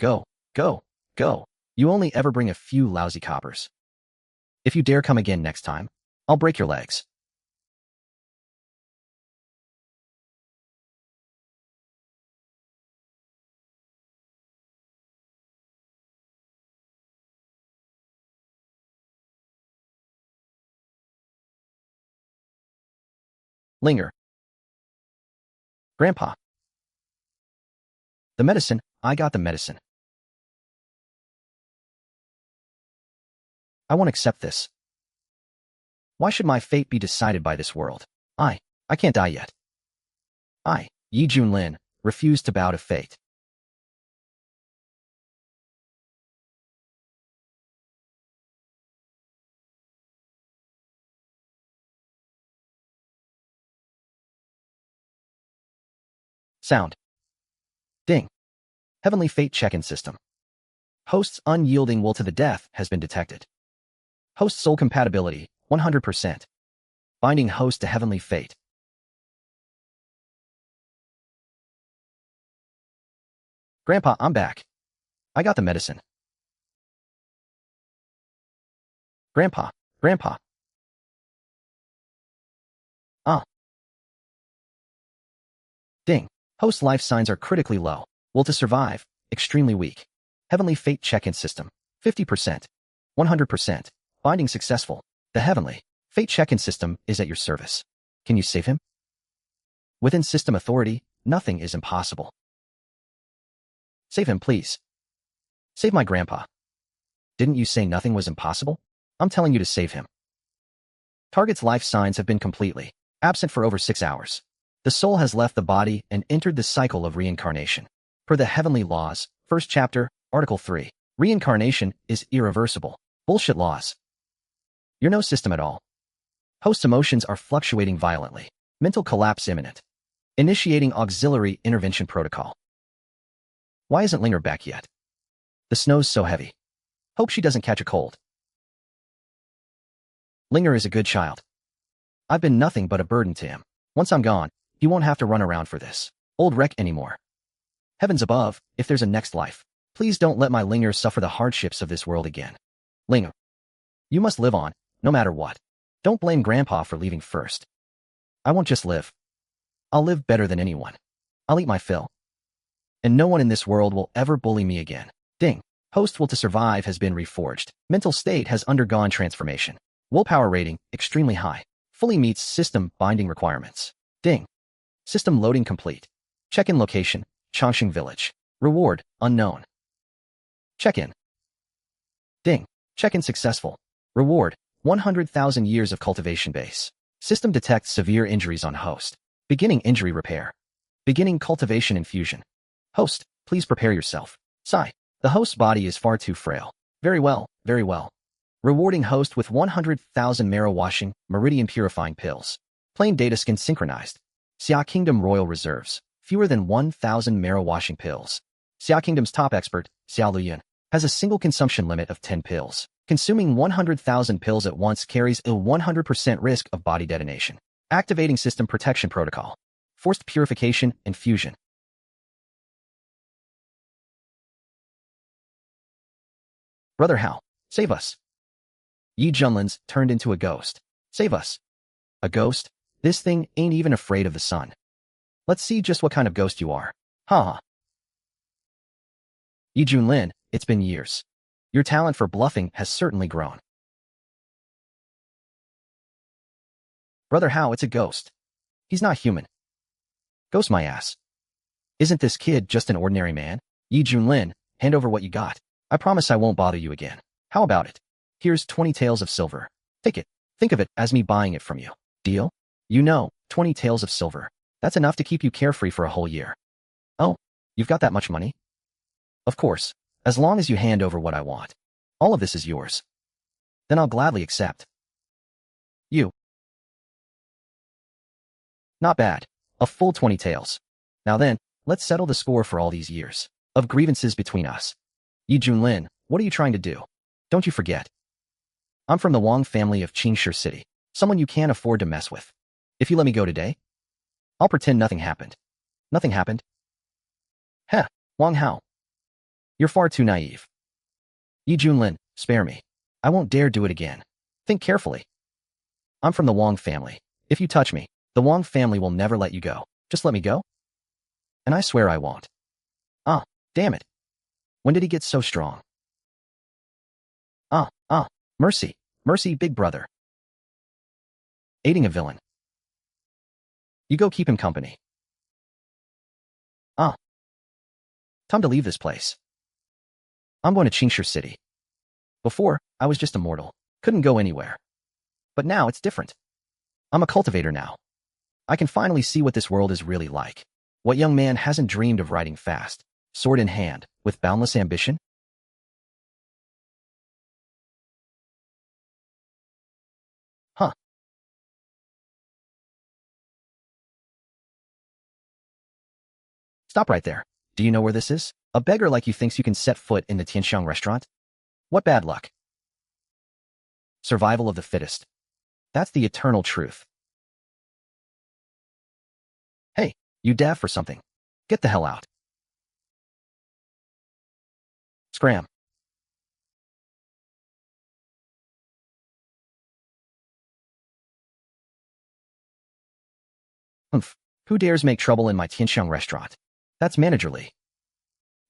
Go, go, go. You only ever bring a few lousy coppers. If you dare come again next time, I'll break your legs. Linger. Grandpa. The medicine, I got the medicine. I won't accept this. Why should my fate be decided by this world? I can't die yet. Junlin, refuse to bow to fate. Sound. Ding. Heavenly fate check-in system. Host's unyielding will to the death has been detected. Host soul compatibility, 100%. Binding host to heavenly fate. Grandpa, I'm back. I got the medicine. Grandpa. Ding. Host life signs are critically low. Will to survive, extremely weak. Heavenly fate check-in system, 50%. 100%. Binding successful. The heavenly fate check-in system is at your service. Can you save him? Within system authority, nothing is impossible. Save him, please. Save my grandpa. Didn't you say nothing was impossible? I'm telling you to save him. Target's life signs have been completely absent for over 6 hours. The soul has left the body and entered the cycle of reincarnation. Per the heavenly laws, 1st chapter, Article 3, reincarnation is irreversible. Bullshit laws. You're no system at all. Host emotions are fluctuating violently. Mental collapse imminent. Initiating auxiliary intervention protocol. Why isn't Linger back yet? The snow's so heavy. Hope she doesn't catch a cold. Linger is a good child. I've been nothing but a burden to him. Once I'm gone, he won't have to run around for this old wreck anymore. Heavens above, if there's a next life, please don't let my Linger suffer the hardships of this world again. Linger, you must live on, no matter what. Don't blame Grandpa for leaving first. I won't just live. I'll live better than anyone. I'll eat my fill. And no one in this world will ever bully me again. Ding. Host will to survive has been reforged. Mental state has undergone transformation. Willpower rating, extremely high. Fully meets system binding requirements. Ding. System loading complete. Check-in location, Chongqing Village. Reward, unknown. Check-in. Ding. Check-in successful. Reward, 100,000 years of cultivation base. System detects severe injuries on host. Beginning injury repair. Beginning cultivation infusion. Host, please prepare yourself. Sigh. The host's body is far too frail. Very well, very well. Rewarding host with 100,000 marrow-washing, meridian purifying pills. Plain data skin synchronized. Xia Kingdom Royal Reserves. Fewer than 1,000 marrow-washing pills. Xia Kingdom's top expert, Xiao Luyan, has a single consumption limit of 10 pills. Consuming 100,000 pills at once carries a 100% risk of body detonation. Activating system protection protocol. Forced purification and fusion. Brother Hao, save us. Junlin's turned into a ghost. Save us. A ghost? This thing ain't even afraid of the sun. Let's see just what kind of ghost you are. Ha ha. Junlin, it's been years. Your talent for bluffing has certainly grown. Brother Hao, it's a ghost. He's not human. Ghost my ass. Isn't this kid just an ordinary man? Junlin, hand over what you got. I promise I won't bother you again. How about it? Here's 20 taels of silver. Take it. Think of it as me buying it from you. Deal? You know, 20 taels of silver. That's enough to keep you carefree for a whole year. Oh, you've got that much money? Of course, as long as you hand over what I want. All of this is yours. Then I'll gladly accept. You. Not bad. A full 20 taels. Now then, let's settle the score for all these years of grievances between us. Junlin, what are you trying to do? Don't you forget. I'm from the Wang family of Qingshi City, someone you can't afford to mess with. If you let me go today, I'll pretend nothing happened. Nothing happened? Heh, Wang Hao. You're far too naive. Yi Junlin, spare me. I won't dare do it again. Think carefully. I'm from the Wang family. If you touch me, the Wang family will never let you go. Just let me go. And I swear I won't. Ah, damn it. When did he get so strong? Mercy. Mercy, big brother. Aiding a villain. You go keep him company. Time to leave this place. I'm going to Qingshi City. Before, I was just a mortal. Couldn't go anywhere. But now it's different. I'm a cultivator now. I can finally see what this world is really like. What young man hasn't dreamed of riding fast, sword in hand, with boundless ambition? Stop right there. Do you know where this is? A beggar like you thinks you can set foot in the Tianxiang restaurant? What bad luck. Survival of the fittest. That's the eternal truth. Hey, you deaf or something? Get the hell out. Scram. Humph. Who dares make trouble in my Tianxiang restaurant? That's managerly.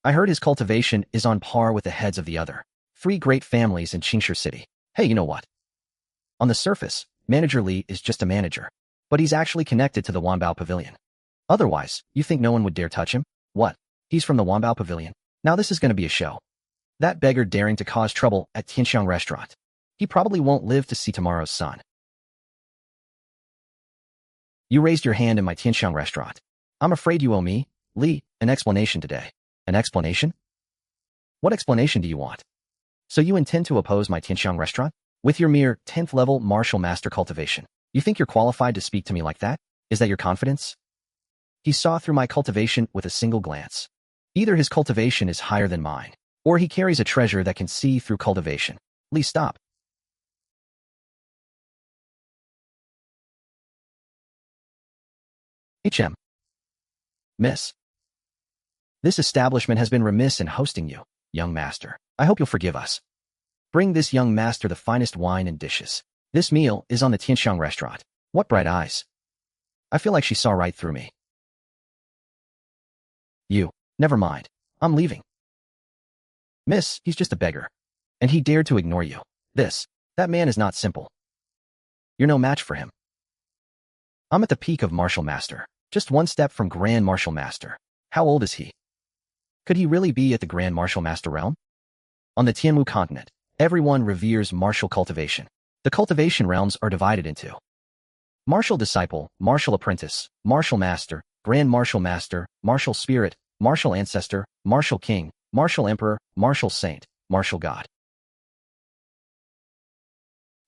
I heard his cultivation is on par with the heads of the other 3 great families in Qingshi City. Hey, you know what? On the surface, Manager Li is just a manager, but he's actually connected to the Wanbao Pavilion. Otherwise, you think no one would dare touch him? What? He's from the Wanbao Pavilion? Now this is going to be a show. That beggar daring to cause trouble at Tianxiang restaurant. He probably won't live to see tomorrow's sun. You raised your hand in my Tianxiang restaurant. I'm afraid you owe me, Li, an explanation today. An explanation? What explanation do you want? So you intend to oppose my Tianxiang restaurant? With your mere 10th level martial master cultivation. You think you're qualified to speak to me like that? Is that your confidence? He saw through my cultivation with a single glance. Either his cultivation is higher than mine, or he carries a treasure that can see through cultivation. Li, stop. Miss. This establishment has been remiss in hosting you, young master. I hope you'll forgive us. Bring this young master the finest wine and dishes. This meal is on the Tianxiang restaurant. What bright eyes. I feel like she saw right through me. You. Never mind. I'm leaving. Miss, he's just a beggar. And he dared to ignore you. That man is not simple. You're no match for him. I'm at the peak of martial master. Just one step from Grand Martial Master. How old is he? Could he really be at the Grand Martial Master realm? On the Tianmu continent, everyone reveres martial cultivation. The cultivation realms are divided into martial disciple, martial apprentice, martial master, grand martial master, martial spirit, martial ancestor, martial king, martial emperor, martial saint, martial god.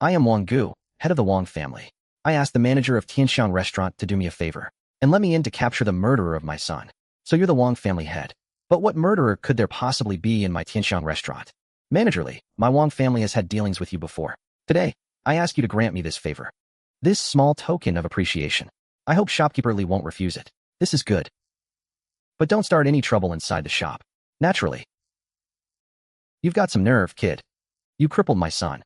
I am Wang Gu, head of the Wang family. I asked the manager of Tianxiang restaurant to do me a favor and let me in to capture the murderer of my son. So you're the Wang family head. But what murderer could there possibly be in my Tianxiang restaurant? Manager Li, my Wang family has had dealings with you before. Today, I ask you to grant me this favor. This small token of appreciation. I hope shopkeeper Li won't refuse it. This is good. But don't start any trouble inside the shop. Naturally. You've got some nerve, kid. You crippled my son.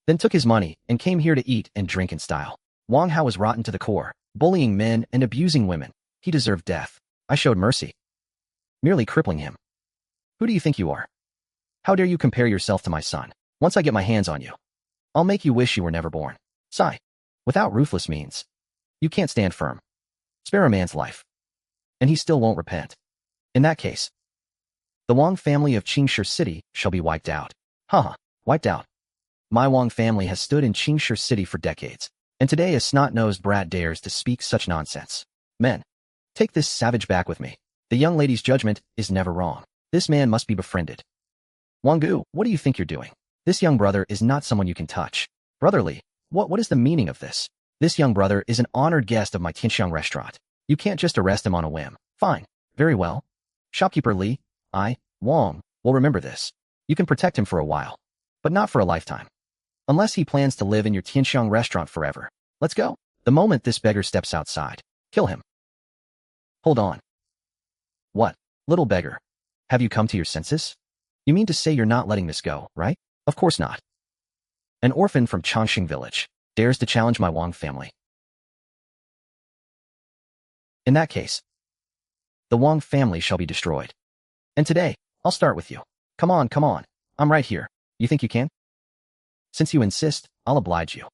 Then took his money and came here to eat and drink in style. Wang Hao was rotten to the core, bullying men and abusing women. He deserved death. I showed mercy. Merely crippling him. Who do you think you are? How dare you compare yourself to my son? Once I get my hands on you, I'll make you wish you were never born. Sigh. Without ruthless means, you can't stand firm. Spare a man's life, and he still won't repent. In that case, the Wang family of Qingshi City shall be wiped out. Haha, wiped out. My Wang family has stood in Qingshi City for decades, and today a snot-nosed brat dares to speak such nonsense. Men, take this savage back with me. The young lady's judgment is never wrong. This man must be befriended. Wang Gu, what do you think you're doing? This young brother is not someone you can touch. Brotherly, what is the meaning of this? This young brother is an honored guest of my Tianxiang restaurant. You can't just arrest him on a whim. Fine. Very well. Shopkeeper Li, Wang, will remember this. You can protect him for a while, but not for a lifetime. Unless he plans to live in your Tianxiang restaurant forever. Let's go. The moment this beggar steps outside, kill him. Hold on. What? Little beggar. Have you come to your senses? You mean to say you're not letting this go, right? Of course not. An orphan from Changxing village dares to challenge my Wang family. In that case, the Wang family shall be destroyed. And today, I'll start with you. Come on, come on. I'm right here. You think you can? Since you insist, I'll oblige you.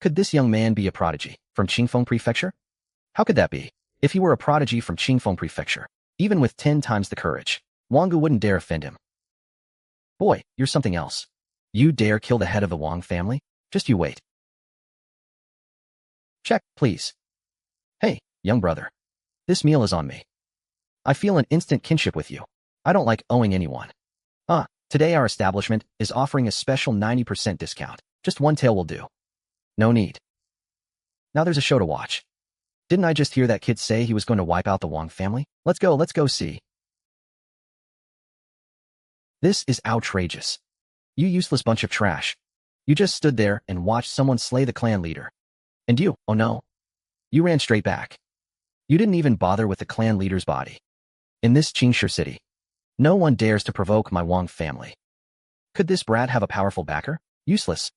Could this young man be a prodigy from Qingfeng Prefecture? How could that be? If he were a prodigy from Qingfeng Prefecture, even with 10 times the courage, Wang wouldn't dare offend him. Boy, you're something else. You dare kill the head of the Wang family? Just you wait. Check, please. Hey, young brother. This meal is on me. I feel an instant kinship with you. I don't like owing anyone. Today our establishment is offering a special 90% discount. Just one tail will do. No need. Now there's a show to watch. Didn't I just hear that kid say he was going to wipe out the Wang family? Let's go see. This is outrageous. You useless bunch of trash. You just stood there and watched someone slay the clan leader. And you, oh no. You ran straight back. You didn't even bother with the clan leader's body. In this Qingshi city, no one dares to provoke my Wang family. Could this brat have a powerful backer? Useless.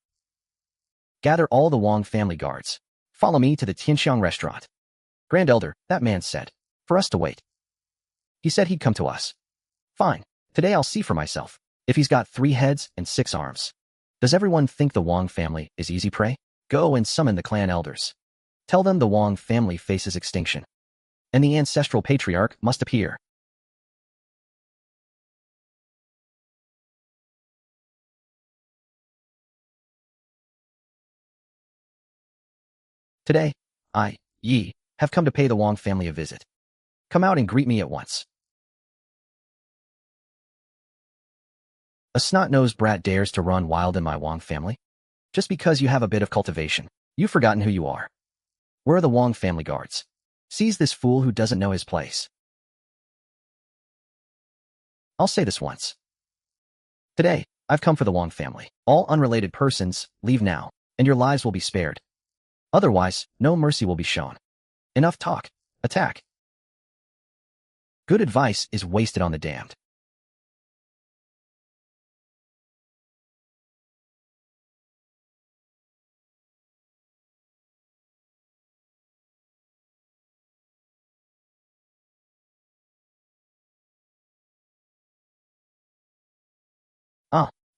Gather all the Wang family guards. Follow me to the Tianxiang restaurant. Grand Elder, that man said, for us to wait. He said he'd come to us. Fine. Today I'll see for myself. If he's got 3 heads and 6 arms. Does everyone think the Wang family is easy prey? Go and summon the clan elders. Tell them the Wang family faces extinction. And the ancestral patriarch must appear. Today, Yi, have come to pay the Wang family a visit. Come out and greet me at once. A snot-nosed brat dares to run wild in my Wang family? Just because you have a bit of cultivation, you've forgotten who you are. Where are the Wang family guards? Seize this fool who doesn't know his place. I'll say this once. Today, I've come for the Wang family. All unrelated persons, leave now, and your lives will be spared. Otherwise, no mercy will be shown. Enough talk. Attack. Good advice is wasted on the damned.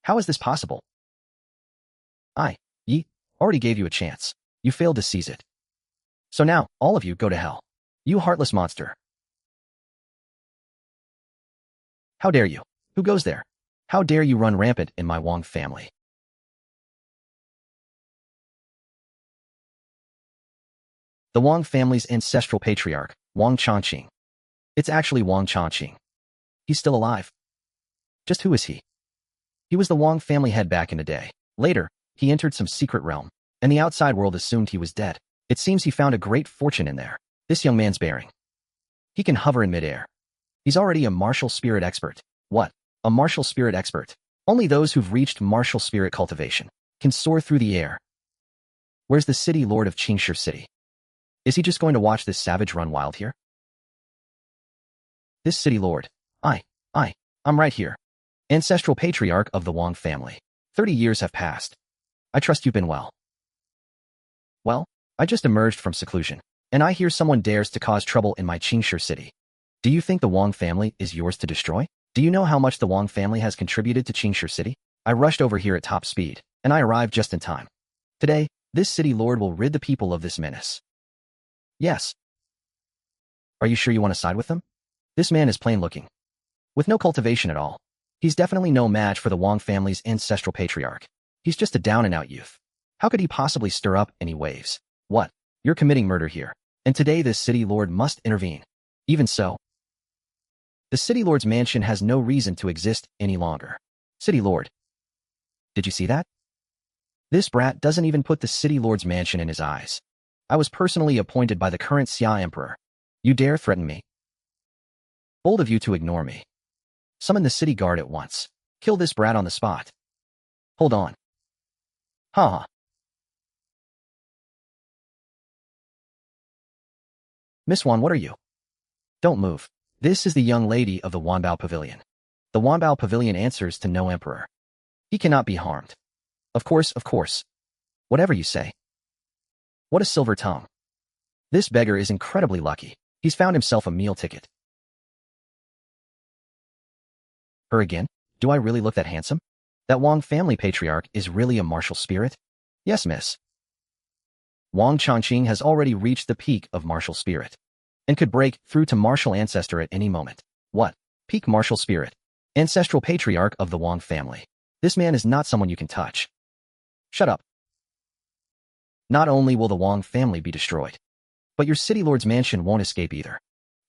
How is this possible? Yi, already gave you a chance. You failed to seize it. So now, all of you go to hell. You heartless monster. How dare you? Who goes there? How dare you run rampant in my Wang family? The Wang family's ancestral patriarch, Wang Changqing. It's actually Wang Changqing. He's still alive. Just who is he? He was the Wang family head back in the day. Later, he entered some secret realm, and the outside world assumed he was dead. It seems he found a great fortune in there. This young man's bearing. He can hover in midair. He's already a martial spirit expert. What? A martial spirit expert? Only those who've reached martial spirit cultivation can soar through the air. Where's the city lord of Qingshi City? Is he just going to watch this savage run wild here? This city lord. I'm right here. Ancestral patriarch of the Wang family. 30 years have passed. I trust you've been well. Well, I just emerged from seclusion, and I hear someone dares to cause trouble in my Qingshi city. Do you think the Wang family is yours to destroy? Do you know how much the Wang family has contributed to Qingshi city? I rushed over here at top speed, and I arrived just in time. Today, this city lord will rid the people of this menace. Yes. Are you sure you want to side with them? This man is plain looking. With no cultivation at all. He's definitely no match for the Wang family's ancestral patriarch. He's just a down-and-out youth. How could he possibly stir up any waves? What? You're committing murder here. And today this city lord must intervene. Even so, the city lord's mansion has no reason to exist any longer. City lord. Did you see that? This brat doesn't even put the city lord's mansion in his eyes. I was personally appointed by the current Xia emperor. You dare threaten me? Bold of you to ignore me. Summon the city guard at once. Kill this brat on the spot. Hold on. Ha. Miss Wan, what are you? Don't move. This is the young lady of the Wanbao Pavilion. The Wanbao Pavilion answers to no emperor. He cannot be harmed. Of course, of course. Whatever you say. What a silver tongue. This beggar is incredibly lucky. He's found himself a meal ticket. Her again? Do I really look that handsome? That Wang family patriarch is really a martial spirit? Yes, miss. Wang Chongqing has already reached the peak of martial spirit and could break through to martial ancestor at any moment. What? Peak martial spirit. Ancestral patriarch of the Wang family. This man is not someone you can touch. Shut up. Not only will the Wang family be destroyed, but your city lord's mansion won't escape either.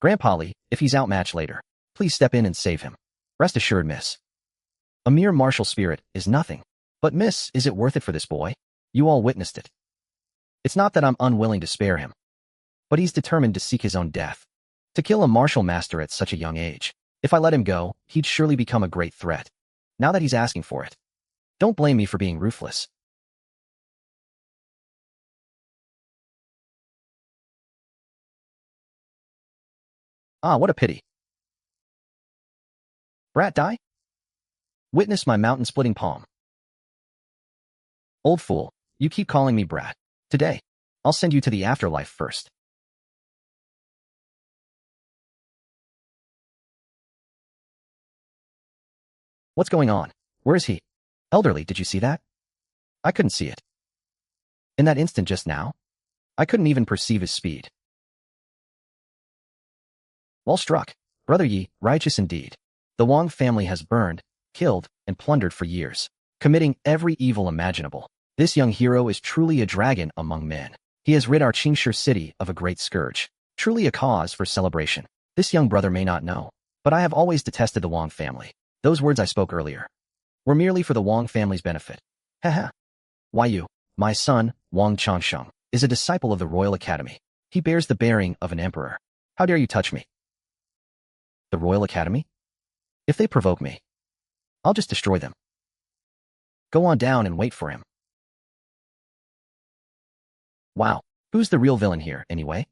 Grandpa Li, if he's outmatched later, please step in and save him. Rest assured, miss. A mere martial spirit is nothing. But miss, is it worth it for this boy? You all witnessed it. It's not that I'm unwilling to spare him, but he's determined to seek his own death. To kill a martial master at such a young age. If I let him go, he'd surely become a great threat. Now that he's asking for it. Don't blame me for being ruthless. Ah, what a pity. Brat die? Witness my mountain-splitting palm. Old fool, you keep calling me brat. Today, I'll send you to the afterlife first. What's going on? Where is he? Elderly, did you see that? I couldn't see it. In that instant just now, I couldn't even perceive his speed. Well struck, Brother Yi, righteous indeed. The Wang family has burned, killed, and plundered for years, committing every evil imaginable. This young hero is truly a dragon among men. He has rid our Qingshi city of a great scourge, truly a cause for celebration. This young brother may not know, but I have always detested the Wang family. Those words I spoke earlier were merely for the Wang family's benefit. Haha. Why you, my son, Wang Chongsheng, is a disciple of the Royal Academy. He bears the bearing of an emperor. How dare you touch me? The Royal Academy? If they provoke me, I'll just destroy them. Go on down and wait for him. Wow, who's the real villain here, anyway?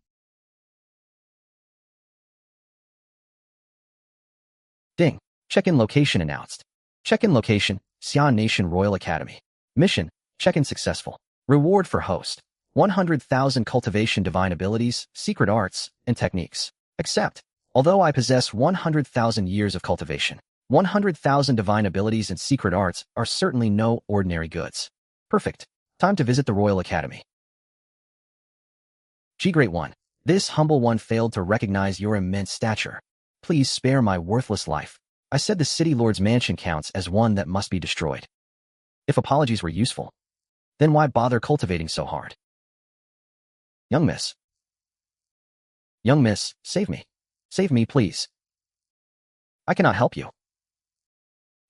Ding. Check-in location announced. Check-in location, Xi'an Nation Royal Academy. Mission, check-in successful. Reward for host, 100,000 cultivation divine abilities, secret arts, and techniques. Accept. Although I possess 100,000 years of cultivation, 100,000 divine abilities and secret arts are certainly no ordinary goods. Perfect. Time to visit the Royal Academy. Great One, this humble one failed to recognize your immense stature. Please spare my worthless life. I said the city lord's mansion counts as one that must be destroyed. If apologies were useful, then why bother cultivating so hard? Young miss. Young miss, save me. Save me, please. I cannot help you.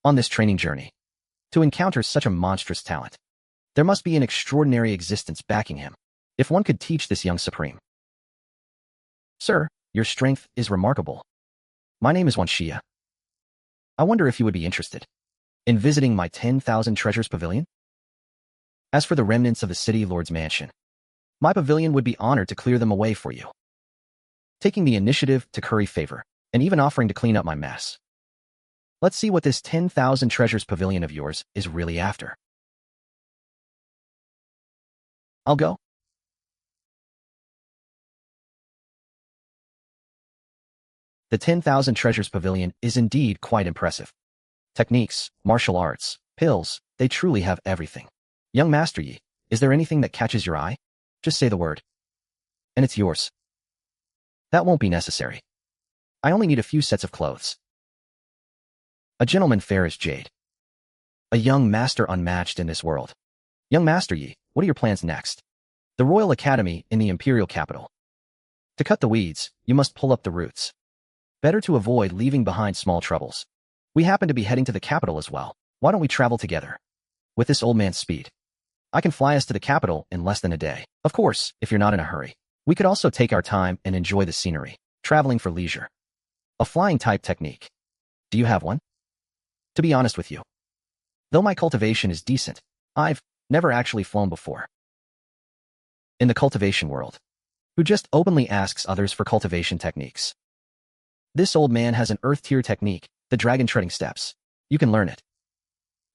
On this training journey, to encounter such a monstrous talent, there must be an extraordinary existence backing him. If one could teach this young supreme. Sir, your strength is remarkable. My name is Wan Xia. I wonder if you would be interested in visiting my 10,000 treasures pavilion? As for the remnants of the city lord's mansion, my pavilion would be honored to clear them away for you, taking the initiative to curry favor, and even offering to clean up my mess. Let's see what this 10,000 treasures pavilion of yours is really after. I'll go. The 10,000 treasures pavilion is indeed quite impressive. Techniques, martial arts, pills, they truly have everything. Young Master Yi, is there anything that catches your eye? Just say the word, and it's yours. That won't be necessary. I only need a few sets of clothes. A gentleman fair as jade. A young master unmatched in this world. Young Master Yi, what are your plans next? The Royal Academy in the Imperial Capital. To cut the weeds, you must pull up the roots. Better to avoid leaving behind small troubles. We happen to be heading to the capital as well. Why don't we travel together? With this old man's speed, I can fly us to the capital in less than a day. Of course, if you're not in a hurry. We could also take our time and enjoy the scenery, traveling for leisure. A flying type technique. Do you have one? To be honest with you, though my cultivation is decent, I've never actually flown before. In the cultivation world, who just openly asks others for cultivation techniques. This old man has an earth tier technique, the dragon treading steps. You can learn it.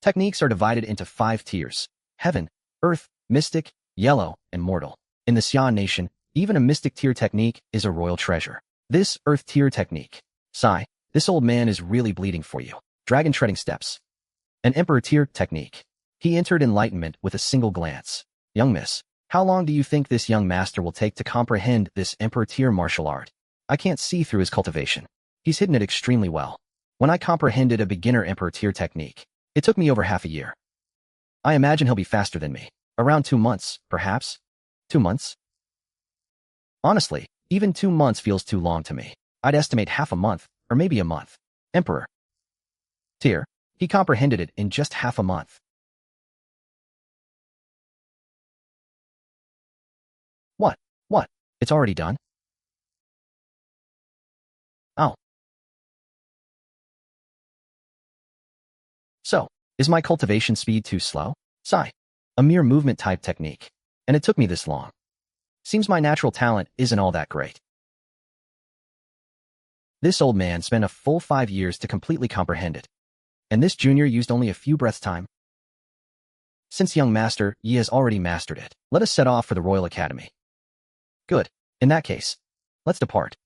Techniques are divided into 5 tiers: heaven, earth, mystic, yellow, and mortal. In the Xian nation, even a mystic tier technique is a royal treasure. This earth tier technique. Sigh, this old man is really bleeding for you. Dragon treading steps. An emperor tier technique. He entered enlightenment with a single glance. Young miss, how long do you think this young master will take to comprehend this emperor tier martial art? I can't see through his cultivation. He's hidden it extremely well. When I comprehended a beginner emperor tier technique, it took me over half a year. I imagine he'll be faster than me. Around 2 months, perhaps? 2 months? Honestly, even 2 months feels too long to me. I'd estimate half a month, or maybe a month. Emperor tier. He comprehended it in just half a month. What? What? It's already done? Oh. So, is my cultivation speed too slow? Sigh. A mere movement type technique. And it took me this long. Seems my natural talent isn't all that great. This old man spent a full 5 years to completely comprehend it. And this junior used only a few breaths' time. Since young master, ye has already mastered it. Let us set off for the Royal Academy. Good. In that case, let's depart.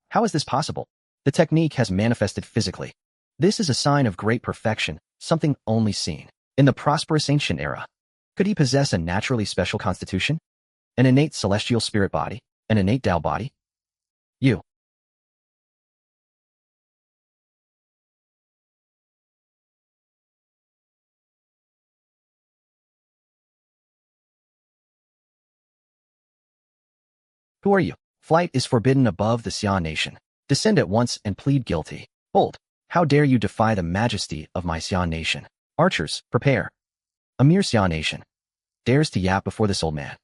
How is this possible? The technique has manifested physically. This is a sign of great perfection, something only seen in the prosperous ancient era. Could he possess a naturally special constitution? An innate celestial spirit body? An innate Tao body? You. Who are you? Flight is forbidden above the Xian nation. Descend at once and plead guilty. Bold. How dare you defy the majesty of my Xian nation? Archers, prepare. A mere Xian nation dares to yap before this old man.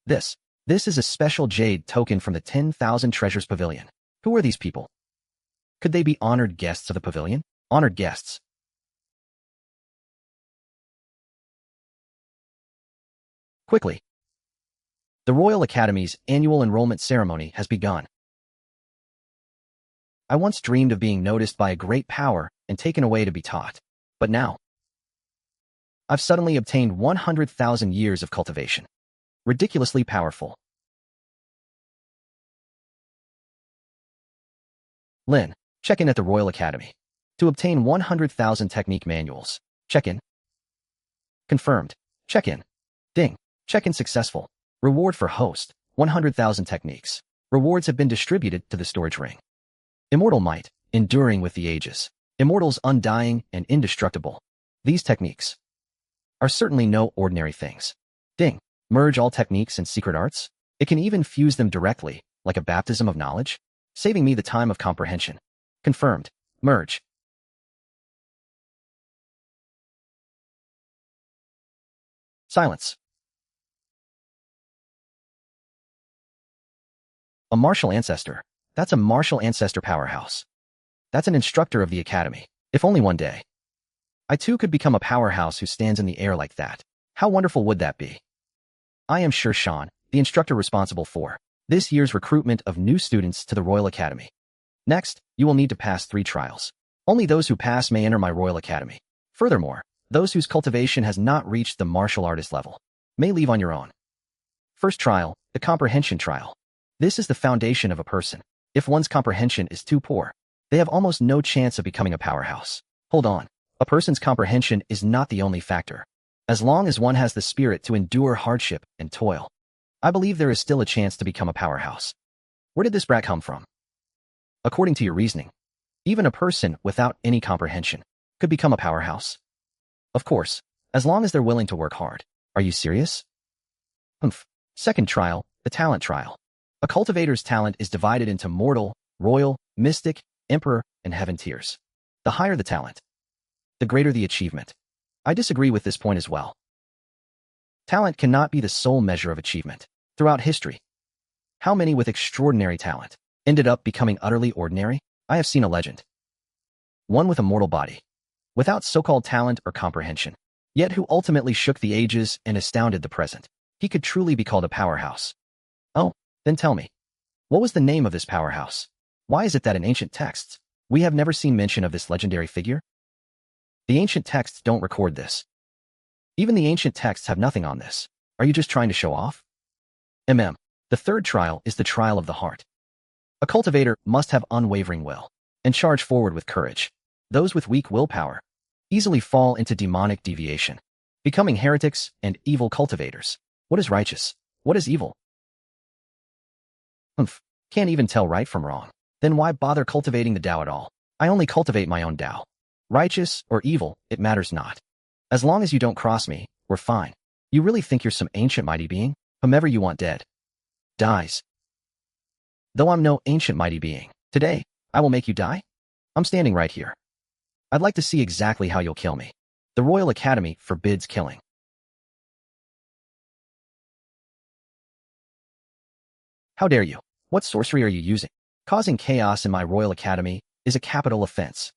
This is a special jade token from the 10,000 Treasures Pavilion. Who are these people? Could they be honored guests of the pavilion? Honored guests. Quickly. The Royal Academy's annual enrollment ceremony has begun. I once dreamed of being noticed by a great power and taken away to be taught. But now, I've suddenly obtained 100,000 years of cultivation. Ridiculously powerful. Lin, check in at the Royal Academy. To obtain 100,000 technique manuals. Check in. Confirmed. Check in. Ding. Check in successful. Reward for host, 100,000 techniques. Rewards have been distributed to the storage ring. Immortal might, enduring with the ages. Immortals undying and indestructible. These techniques are certainly no ordinary things. Ding. Merge all techniques and secret arts. It can even fuse them directly, like a baptism of knowledge, saving me the time of comprehension. Confirmed. Merge. Silence. A martial ancestor. That's a martial ancestor powerhouse. That's an instructor of the academy. If only one day I too could become a powerhouse who stands in the air like that. How wonderful would that be? I am sure Sean, the instructor responsible for this year's recruitment of new students to the Royal Academy. Next, you will need to pass 3 trials. Only those who pass may enter my Royal Academy. Furthermore, those whose cultivation has not reached the martial artist level may leave on your own. First trial, the comprehension trial. This is the foundation of a person. If one's comprehension is too poor, they have almost no chance of becoming a powerhouse. Hold on. A person's comprehension is not the only factor. As long as one has the spirit to endure hardship and toil, I believe there is still a chance to become a powerhouse. Where did this brat come from? According to your reasoning, even a person without any comprehension could become a powerhouse. Of course, as long as they're willing to work hard. Are you serious? Second trial, the talent trial. A cultivator's talent is divided into mortal, royal, mystic, emperor, and heaven tiers. The higher the talent, the greater the achievement. I disagree with this point as well. Talent cannot be the sole measure of achievement. Throughout history, how many with extraordinary talent ended up becoming utterly ordinary? I have seen a legend one with a mortal body, without so-called talent or comprehension, yet who ultimately shook the ages and astounded the present. He could truly be called a powerhouse. Oh, then tell me, what was the name of this powerhouse? Why is it that in ancient texts, we have never seen mention of this legendary figure? The ancient texts don't record this. Even the ancient texts have nothing on this. Are you just trying to show off? The third trial is the trial of the heart. A cultivator must have unwavering will and charge forward with courage. Those with weak willpower easily fall into demonic deviation, becoming heretics and evil cultivators. What is righteous? What is evil? Can't even tell right from wrong. Then why bother cultivating the Tao at all? I only cultivate my own Tao. Righteous or evil, it matters not. As long as you don't cross me, we're fine. You really think you're some ancient mighty being? Whomever you want dead dies. Though I'm no ancient mighty being, today, I will make you die? I'm standing right here. I'd like to see exactly how you'll kill me. The Royal Academy forbids killing. How dare you? What sorcery are you using? Causing chaos in my Royal Academy is a capital offense.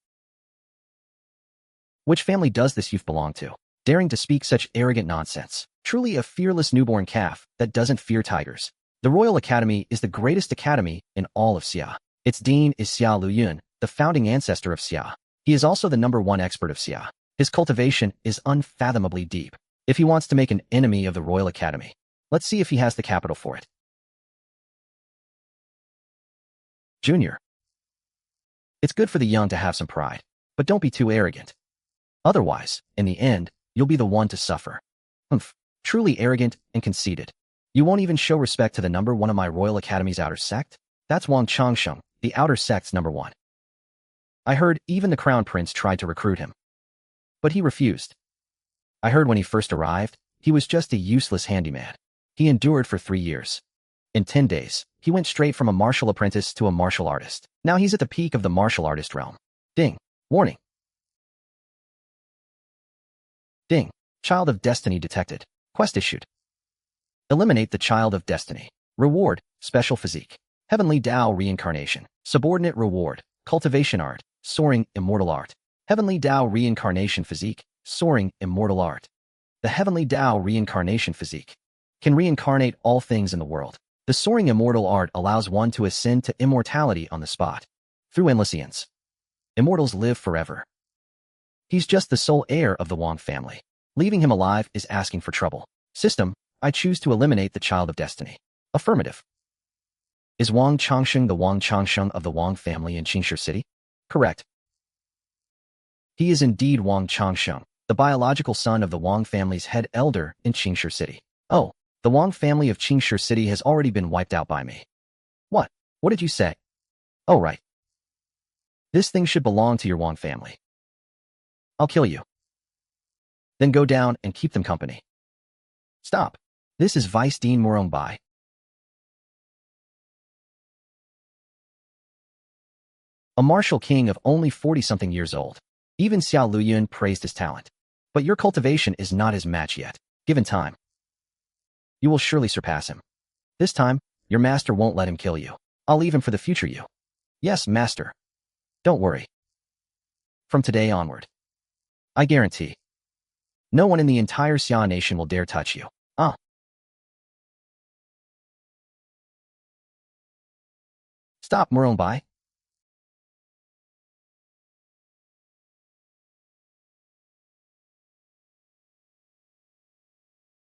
Which family does this youth belong to? Daring to speak such arrogant nonsense. Truly a fearless newborn calf that doesn't fear tigers. The Royal Academy is the greatest academy in all of Xia. Its dean is Xia Luyun, the founding ancestor of Xia. He is also the #1 expert of Xia. His cultivation is unfathomably deep. If he wants to make an enemy of the Royal Academy, let's see if he has the capital for it. Junior. It's good for the young to have some pride, but don't be too arrogant. Otherwise, in the end, you'll be the one to suffer. Truly arrogant and conceited. You won't even show respect to the #1 of my Royal Academy's outer sect? That's Wang Changsheng, the outer sect's #1. I heard even the Crown Prince tried to recruit him. But he refused. I heard when he first arrived, he was just a useless handyman. He endured for 3 years. In 10 days, he went straight from a martial apprentice to a martial artist. Now he's at the peak of the martial artist realm. Ding. Warning. Ding. Child of Destiny detected. Quest issued. Eliminate the Child of Destiny. Reward, Special Physique. Heavenly Tao Reincarnation. Subordinate Reward, Cultivation Art, Soaring Immortal Art. Heavenly Tao Reincarnation Physique, Soaring Immortal Art. The Heavenly Tao Reincarnation Physique can reincarnate all things in the world. The Soaring Immortal Art allows one to ascend to immortality on the spot. Through endless eons. Immortals live forever. He's just the sole heir of the Wang family. Leaving him alive is asking for trouble. System, I choose to eliminate the Child of Destiny. Affirmative. Is Wang Changsheng the Wang Changsheng of the Wang family in Qingshi City? Correct. He is indeed Wang Changsheng, the biological son of the Wang family's head elder in Qingshi City. Oh, the Wang family of Qingshi City has already been wiped out by me. What? What did you say? Oh, right. This thing should belong to your Wang family. I'll kill you. Then go down and keep them company. Stop. This is Vice Dean Murongbai. A martial king of only 40-something years old. Even Xia Luyun praised his talent. But your cultivation is not his match yet. Given time, you will surely surpass him. This time, your master won't let him kill you. I'll leave him for the future you. Yes, master. Don't worry. From today onward, I guarantee, no one in the entire Xia nation will dare touch you. Stop, Murongbai.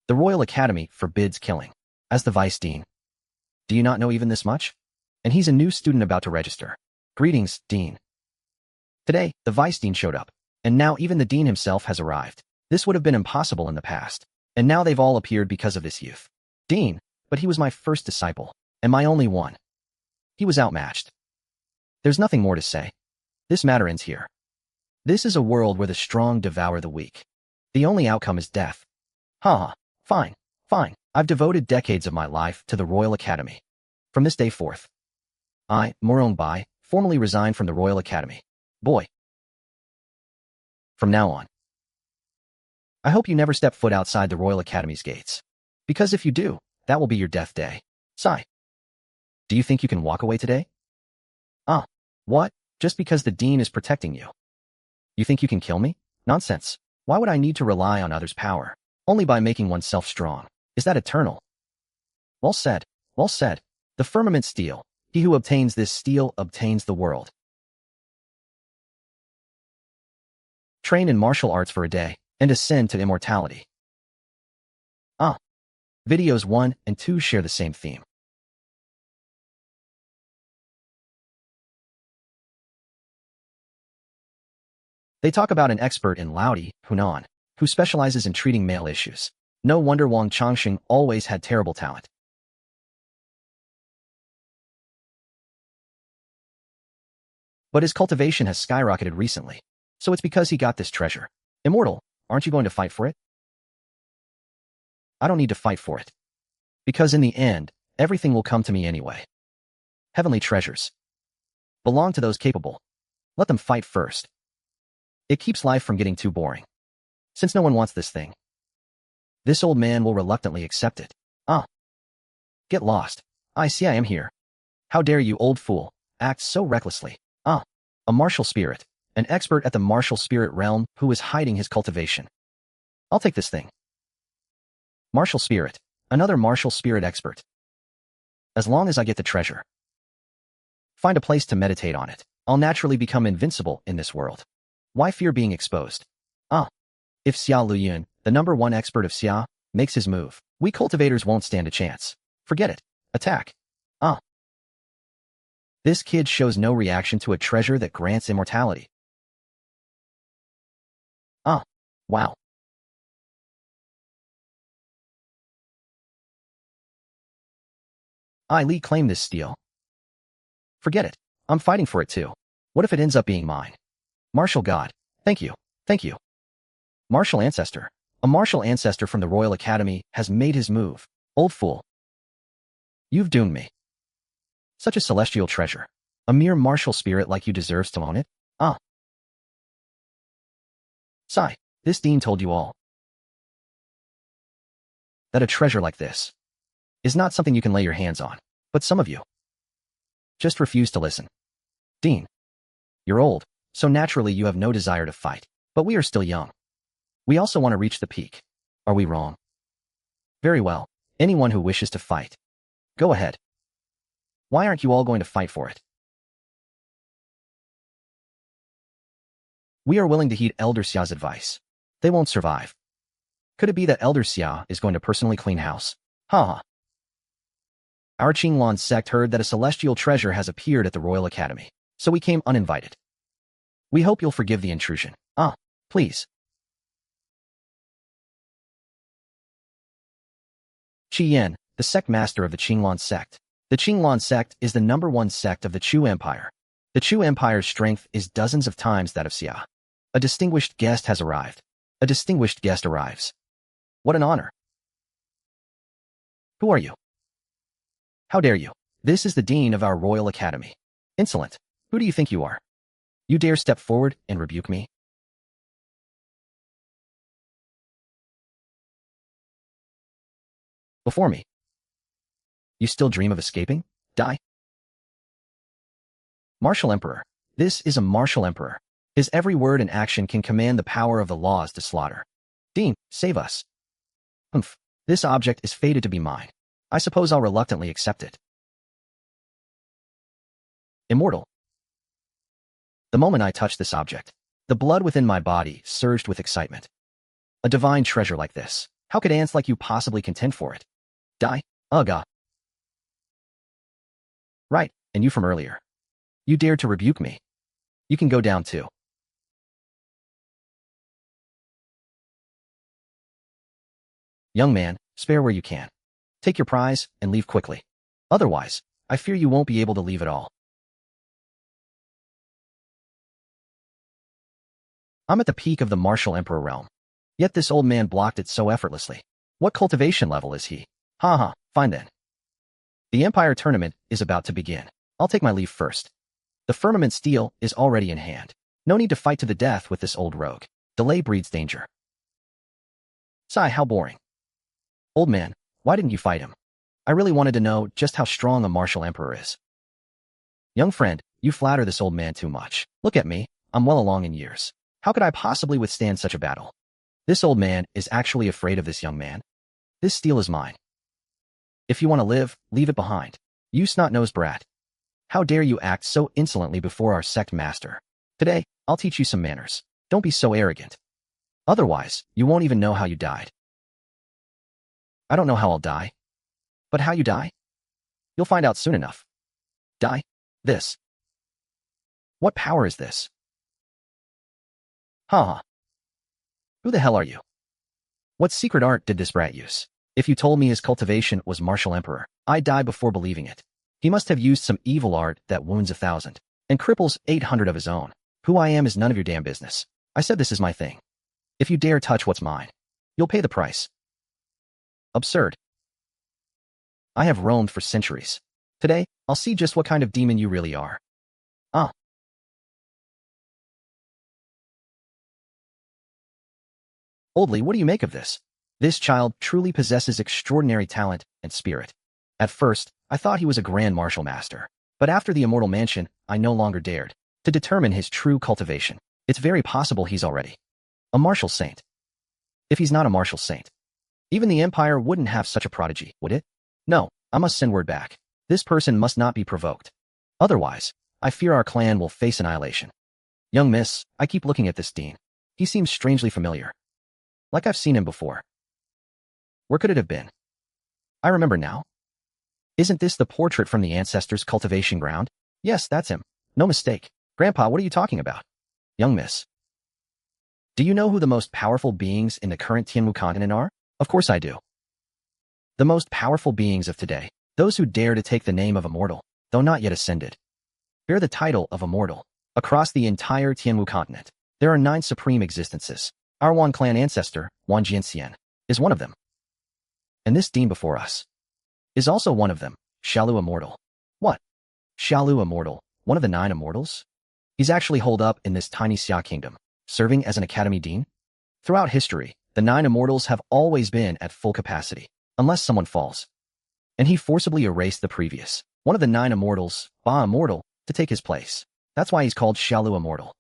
The Royal Academy forbids killing. As the Vice Dean, do you not know even this much? And he's a new student about to register. Greetings, Dean. Today, the Vice Dean showed up, and now even the Dean himself has arrived. This would have been impossible in the past, and now they've all appeared because of this youth. Dean, but he was my first disciple, and my only one. He was outmatched. There's nothing more to say. This matter ends here. This is a world where the strong devour the weak. The only outcome is death. Fine. I've devoted decades of my life to the Royal Academy. From this day forth, I, Murongbai, formally resign from the Royal Academy. Boy. From now on, I hope you never step foot outside the Royal Academy's gates. Because if you do, that will be your death day. Sigh. Do you think you can walk away today? What? Just because the Dean is protecting you? You think you can kill me? Nonsense. Why would I need to rely on others' power? Only by making oneself strong. Is that eternal? Well said. Well said. The Firmament Stele. He who obtains this steel obtains the world. Train in martial arts for a day, and ascend to immortality. Videos 1 and 2 share the same theme. They talk about an expert in Laodi, Hunan, who specializes in treating male issues. No wonder Wang Changxing always had terrible talent. But his cultivation has skyrocketed recently. So it's because he got this treasure. Immortal, aren't you going to fight for it? I don't need to fight for it. Because in the end, everything will come to me anyway. Heavenly treasures belong to those capable. Let them fight first. It keeps life from getting too boring. Since no one wants this thing, this old man will reluctantly accept it. Get lost. I see I am here. How dare you, old fool, act so recklessly. A martial spirit, an expert at the martial spirit realm who is hiding his cultivation. I'll take this thing. Martial spirit, another martial spirit expert. As long as I get the treasure, find a place to meditate on it, I'll naturally become invincible in this world. Why fear being exposed? If Xia Luyun, the #1 expert of Xia, makes his move, we cultivators won't stand a chance. Forget it. Attack. This kid shows no reaction to a treasure that grants immortality. Wow. Li claim this steel. Forget it. I'm fighting for it too. What if it ends up being mine? Martial God. Thank you. Thank you. Martial ancestor. A martial ancestor from the Royal Academy has made his move. Old fool. You've doomed me. Such a celestial treasure. A mere martial spirit like you deserves to own it? Sigh. This dean told you all. That a treasure like this is not something you can lay your hands on. But some of you just refuse to listen. Dean, you're old, so naturally you have no desire to fight. But we are still young. We also want to reach the peak. Are we wrong? Very well. Anyone who wishes to fight, go ahead. Why aren't you all going to fight for it? We are willing to heed Elder Xia's advice. They won't survive. Could it be that Elder Xia is going to personally clean house? Our Qinglong sect heard that a celestial treasure has appeared at the Royal Academy, so we came uninvited. We hope you'll forgive the intrusion. Please. Qi Yan, the sect master of the Qinglong sect. The Qinglong sect is the #1 sect of the Chu Empire. The Chu Empire's strength is dozens of times that of Xia. A distinguished guest has arrived. A distinguished guest arrives. What an honor. Who are you? How dare you? This is the dean of our Royal Academy. Insolent. Who do you think you are? You dare step forward and rebuke me? Before me. You still dream of escaping? Die. Martial Emperor. This is a martial emperor. His every word and action can command the power of the laws to slaughter. Dean, save us. This object is fated to be mine. I suppose I'll reluctantly accept it. Immortal. The moment I touched this object, the blood within my body surged with excitement. A divine treasure like this. How could ants like you possibly contend for it? Die. Ugh. Right, and you from earlier. You dared to rebuke me. You can go down too. Young man, spare where you can. Take your prize and leave quickly. Otherwise, I fear you won't be able to leave at all. I'm at the peak of the martial emperor realm. Yet this old man blocked it so effortlessly. What cultivation level is he? Fine then. The Empire tournament is about to begin. I'll take my leave first. The Firmament Stele is already in hand. No need to fight to the death with this old rogue. Delay breeds danger. Sigh, how boring. Old man, why didn't you fight him? I really wanted to know just how strong a martial emperor is. Young friend, you flatter this old man too much. Look at me, I'm well along in years. How could I possibly withstand such a battle? This old man is actually afraid of this young man. This steel is mine. If you want to live, leave it behind. You snot-nosed brat. How dare you act so insolently before our sect master? Today, I'll teach you some manners. Don't be so arrogant. Otherwise, you won't even know how you died. I don't know how I'll die. But how you die? You'll find out soon enough. Die? This. What power is this? Huh. Who the hell are you? What secret art did this brat use? If you told me his cultivation was martial emperor, I'd die before believing it. He must have used some evil art that wounds 1,000 and cripples 800 of his own. Who I am is none of your damn business. I said this is my thing. If you dare touch what's mine, you'll pay the price. Absurd. I have roamed for centuries. Today, I'll see just what kind of demon you really are. Ah. Oldly, what do you make of this? This child truly possesses extraordinary talent and spirit. At first, I thought he was a grand martial master. But after the Immortal Mansion, I no longer dared to determine his true cultivation. It's very possible he's already a martial saint. If he's not a martial saint, even the Empire wouldn't have such a prodigy, would it? No, I must send word back. This person must not be provoked. Otherwise, I fear our clan will face annihilation. Young miss, I keep looking at this dean. He seems strangely familiar. Like I've seen him before. Where could it have been? I remember now. Isn't this the portrait from the ancestors' cultivation ground? Yes, that's him. No mistake. Grandpa, what are you talking about? Young miss. Do you know who the most powerful beings in the current Tianwu continent are? Of course I do. The most powerful beings of today, those who dare to take the name of immortal, though not yet ascended, bear the title of immortal. Across the entire Tianwu continent, there are 9 supreme existences. Our Wang clan ancestor, Wang Jianxian, is one of them. And this dean before us is also one of them, Shalu Immortal. What? Shalu Immortal, one of the 9 immortals? He's actually holed up in this tiny Xia kingdom, serving as an academy dean? Throughout history, the 9 immortals have always been at full capacity, unless someone falls. And he forcibly erased the previous, one of the 9 immortals, Ba Immortal, to take his place. That's why he's called Shalu Immortal.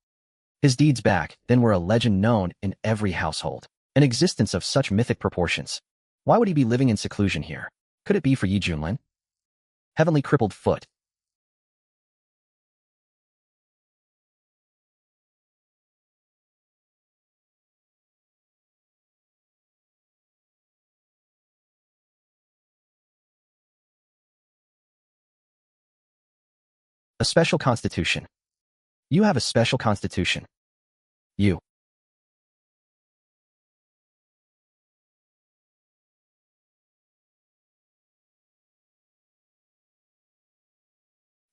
His deeds back then were a legend known in every household, an existence of such mythic proportions. Why would he be living in seclusion here? Could it be for Yi Junlin? Heavenly crippled foot. A special constitution. You have a special constitution. You.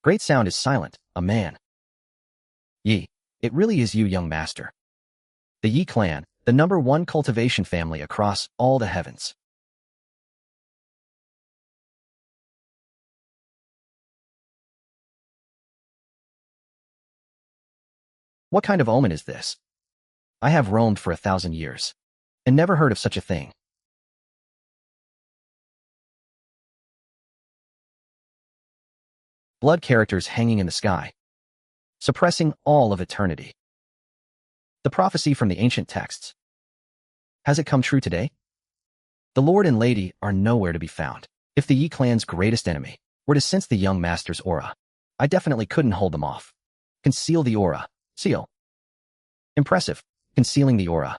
Great sound is silent, a man. Yi. It really is you, young master. The Yi clan, the #1 cultivation family across all the heavens. What kind of omen is this? I have roamed for 1,000 years, and never heard of such a thing. Blood characters hanging in the sky, suppressing all of eternity. The prophecy from the ancient texts. Has it come true today? The Lord and Lady are nowhere to be found. If the Yi clan's greatest enemy were to sense the young master's aura, I definitely couldn't hold them off. Conceal the aura. Seal. Impressive. Concealing the aura.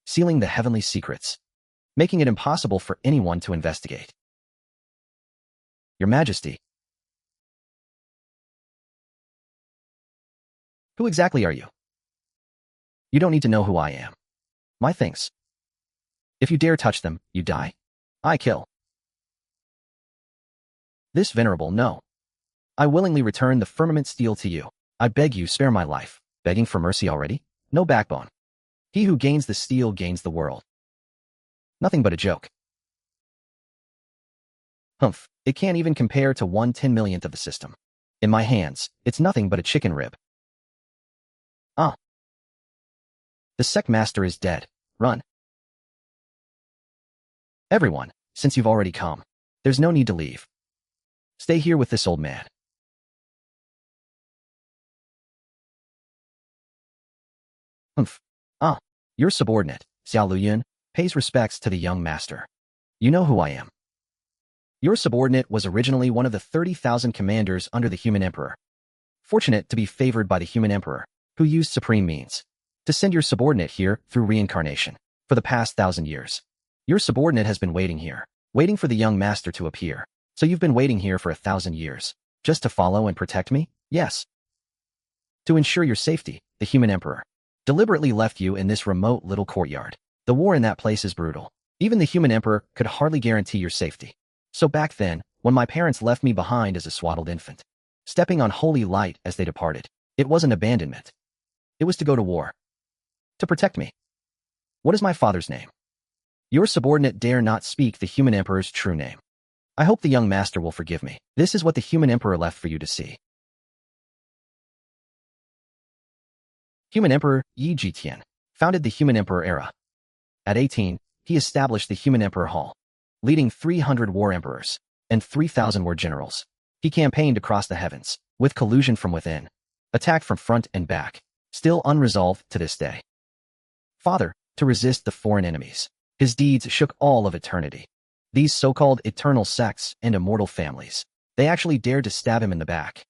Sealing the heavenly secrets. Making it impossible for anyone to investigate. Your Majesty. Who exactly are you? You don't need to know who I am. My things. If you dare touch them, you die. I kill. This venerable, no. I willingly return the Firmament Stele to you. I beg you, spare my life. Begging for mercy already? No backbone. He who gains the steel gains the world. Nothing but a joke. Humph, it can't even compare to 1/10,000,000th of the system. In my hands, it's nothing but a chicken rib. Ah. The sect master is dead. Run. Everyone, since you've already come, there's no need to leave. Stay here with this old man. Humph. Ah, your subordinate, Xiao Luyun, pays respects to the young master. You know who I am. Your subordinate was originally one of the 30,000 commanders under the human emperor. Fortunate to be favored by the human emperor, who used supreme means to send your subordinate here through reincarnation for the past 1,000 years. Your subordinate has been waiting here, waiting for the young master to appear. So you've been waiting here for 1,000 years, just to follow and protect me? Yes. To ensure your safety, the human emperor deliberately left you in this remote little courtyard. The war in that place is brutal. Even the human emperor could hardly guarantee your safety. So back then, when my parents left me behind as a swaddled infant, stepping on holy light as they departed, it wasn't abandonment. It was to go to war. To protect me. What is my father's name? Your subordinate dare not speak the human emperor's true name. I hope the young master will forgive me. This is what the human emperor left for you to see. Human Emperor Yi Jitian founded the human emperor era. At 18, he established the human emperor hall, leading 300 war emperors and 3,000 war generals. He campaigned across the heavens, with collusion from within, attacked from front and back, still unresolved to this day. Father, to resist the foreign enemies. His deeds shook all of eternity. These so-called eternal sects and immortal families, they actually dared to stab him in the back.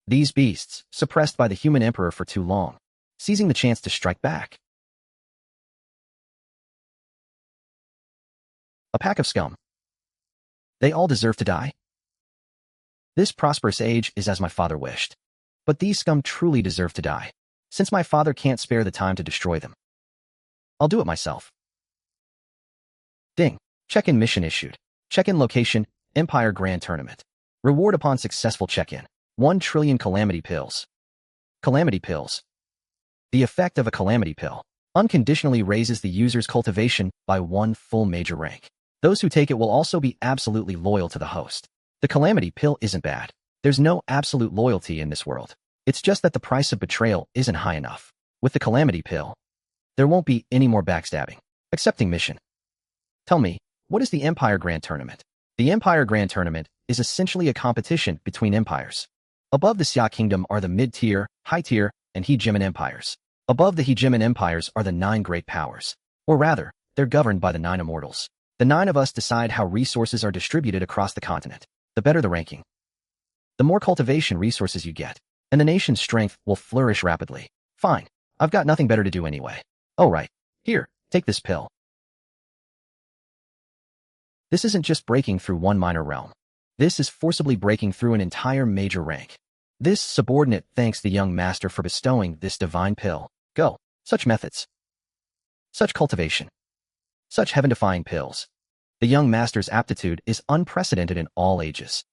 These beasts, suppressed by the human emperor for too long, seizing the chance to strike back. A pack of scum. They all deserve to die? This prosperous age is as my father wished. But these scum truly deserve to die, since my father can't spare the time to destroy them. I'll do it myself. Ding. Check-in mission issued. Check-in location, Empire Grand Tournament. Reward upon successful check-in. 1 trillion calamity pills. Calamity pills. The effect of a calamity pill unconditionally raises the user's cultivation by 1 full major rank. Those who take it will also be absolutely loyal to the host. The calamity pill isn't bad. There's no absolute loyalty in this world. It's just that the price of betrayal isn't high enough. With the calamity pill, there won't be any more backstabbing. Accepting mission. Tell me, what is the Empire Grand Tournament? The Empire Grand Tournament is essentially a competition between empires. Above the Xia Kingdom are the mid-tier, high-tier, and hegemon empires. Above the hegemon empires are the 9 great powers. Or rather, they're governed by the 9 immortals. The 9 of us decide how resources are distributed across the continent. The better the ranking, the more cultivation resources you get, and the nation's strength will flourish rapidly. Fine, I've got nothing better to do anyway. Oh right, here, take this pill. This isn't just breaking through one minor realm. This is forcibly breaking through an entire major rank. This subordinate thanks the young master for bestowing this divine pill. Go. Such methods. Such cultivation. Such heaven-defying pills. The young master's aptitude is unprecedented in all ages.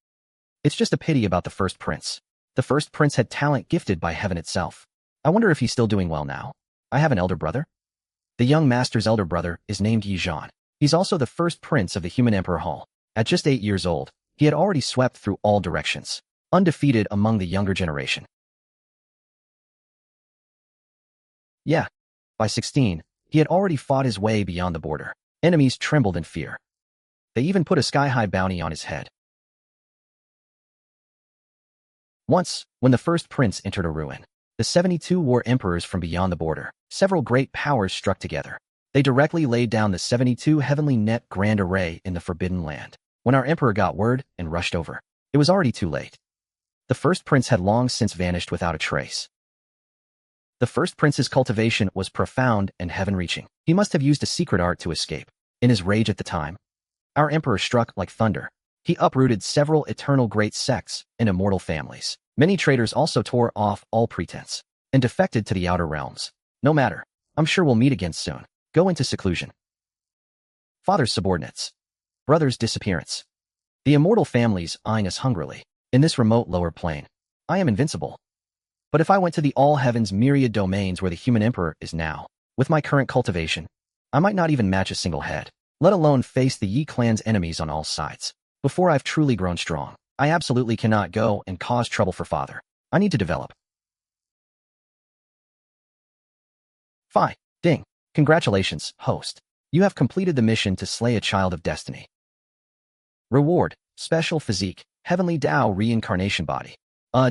It's just a pity about the first prince. The first prince had talent gifted by heaven itself. I wonder if he's still doing well now. I have an elder brother. The young master's elder brother is named Yi Zhan. He's also the first prince of the human emperor hall. At just 8 years old, he had already swept through all directions, undefeated among the younger generation. Yeah, by 16, he had already fought his way beyond the border. Enemies trembled in fear. They even put a sky-high bounty on his head. Once, when the first prince entered a ruin, the 72 war emperors from beyond the border, several great powers struck together. They directly laid down the 72 heavenly net grand array in the forbidden land. When our emperor got word and rushed over, it was already too late. The first prince had long since vanished without a trace. The first prince's cultivation was profound and heaven-reaching. He must have used a secret art to escape. In his rage at the time, our emperor struck like thunder. He uprooted several eternal great sects and immortal families. Many traitors also tore off all pretense and defected to the outer realms. No matter, I'm sure we'll meet again soon. Go into seclusion. Father's subordinates. Brother's disappearance. The immortal families eyeing us hungrily. In this remote lower plane, I am invincible. But if I went to the all heavens myriad domains where the human emperor is now, with my current cultivation, I might not even match a single head, let alone face the Yi clan's enemies on all sides. Before I've truly grown strong, I absolutely cannot go and cause trouble for father. I need to develop. Phi, ding. Congratulations, host. You have completed the mission to slay a child of destiny. Reward, special physique, heavenly Tao reincarnation body.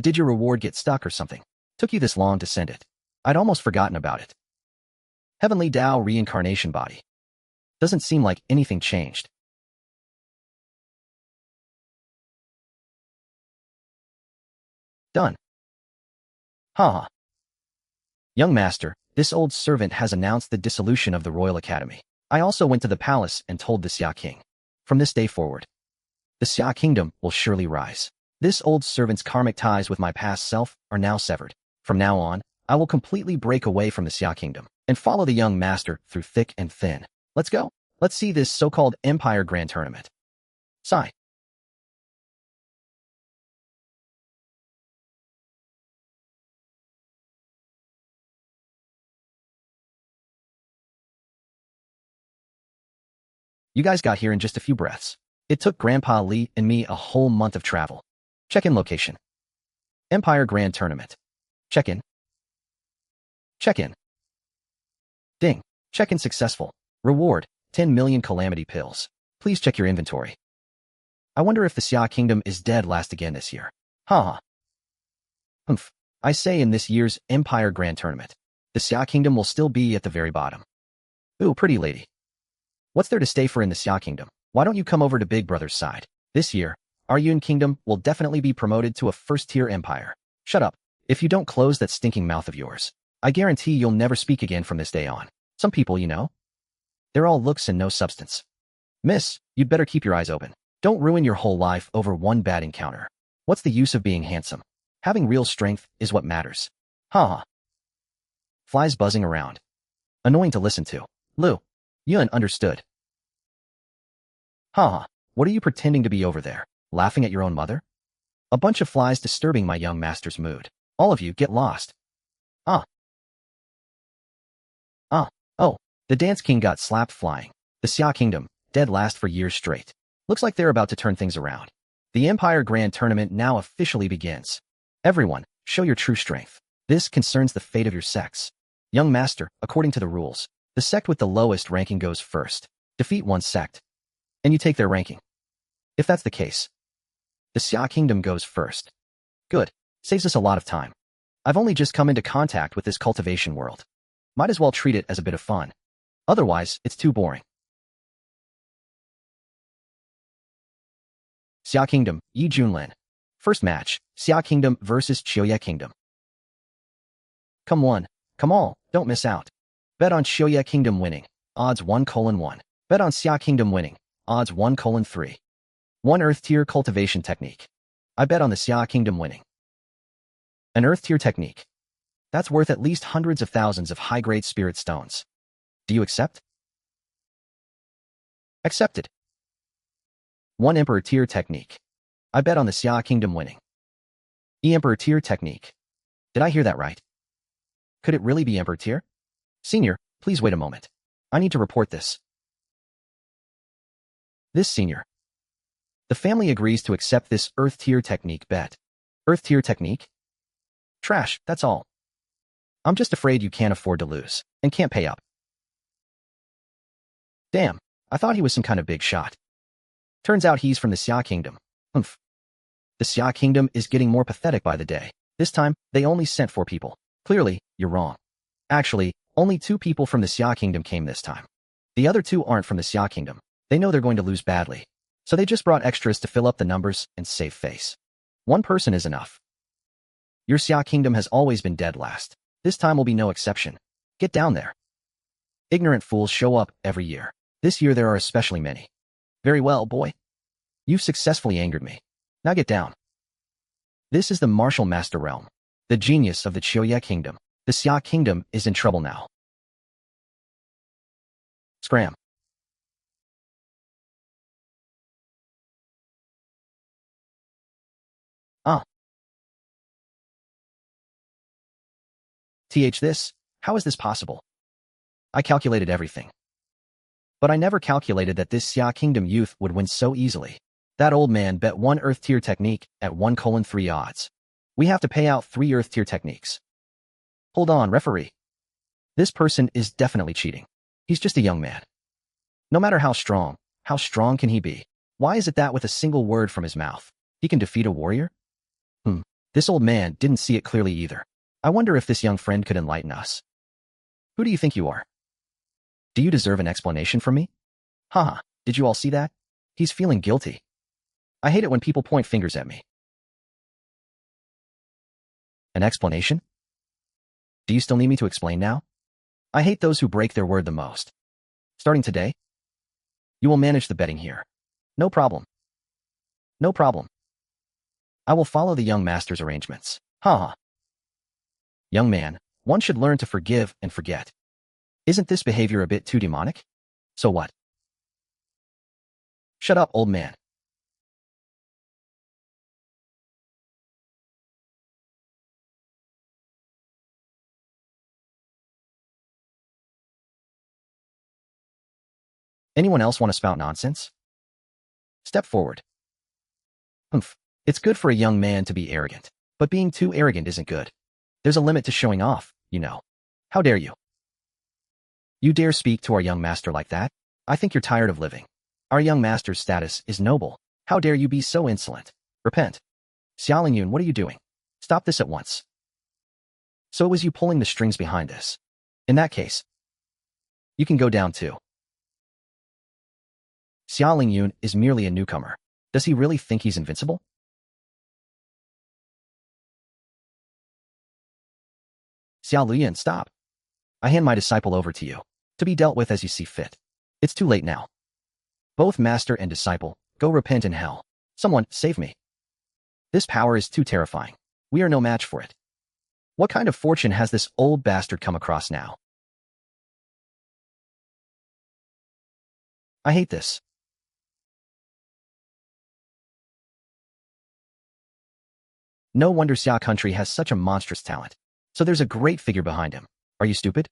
Did your reward get stuck or something? Took you this long to send it? I'd almost forgotten about it. Heavenly Tao reincarnation body. Doesn't seem like anything changed. Done. Haha. Young master, this old servant has announced the dissolution of the Royal Academy. I also went to the palace and told the Xia King. From this day forward, the Xia Kingdom will surely rise. This old servant's karmic ties with my past self are now severed. From now on, I will completely break away from the Xia Kingdom and follow the young master through thick and thin. Let's go. Let's see this so-called Empire Grand Tournament. Sigh. You guys got here in just a few breaths. It took Grandpa Li and me a whole month of travel. Check-in location. Empire Grand Tournament. Check-in. Check-in. Ding. Check-in successful. Reward, 10 million calamity pills. Please check your inventory. I wonder if the Xia Kingdom is dead last again this year. Haha. Humph. I say in this year's Empire Grand Tournament, the Xia Kingdom will still be at the very bottom. Ooh, pretty lady. What's there to stay for in the Xia Kingdom? Why don't you come over to Big Brother's side? This year, our Yun Kingdom will definitely be promoted to a first-tier empire. Shut up. If you don't close that stinking mouth of yours, I guarantee you'll never speak again from this day on. Some people, you know, they're all looks and no substance. Miss, you'd better keep your eyes open. Don't ruin your whole life over one bad encounter. What's the use of being handsome? Having real strength is what matters. Haha. Flies buzzing around. Annoying to listen to. Lu. Yun understood. Haha. What are you pretending to be over there? Laughing at your own mother? A bunch of flies disturbing my young master's mood. All of you get lost. Ah. Ah. Oh. The Dance King got slapped flying. The Xia Kingdom, dead last for years straight. Looks like they're about to turn things around. The Empire Grand Tournament now officially begins. Everyone, show your true strength. This concerns the fate of your sects. Young master, according to the rules, the sect with the lowest ranking goes first. Defeat one sect, and you take their ranking. If that's the case, the Xia Kingdom goes first. Good. Saves us a lot of time. I've only just come into contact with this cultivation world. Might as well treat it as a bit of fun. Otherwise, it's too boring. Xia Kingdom, Yi Junlin. First match, Xia Kingdom versus Qiuye Kingdom. Come on, come all, don't miss out. Bet on Qiuye Kingdom winning, odds 1:1. Bet on Xia Kingdom winning, odds 1:3. 1 Earth Tier Cultivation Technique. I bet on the Xia Kingdom winning. An Earth Tier Technique. That's worth at least hundreds of thousands of high-grade spirit stones. Do you accept? Accepted. 1 Emperor Tier Technique. I bet on the Xia Kingdom winning. Emperor Tier Technique. Did I hear that right? Could it really be Emperor Tier? Senior, please wait a moment. I need to report this. This senior. The family agrees to accept this Earth Tier Technique bet. Earth Tier Technique? Trash, that's all. I'm just afraid you can't afford to lose, and can't pay up. Damn, I thought he was some kind of big shot. Turns out he's from the Xia Kingdom. Humph. The Xia Kingdom is getting more pathetic by the day. This time, they only sent 4 people. Clearly, you're wrong. Actually, only 2 people from the Xia Kingdom came this time. The other 2 aren't from the Xia Kingdom. They know they're going to lose badly. So they just brought extras to fill up the numbers and save face. 1 person is enough. Your Xia Kingdom has always been dead last. This time will be no exception. Get down there. Ignorant fools show up every year. This year there are especially many. Very well, boy. You've successfully angered me. Now get down. This is the martial master realm. The genius of the Qiuye Kingdom. The Xia Kingdom is in trouble now. Scram. Ah. This? How is this possible? I calculated everything. But I never calculated that this Xia Kingdom youth would win so easily. That old man bet 1 Earth Tier Technique at 1:3 odds. We have to pay out 3 Earth Tier Techniques. Hold on, referee. This person is definitely cheating. He's just a young man. No matter how strong can he be? Why is it that with a single word from his mouth, he can defeat a warrior? This old man didn't see it clearly either. I wonder if this young friend could enlighten us. Who do you think you are? Do you deserve an explanation from me? Haha, did you all see that? He's feeling guilty. I hate it when people point fingers at me. An explanation? Do you still need me to explain now? I hate those who break their word the most. Starting today, you will manage the betting here. No problem. No problem. I will follow the young master's arrangements. Haha. Young man, one should learn to forgive and forget. Isn't this behavior a bit too demonic? So what? Shut up, old man. Anyone else want to spout nonsense? Step forward. Humph. It's good for a young man to be arrogant, but being too arrogant isn't good. There's a limit to showing off, you know. How dare you? You dare speak to our young master like that? I think you're tired of living. Our young master's status is noble. How dare you be so insolent? Repent. Xiaolingyun, what are you doing? Stop this at once. So it was you pulling the strings behind this. In that case, you can go down too. Xiaolingyun is merely a newcomer. Does he really think he's invincible? Xiaolingyun, stop. I hand my disciple over to you, to be dealt with as you see fit. It's too late now. Both master and disciple, go repent in hell. Someone, save me. This power is too terrifying. We are no match for it. What kind of fortune has this old bastard come across now? I hate this. No wonder Xia country has such a monstrous talent. So there's a great figure behind him. Are you stupid?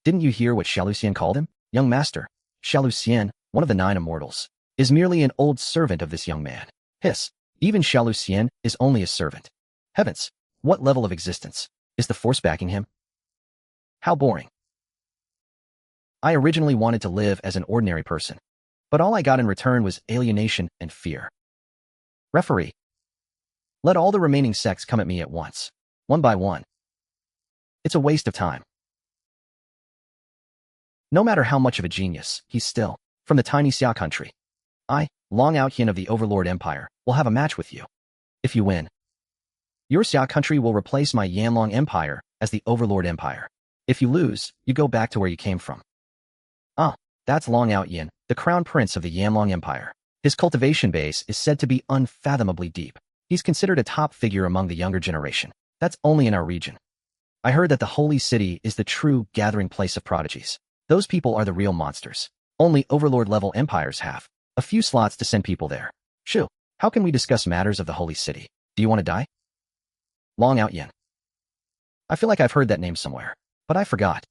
Didn't you hear what Xiaoluxian called him? Young master. Xiaoluxian, one of the 9 immortals, is merely an old servant of this young man. Hiss. Even Xiaoluxian is only a servant. Heavens, what level of existence? Is the force backing him? How boring. I originally wanted to live as an ordinary person, but all I got in return was alienation and fear. Referee. Let all the remaining sects come at me at once, one by one. It's a waste of time. No matter how much of a genius, he's still from the tiny Xia country. I, Long Outhian of the Overlord Empire, will have a match with you. If you win, your Xia country will replace my Yanlong Empire as the Overlord Empire. If you lose, you go back to where you came from. Ah, that's Long Outhian, the crown prince of the Yanlong Empire. His cultivation base is said to be unfathomably deep. He's considered a top figure among the younger generation. That's only in our region. I heard that the Holy City is the true gathering place of prodigies. Those people are the real monsters. Only Overlord-level empires have a few slots to send people there. Shoo, how can we discuss matters of the Holy City? Do you want to die? Long Outyan. I feel like I've heard that name somewhere, but I forgot.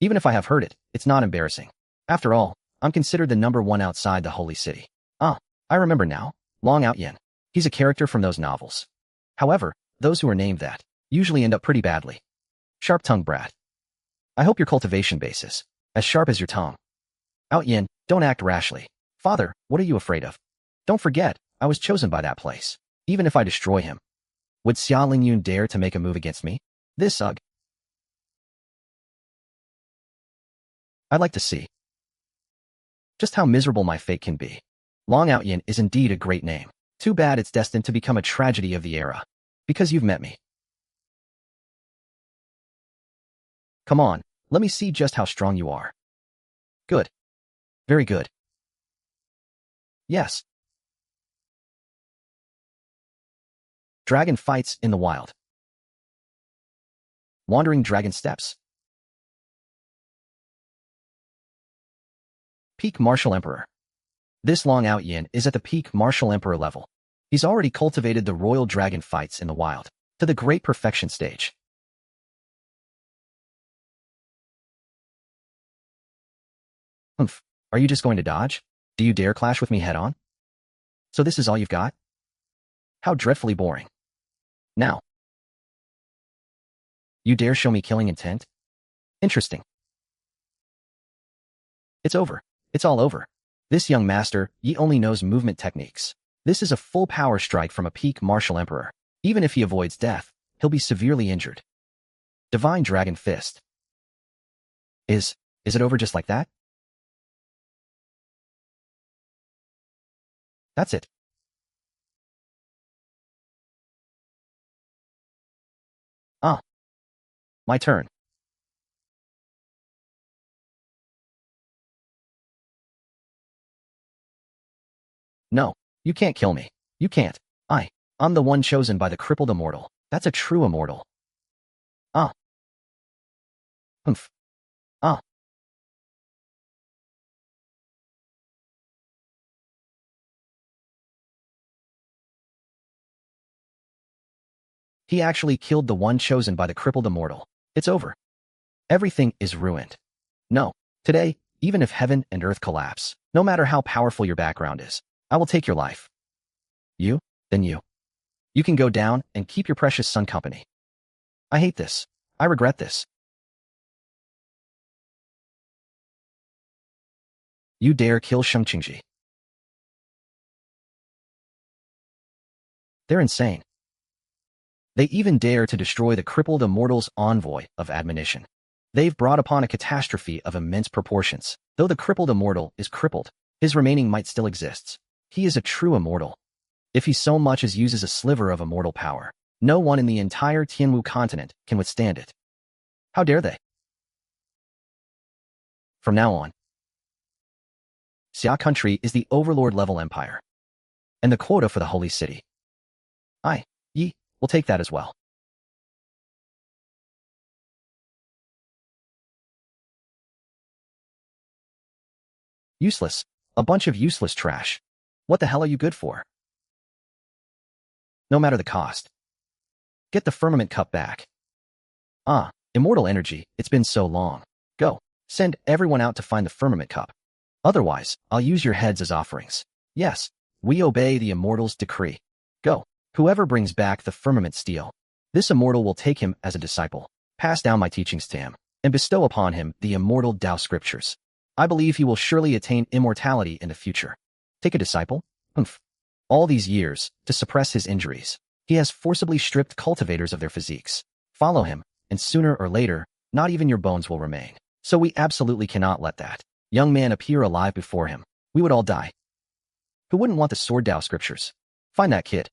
Even if I have heard it, it's not embarrassing. After all, I'm considered the #1 outside the Holy City. Ah, I remember now. Long Outyan. He's a character from those novels. However, those who are named that usually end up pretty badly. Sharp-tongued brat. I hope your cultivation base is as sharp as your tongue. Outyin, don't act rashly. Father, what are you afraid of? Don't forget, I was chosen by that place. Even if I destroy him, would Xia Lingyun dare to make a move against me? This ugh. I'd like to see just how miserable my fate can be. Long Outyin is indeed a great name. Too bad it's destined to become a tragedy of the era. Because you've met me. Come on, let me see just how strong you are. Good. Very good. Yes. Dragon fights in the wild. Wandering dragon steps. Peak Martial Emperor. This Long Outyin is at the peak Martial Emperor level. He's already cultivated the royal dragon fights in the wild to the great perfection stage. Humph, are you just going to dodge? Do you dare clash with me head-on? So this is all you've got? How dreadfully boring. Now, you dare show me killing intent? Interesting. It's over. It's all over. This young master, he only knows movement techniques. This is a full power strike from a peak martial emperor. Even if he avoids death, he'll be severely injured. Divine Dragon Fist. Is it over just like that? That's it. Ah, my turn. No, you can't kill me. You can't. I'm the one chosen by the crippled immortal. That's a true immortal. Ah, humph. Ah, he actually killed the one chosen by the crippled immortal. It's over. Everything is ruined. No, today, even if heaven and earth collapse, no matter how powerful your background is, I will take your life. You? Then you. You can go down and keep your precious son company. I hate this. I regret this. You dare kill Shengqingji. They're insane. They even dare to destroy the crippled immortal's envoy of admonition. They've brought upon a catastrophe of immense proportions. Though the crippled immortal is crippled, his remaining might still exists. He is a true immortal. If he so much as uses a sliver of immortal power, no one in the entire Tianwu continent can withstand it. How dare they? From now on, Xia country is the overlord-level empire, and the quota for the holy city. Yi, will take that as well. Useless. A bunch of useless trash. What the hell are you good for? No matter the cost. Get the firmament cup back. Ah, immortal energy, it's been so long. Go. Send everyone out to find the firmament cup. Otherwise, I'll use your heads as offerings. Yes, we obey the immortal's decree. Go. Whoever brings back the Firmament Stele, this immortal will take him as a disciple, pass down my teachings to him, and bestow upon him the immortal Tao scriptures. I believe he will surely attain immortality in the future. Take a disciple? Humph. All these years, to suppress his injuries, he has forcibly stripped cultivators of their physiques. Follow him, and sooner or later, not even your bones will remain. So we absolutely cannot let that young man appear alive before him. We would all die. Who wouldn't want the sword Tao scriptures? Find that kid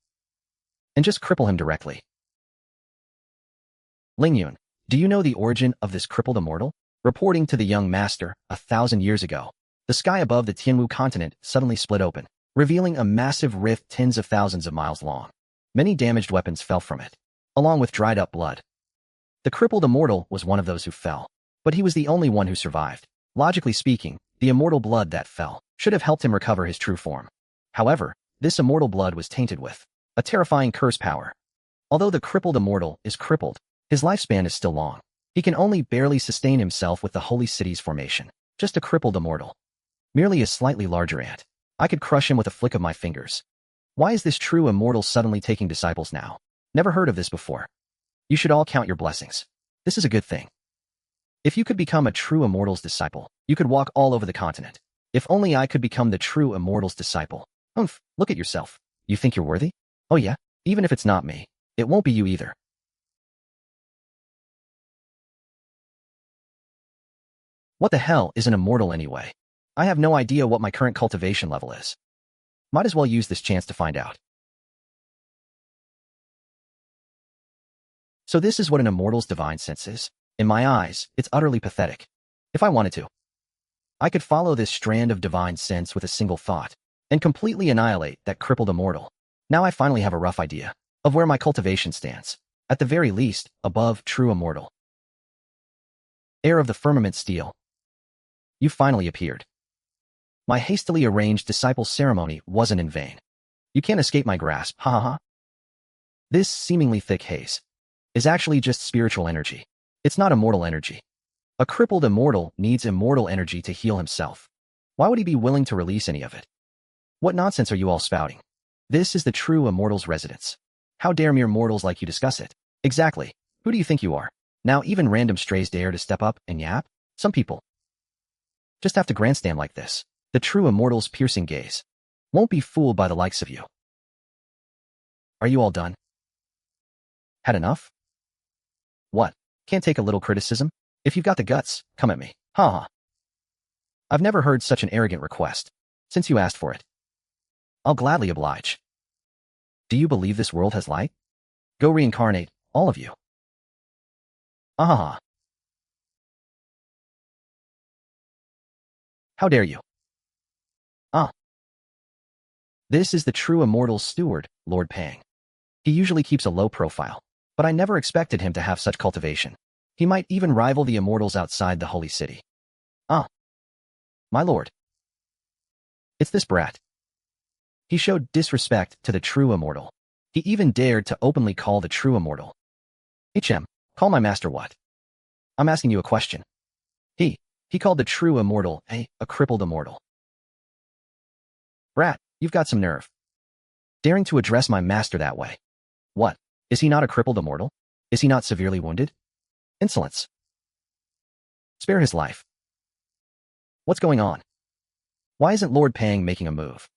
and just cripple him directly. Lingyun, do you know the origin of this crippled immortal? Reporting to the young master, 1,000 years ago, the sky above the Tianwu continent suddenly split open, revealing a massive rift tens of thousands of miles long. Many damaged weapons fell from it, along with dried-up blood. The crippled immortal was one of those who fell, but he was the only one who survived. Logically speaking, the immortal blood that fell should have helped him recover his true form. However, this immortal blood was tainted with a terrifying curse power. Although the crippled immortal is crippled, his lifespan is still long. He can only barely sustain himself with the holy city's formation. Just a crippled immortal. Merely a slightly larger ant. I could crush him with a flick of my fingers. Why is this true immortal suddenly taking disciples now? Never heard of this before. You should all count your blessings. This is a good thing. If you could become a true immortal's disciple, you could walk all over the continent. If only I could become the true immortal's disciple. Oomph, look at yourself. You think you're worthy? Oh yeah? Even if it's not me, it won't be you either. What the hell is an immortal anyway? I have no idea what my current cultivation level is. Might as well use this chance to find out. So this is what an immortal's divine sense is. In my eyes, it's utterly pathetic. If I wanted to, I could follow this strand of divine sense with a single thought and completely annihilate that crippled immortal. Now I finally have a rough idea of where my cultivation stands. At the very least, above true immortal. Heir of the Firmament Stele. You finally appeared. My hastily arranged disciple ceremony wasn't in vain. You can't escape my grasp, ha ha ha. This seemingly thick haze is actually just spiritual energy. It's not immortal energy. A crippled immortal needs immortal energy to heal himself. Why would he be willing to release any of it? What nonsense are you all spouting? This is the true immortal's residence. How dare mere mortals like you discuss it? Exactly. Who do you think you are? Now even random strays dare to step up and yap? Some people just have to grandstand like this. The true immortal's piercing gaze won't be fooled by the likes of you. Are you all done? Had enough? What? Can't take a little criticism? If you've got the guts, come at me. Ha ha. I've never heard such an arrogant request. Since you asked for it, I'll gladly oblige. Do you believe this world has light? Go reincarnate, all of you. Ahaha. How dare you? Ah. This is the true immortal steward, Lord Pang. He usually keeps a low profile, but I never expected him to have such cultivation. He might even rival the immortals outside the holy city. Ah. My lord. It's this brat. He showed disrespect to the true immortal. He even dared to openly call the true immortal. Call my master what? I'm asking you a question. He called the true immortal a crippled immortal. Brat, you've got some nerve. Daring to address my master that way. What? Is he not a crippled immortal? Is he not severely wounded? Insolence. Spare his life. What's going on? Why isn't Lord Pang making a move?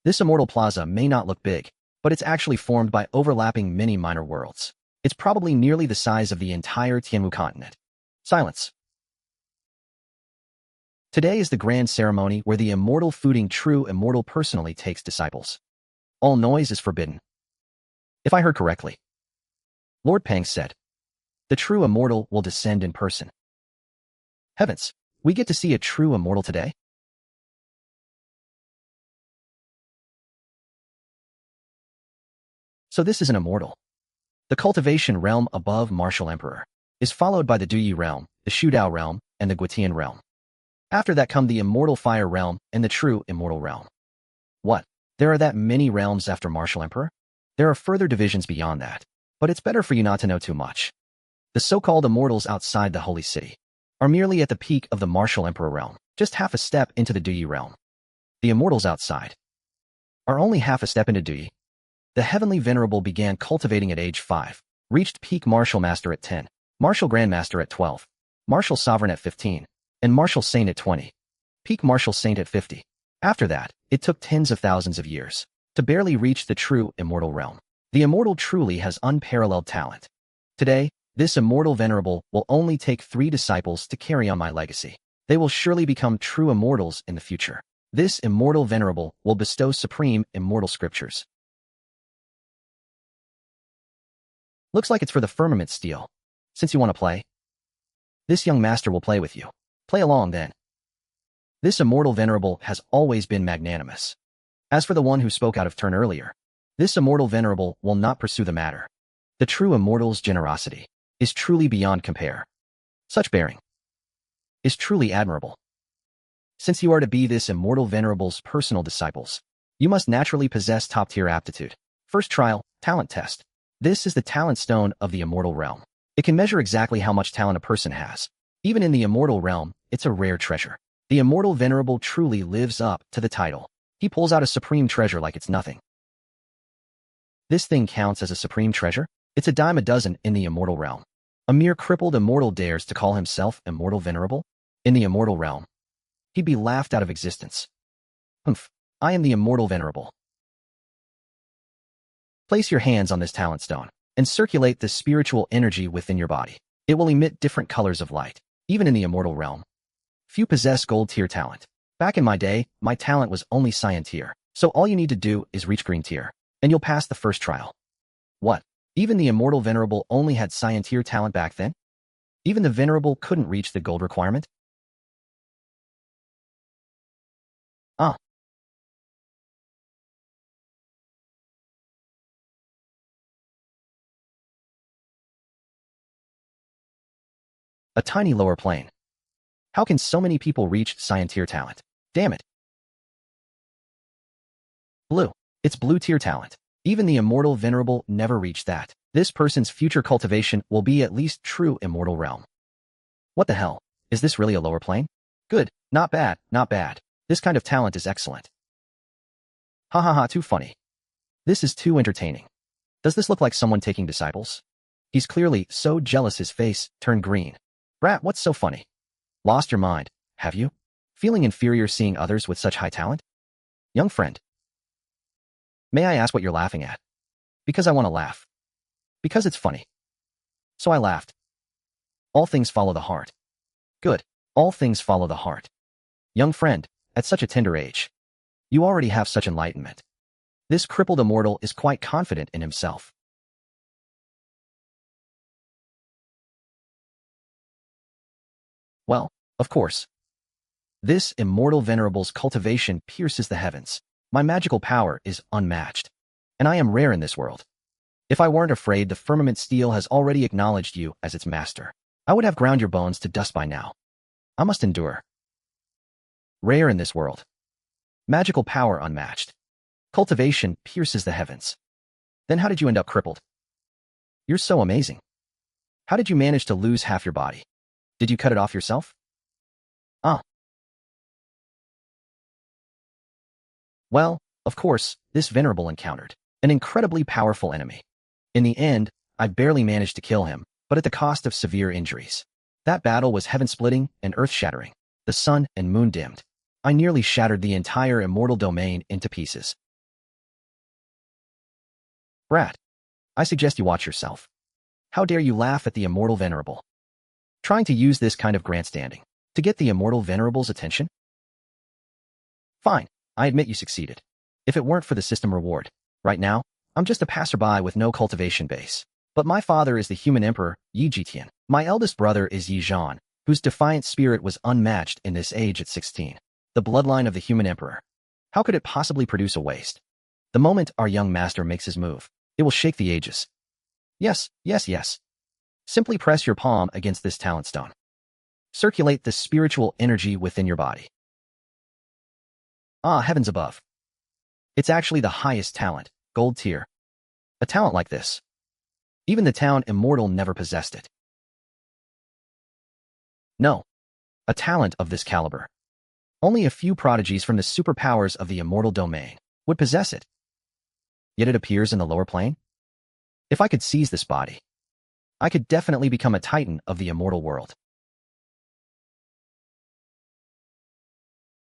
This immortal plaza may not look big, but it's actually formed by overlapping many minor worlds. It's probably nearly the size of the entire Tianwu continent. Silence. Today is the grand ceremony where the immortal fooding true immortal personally takes disciples. All noise is forbidden. If I heard correctly, Lord Pang said, the true immortal will descend in person. Heavens, we get to see a true immortal today? So this is an immortal. The cultivation realm above Martial Emperor is followed by the Duyi realm, the Shudao realm, and the Guitian realm. After that come the immortal fire realm and the true immortal realm. What? There are that many realms after Martial Emperor? There are further divisions beyond that, but it's better for you not to know too much. The so-called immortals outside the holy city are merely at the peak of the Martial Emperor realm, just half a step into the Duyi realm. The immortals outside are only half a step into Duyi. The heavenly venerable began cultivating at age 5, reached peak martial master at 10, martial grandmaster at 12, martial sovereign at 15, and martial saint at 20, peak martial saint at 50. After that, it took tens of thousands of years to barely reach the true immortal realm. The immortal truly has unparalleled talent. Today, this immortal venerable will only take 3 disciples to carry on my legacy. They will surely become true immortals in the future. This immortal venerable will bestow supreme immortal scriptures. Looks like it's for the Firmament Stele. Since you want to play, this young master will play with you. Play along then. This immortal venerable has always been magnanimous. As for the one who spoke out of turn earlier, this immortal venerable will not pursue the matter. The true immortal's generosity is truly beyond compare. Such bearing is truly admirable. Since you are to be this immortal venerable's personal disciples, you must naturally possess top-tier aptitude. First trial, talent test. This is the talent stone of the immortal realm. It can measure exactly how much talent a person has. Even in the immortal realm, it's a rare treasure. The immortal venerable truly lives up to the title. He pulls out a supreme treasure like it's nothing. This thing counts as a supreme treasure? It's a dime a dozen in the immortal realm. A mere crippled immortal dares to call himself immortal venerable? In the immortal realm, he'd be laughed out of existence. Humph, I am the immortal venerable. Place your hands on this talent stone and circulate the spiritual energy within your body. It will emit different colors of light. Even in the immortal realm, few possess gold tier talent. Back in my day, my talent was only cyan tier, so all you need to do is reach green tier, and you'll pass the first trial. What? Even the immortal venerable only had cyan tier talent back then? Even the venerable couldn't reach the gold requirement? Ah. A tiny lower plane. How can so many people reach cyan tier talent? Damn it. Blue. It's blue tier talent. Even the immortal venerable never reached that. This person's future cultivation will be at least true immortal realm. What the hell? Is this really a lower plane? Good. Not bad, not bad. This kind of talent is excellent. Ha ha ha, too funny. This is too entertaining. Does this look like someone taking disciples? He's clearly so jealous his face turned green. Brat, what's so funny? Lost your mind, have you? Feeling inferior seeing others with such high talent? Young friend. May I ask what you're laughing at? Because I want to laugh. Because it's funny. So I laughed. All things follow the heart. Good. All things follow the heart. Young friend, at such a tender age, you already have such enlightenment. This crippled immortal is quite confident in himself. Well, of course. This immortal venerable's cultivation pierces the heavens. My magical power is unmatched, and I am rare in this world. If I weren't afraid the Firmament Stele has already acknowledged you as its master, I would have ground your bones to dust by now. I must endure. Rare in this world. Magical power unmatched. Cultivation pierces the heavens. Then how did you end up crippled? You're so amazing. How did you manage to lose half your body? Did you cut it off yourself? Ah. Well, of course, this venerable encountered an incredibly powerful enemy. In the end, I barely managed to kill him, but at the cost of severe injuries. That battle was heaven-splitting and earth-shattering. The sun and moon dimmed. I nearly shattered the entire immortal domain into pieces. Brat, I suggest you watch yourself. How dare you laugh at the immortal venerable? Trying to use this kind of grandstanding to get the immortal venerable's attention? Fine, I admit you succeeded. If it weren't for the system reward, right now, I'm just a passerby with no cultivation base. But my father is the human emperor, Yi Jitian. My eldest brother is Yi Zhan, whose defiant spirit was unmatched in this age at 16. The bloodline of the human emperor. How could it possibly produce a waste? The moment our young master makes his move, it will shake the ages. Yes, yes, yes. Simply press your palm against this talent stone. Circulate the spiritual energy within your body. Ah, heavens above. It's actually the highest talent, gold tier. A talent like this. Even the town Immortal never possessed it. No. A talent of this caliber. Only a few prodigies from the superpowers of the immortal domain would possess it. Yet it appears in the lower plane? If I could seize this body, I could definitely become a titan of the immortal world.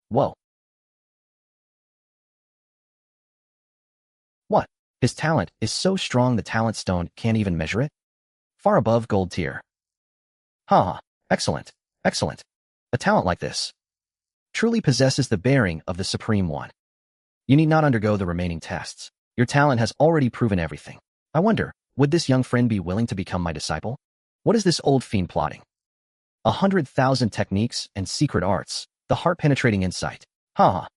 Whoa. What? His talent is so strong the talent stone can't even measure it? Far above gold tier. Ha! Excellent, excellent. A talent like this truly possesses the bearing of the Supreme One. You need not undergo the remaining tests. Your talent has already proven everything. I wonder, would this young friend be willing to become my disciple? What is this old fiend plotting? 100,000 techniques and secret arts, the heart-penetrating insight. Ha!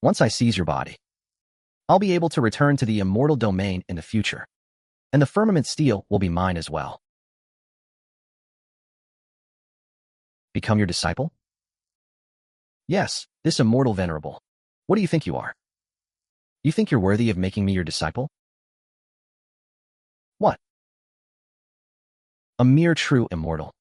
Once I seize your body, I'll be able to return to the immortal domain in the future, and the Firmament Stele will be mine as well. Become your disciple? Yes, this immortal venerable. What do you think you are? You think you're worthy of making me your disciple? What? A mere true immortal.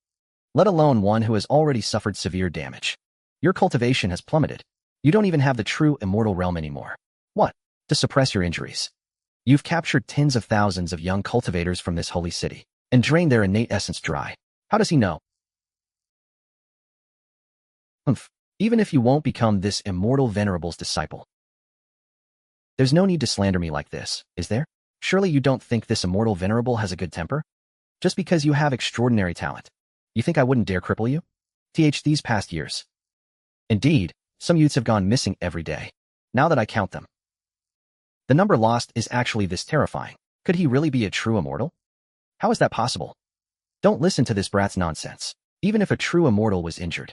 Let alone one who has already suffered severe damage. Your cultivation has plummeted. You don't even have the true immortal realm anymore. What? To suppress your injuries. You've captured tens of thousands of young cultivators from this holy city and drained their innate essence dry. How does he know? Even if you won't become this immortal venerable's disciple. There's no need to slander me like this, is there? Surely you don't think this immortal venerable has a good temper? Just because you have extraordinary talent. You think I wouldn't dare cripple you? These past years. Indeed, some youths have gone missing every day, now that I count them. The number lost is actually this terrifying. Could he really be a true immortal? How is that possible? Don't listen to this brat's nonsense. Even if a true immortal was injured,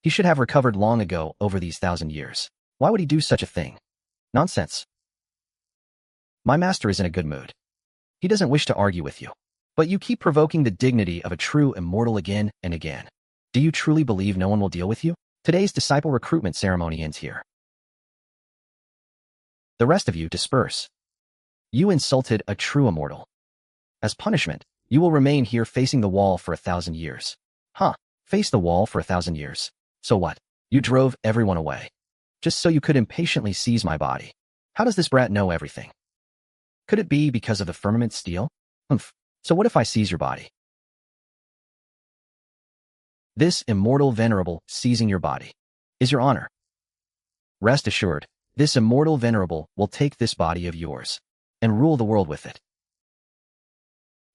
he should have recovered long ago over these 1,000 years. Why would he do such a thing? Nonsense. My master is in a good mood. He doesn't wish to argue with you. But you keep provoking the dignity of a true immortal again and again. Do you truly believe no one will deal with you? Today's disciple recruitment ceremony ends here. The rest of you disperse. You insulted a true immortal. As punishment, you will remain here facing the wall for 1,000 years. Huh, face the wall for 1,000 years. So what? You drove everyone away. Just so you could impatiently seize my body. How does this brat know everything? Could it be because of the Firmament Stele? So what if I seize your body? This immortal venerable seizing your body is your honor. Rest assured, this immortal venerable will take this body of yours and rule the world with it.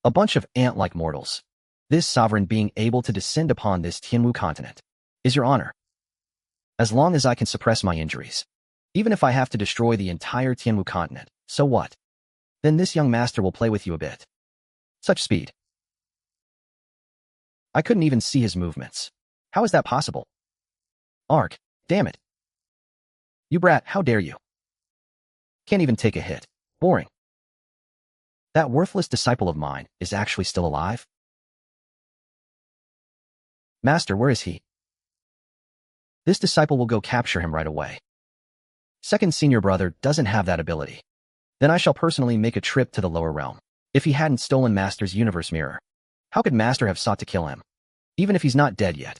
A bunch of ant-like mortals. This sovereign being able to descend upon this Tianwu continent is your honor. As long as I can suppress my injuries. Even if I have to destroy the entire Tianwu continent, so what? Then this young master will play with you a bit. Such speed. I couldn't even see his movements. How is that possible? Ark, damn it. You brat, how dare you? Can't even take a hit. Boring. That worthless disciple of mine is actually still alive? Master, where is he? This disciple will go capture him right away. Second senior brother doesn't have that ability. Then I shall personally make a trip to the lower realm. If he hadn't stolen Master's universe mirror, how could Master have sought to kill him? Even if he's not dead yet,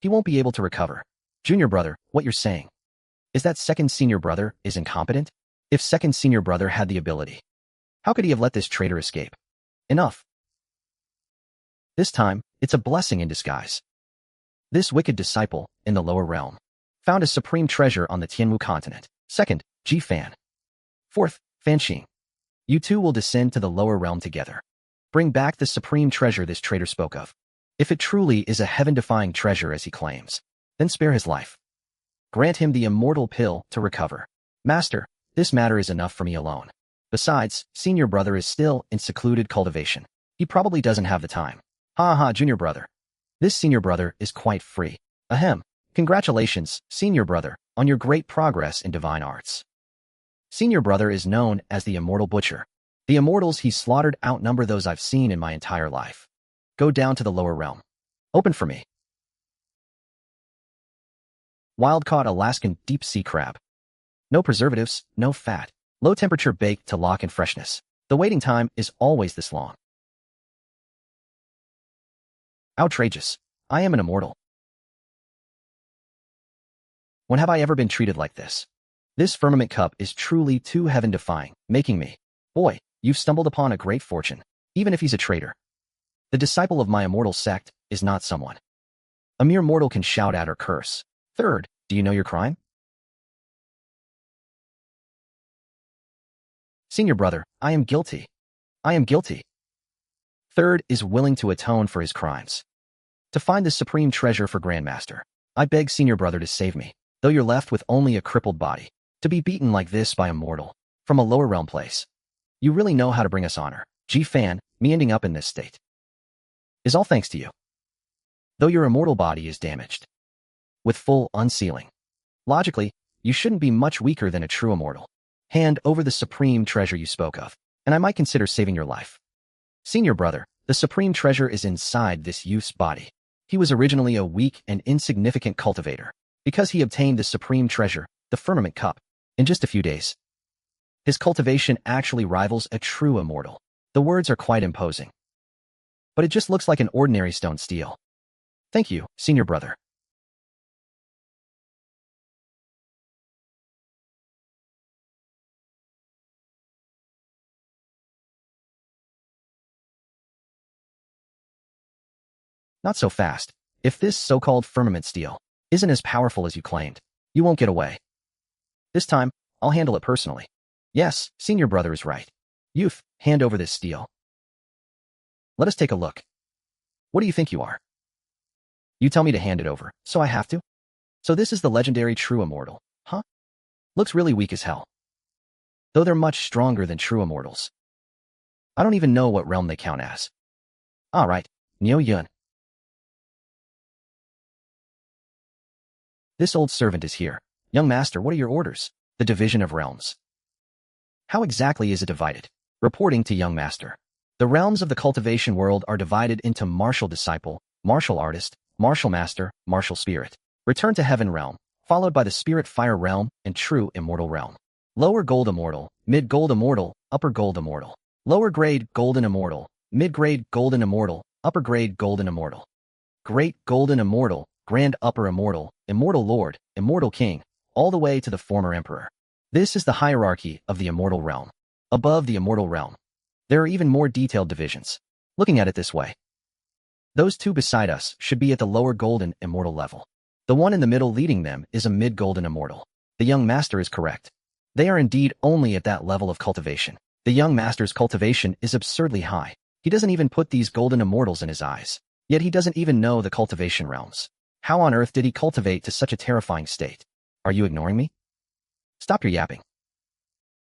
he won't be able to recover. Junior brother, what you're saying is that second senior brother is incompetent? If second senior brother had the ability, how could he have let this traitor escape? Enough. This time, it's a blessing in disguise. This wicked disciple, in the lower realm, found a supreme treasure on the Tianwu continent. Second, Ji Fan. Fourth, Fan Xing. You two will descend to the lower realm together. Bring back the supreme treasure this traitor spoke of. If it truly is a heaven-defying treasure as he claims, then spare his life. Grant him the immortal pill to recover. Master, this matter is enough for me alone. Besides, senior brother is still in secluded cultivation. He probably doesn't have the time. Ha ha, junior brother. This senior brother is quite free. Ahem. Congratulations, senior brother, on your great progress in divine arts. Senior brother is known as the Immortal Butcher. The immortals he slaughtered outnumber those I've seen in my entire life. Go down to the lower realm. Open for me. Wild-caught Alaskan deep-sea crab. No preservatives, no fat. Low-temperature baked to lock in freshness. The waiting time is always this long. Outrageous. I am an immortal. When have I ever been treated like this? This firmament cup is truly too heaven-defying, making me. Boy, you've stumbled upon a great fortune, even if he's a traitor. The disciple of my immortal sect is not someone a mere mortal can shout at or curse. Third, do you know your crime? Senior brother, I am guilty. I am guilty. Third is willing to atone for his crimes. To find the supreme treasure for Grandmaster. I beg senior brother to save me, though you're left with only a crippled body. To be beaten like this by a mortal, from a lower realm place. You really know how to bring us honor. Ji Fan, me ending up in this state is all thanks to you. Though your immortal body is damaged, with full unsealing. Logically, you shouldn't be much weaker than a true immortal. Hand over the supreme treasure you spoke of, and I might consider saving your life. Senior brother, the supreme treasure is inside this youth's body. He was originally a weak and insignificant cultivator. Because he obtained the supreme treasure, the Firmament Cup, in just a few days. His cultivation actually rivals a true immortal. The words are quite imposing. But it just looks like an ordinary stone steel. Thank you, senior brother. Not so fast. If this so-called Firmament Stele isn't as powerful as you claimed, you won't get away. This time, I'll handle it personally. Yes, senior brother is right. Youth, hand over this steel. Let us take a look. What do you think you are? You tell me to hand it over, so I have to? So this is the legendary true immortal, huh? Looks really weak as hell. Though they're much stronger than true immortals. I don't even know what realm they count as. Alright, Neo Yun. This old servant is here. Young master, what are your orders? The division of realms. How exactly is it divided? Reporting to young master. The realms of the cultivation world are divided into martial disciple, martial artist, martial master, martial spirit. Return to heaven realm, followed by the spirit fire realm and true immortal realm. Lower gold immortal, mid gold immortal, upper gold immortal. Lower grade golden immortal, mid grade golden immortal, upper grade golden immortal. Great golden immortal, grand upper immortal, immortal lord, immortal king, all the way to the former emperor. This is the hierarchy of the immortal realm. Above the immortal realm, there are even more detailed divisions. Looking at it this way, those two beside us should be at the lower golden immortal level. The one in the middle leading them is a mid-golden immortal. The young master is correct. They are indeed only at that level of cultivation. The young master's cultivation is absurdly high. He doesn't even put these golden immortals in his eyes. Yet he doesn't even know the cultivation realms. How on earth did he cultivate to such a terrifying state? Are you ignoring me? Stop your yapping.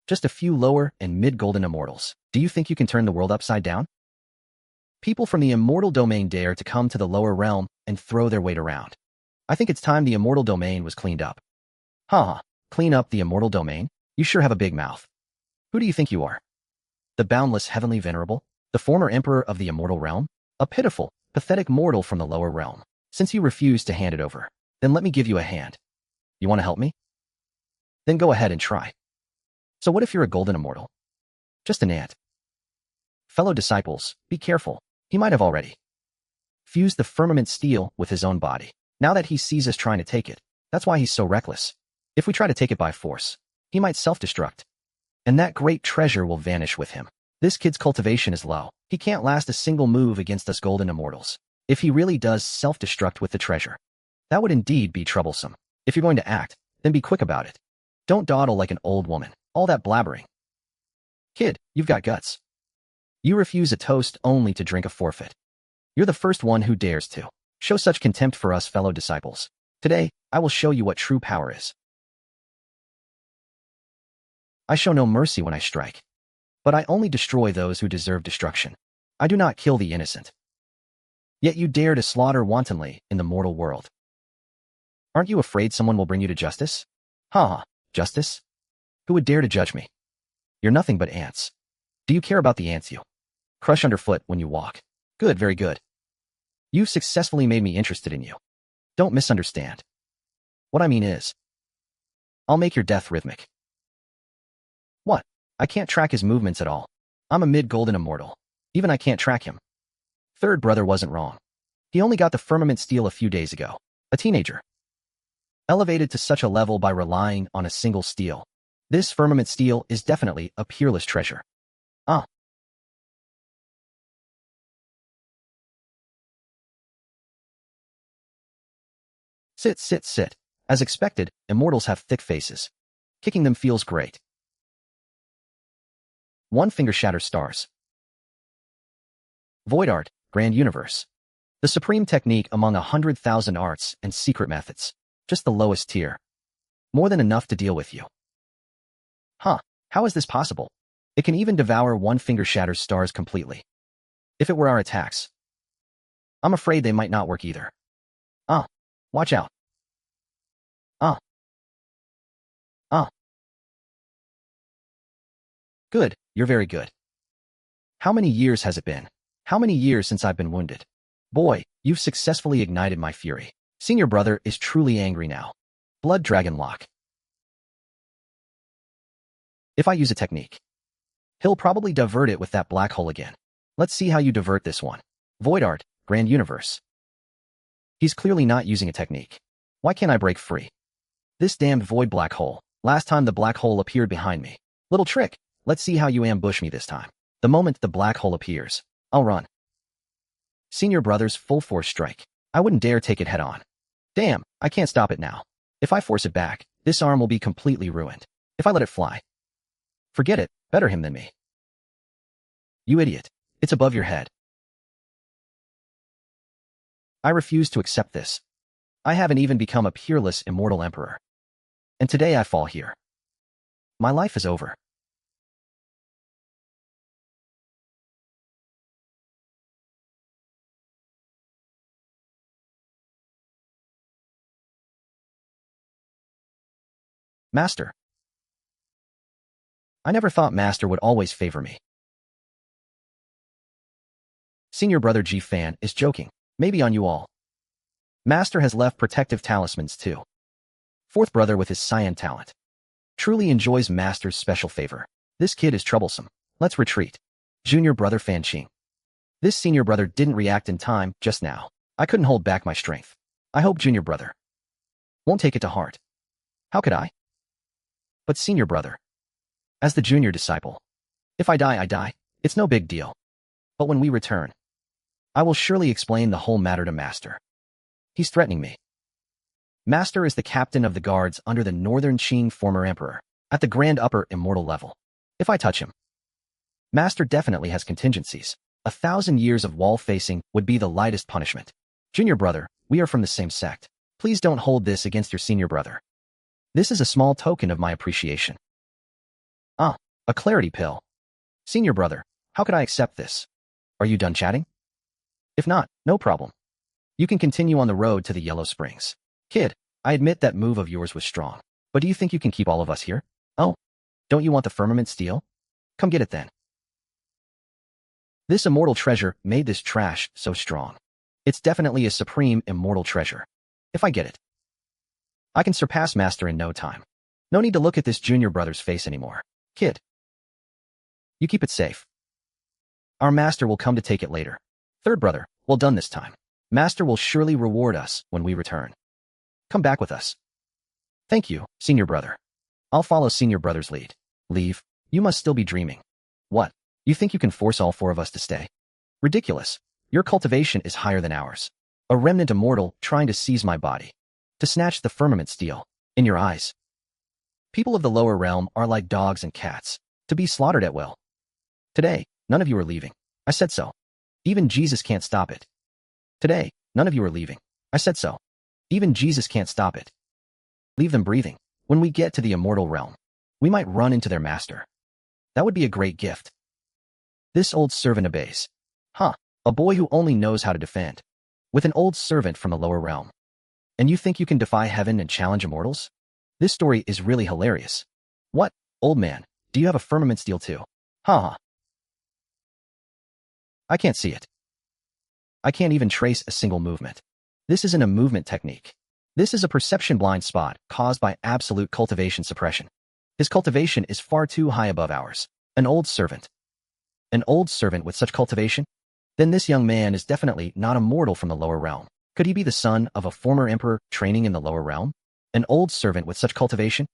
Just a few lower and mid-golden immortals. Do you think you can turn the world upside down? People from the immortal domain dare to come to the lower realm and throw their weight around. I think it's time the immortal domain was cleaned up. Haha, clean up the immortal domain? You sure have a big mouth. Who do you think you are? The boundless heavenly venerable? The former emperor of the immortal realm? A pitiful, pathetic mortal from the lower realm. Since you refuse to hand it over, then let me give you a hand. You want to help me? Then go ahead and try. So what if you're a golden immortal? Just an ant. Fellow disciples, be careful. He might have already fused the Firmament Stele with his own body. Now that he sees us trying to take it, that's why he's so reckless. If we try to take it by force, he might self-destruct. And that great treasure will vanish with him. This kid's cultivation is low. He can't last a single move against us golden immortals. If he really does self-destruct with the treasure, that would indeed be troublesome. If you're going to act, then be quick about it. Don't dawdle like an old woman. All that blabbering. Kid, you've got guts. You refuse a toast only to drink a forfeit. You're the first one who dares to show such contempt for us fellow disciples. Today, I will show you what true power is. I show no mercy when I strike, but I only destroy those who deserve destruction. I do not kill the innocent. Yet you dare to slaughter wantonly in the mortal world. Aren't you afraid someone will bring you to justice? Ha! Justice? Who would dare to judge me? You're nothing but ants. Do you care about the ants you crush underfoot when you walk? Good, very good. You've successfully made me interested in you. Don't misunderstand. What I mean is, I'll make your death rhythmic. What? I can't track his movements at all. I'm a mid-golden immortal. Even I can't track him. Third brother wasn't wrong. He only got the Firmament Stele a few days ago. A teenager. Elevated to such a level by relying on a single stele. This Firmament Stele is definitely a peerless treasure. Ah. Sit, sit, sit. As expected, immortals have thick faces. Kicking them feels great. One finger shatters stars. Void art, grand universe. The supreme technique among 100,000 arts and secret methods. Just the lowest tier. More than enough to deal with you. Huh, how is this possible? It can even devour one finger shatters stars completely. If it were our attacks, I'm afraid they might not work either. Ah, watch out. Ah. Ah. Good, you're very good. How many years has it been? How many years since I've been wounded? Boy, you've successfully ignited my fury. Senior brother is truly angry now. Blood Dragon Lock. If I use a technique, he'll probably divert it with that black hole again. Let's see how you divert this one. Void art, grand universe. He's clearly not using a technique. Why can't I break free? This damned void black hole. Last time the black hole appeared behind me. Little trick. Let's see how you ambush me this time. The moment the black hole appears, I'll run. Senior brother's full force strike. I wouldn't dare take it head on. Damn, I can't stop it now. If I force it back, this arm will be completely ruined. If I let it fly, forget it, better him than me. You idiot. It's above your head. I refuse to accept this. I haven't even become a peerless immortal emperor. And today I fall here. My life is over. Master. I never thought Master would always favor me. Senior brother G-Fan is joking. Maybe on you all. Master has left protective talismans too. Fourth brother with his cyan talent. Truly enjoys Master's special favor. This kid is troublesome. Let's retreat. Junior brother Fanqing. This senior brother didn't react in time just now. I couldn't hold back my strength. I hope junior brother won't take it to heart. How could I? But senior brother, as the junior disciple, if I die, I die. It's no big deal. But when we return, I will surely explain the whole matter to Master. He's threatening me. Master is the captain of the guards under the Northern Qing former emperor, at the grand upper immortal level. If I touch him, Master definitely has contingencies. 1,000 years of wall facing would be the lightest punishment. Junior brother, we are from the same sect. Please don't hold this against your senior brother. This is a small token of my appreciation. Ah, a clarity pill. Senior brother, how could I accept this? Are you done chatting? If not, no problem. You can continue on the road to the Yellow Springs. Kid, I admit that move of yours was strong, but do you think you can keep all of us here? Oh, don't you want the Firmament Stele? Come get it then. This immortal treasure made this trash so strong. It's definitely a supreme immortal treasure. If I get it, I can surpass Master in no time. No need to look at this junior brother's face anymore. Kid, you keep it safe. Our master will come to take it later. Third brother, well done this time. Master will surely reward us when we return. Come back with us. Thank you, senior brother. I'll follow senior brother's lead. Leave? You must still be dreaming. What? You think you can force all four of us to stay? Ridiculous. Your cultivation is higher than ours. A remnant immortal trying to seize my body. To snatch the Firmament Stele. In your eyes. People of the lower realm are like dogs and cats. To be slaughtered at will. Today, none of you are leaving. I said so. Even Jesus can't stop it. Today, none of you are leaving. I said so. Even Jesus can't stop it. Leave them breathing. When we get to the Immortal Realm, we might run into their master. That would be a great gift. This old servant obeys. Huh, a boy who only knows how to defend. With an old servant from the lower realm. And you think you can defy heaven and challenge immortals? This story is really hilarious. What, old man, do you have a Firmament Stele too? Ha. I can't see it. I can't even trace a single movement. This isn't a movement technique. This is a perception blind spot caused by absolute cultivation suppression. His cultivation is far too high above ours. An old servant. An old servant with such cultivation? Then this young man is definitely not a mortal from the lower realm. Could he be the son of a former emperor training in the lower realm? An old servant with such cultivation?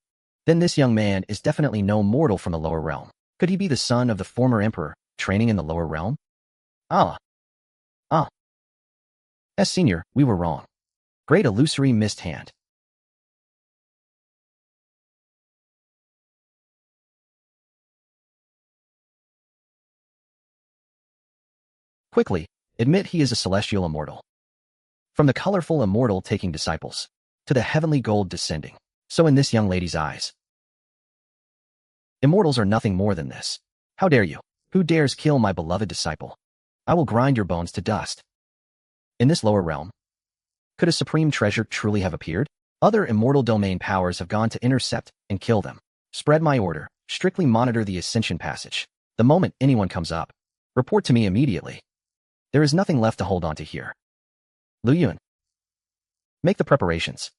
Then this young man is definitely no mortal from the lower realm. Could he be the son of the former emperor training in the lower realm? As senior, we were wrong. Great illusory missed hand. Quickly, admit he is a celestial immortal. From the colorful immortal taking disciples, to the heavenly gold descending, so in this young lady's eyes. Immortals are nothing more than this. How dare you? Who dares kill my beloved disciple? I will grind your bones to dust. In this lower realm, could a supreme treasure truly have appeared? Other immortal domain powers have gone to intercept and kill them. Spread my order. Strictly monitor the ascension passage. The moment anyone comes up, report to me immediately. There is nothing left to hold on to here. Lu Yun, make the preparations.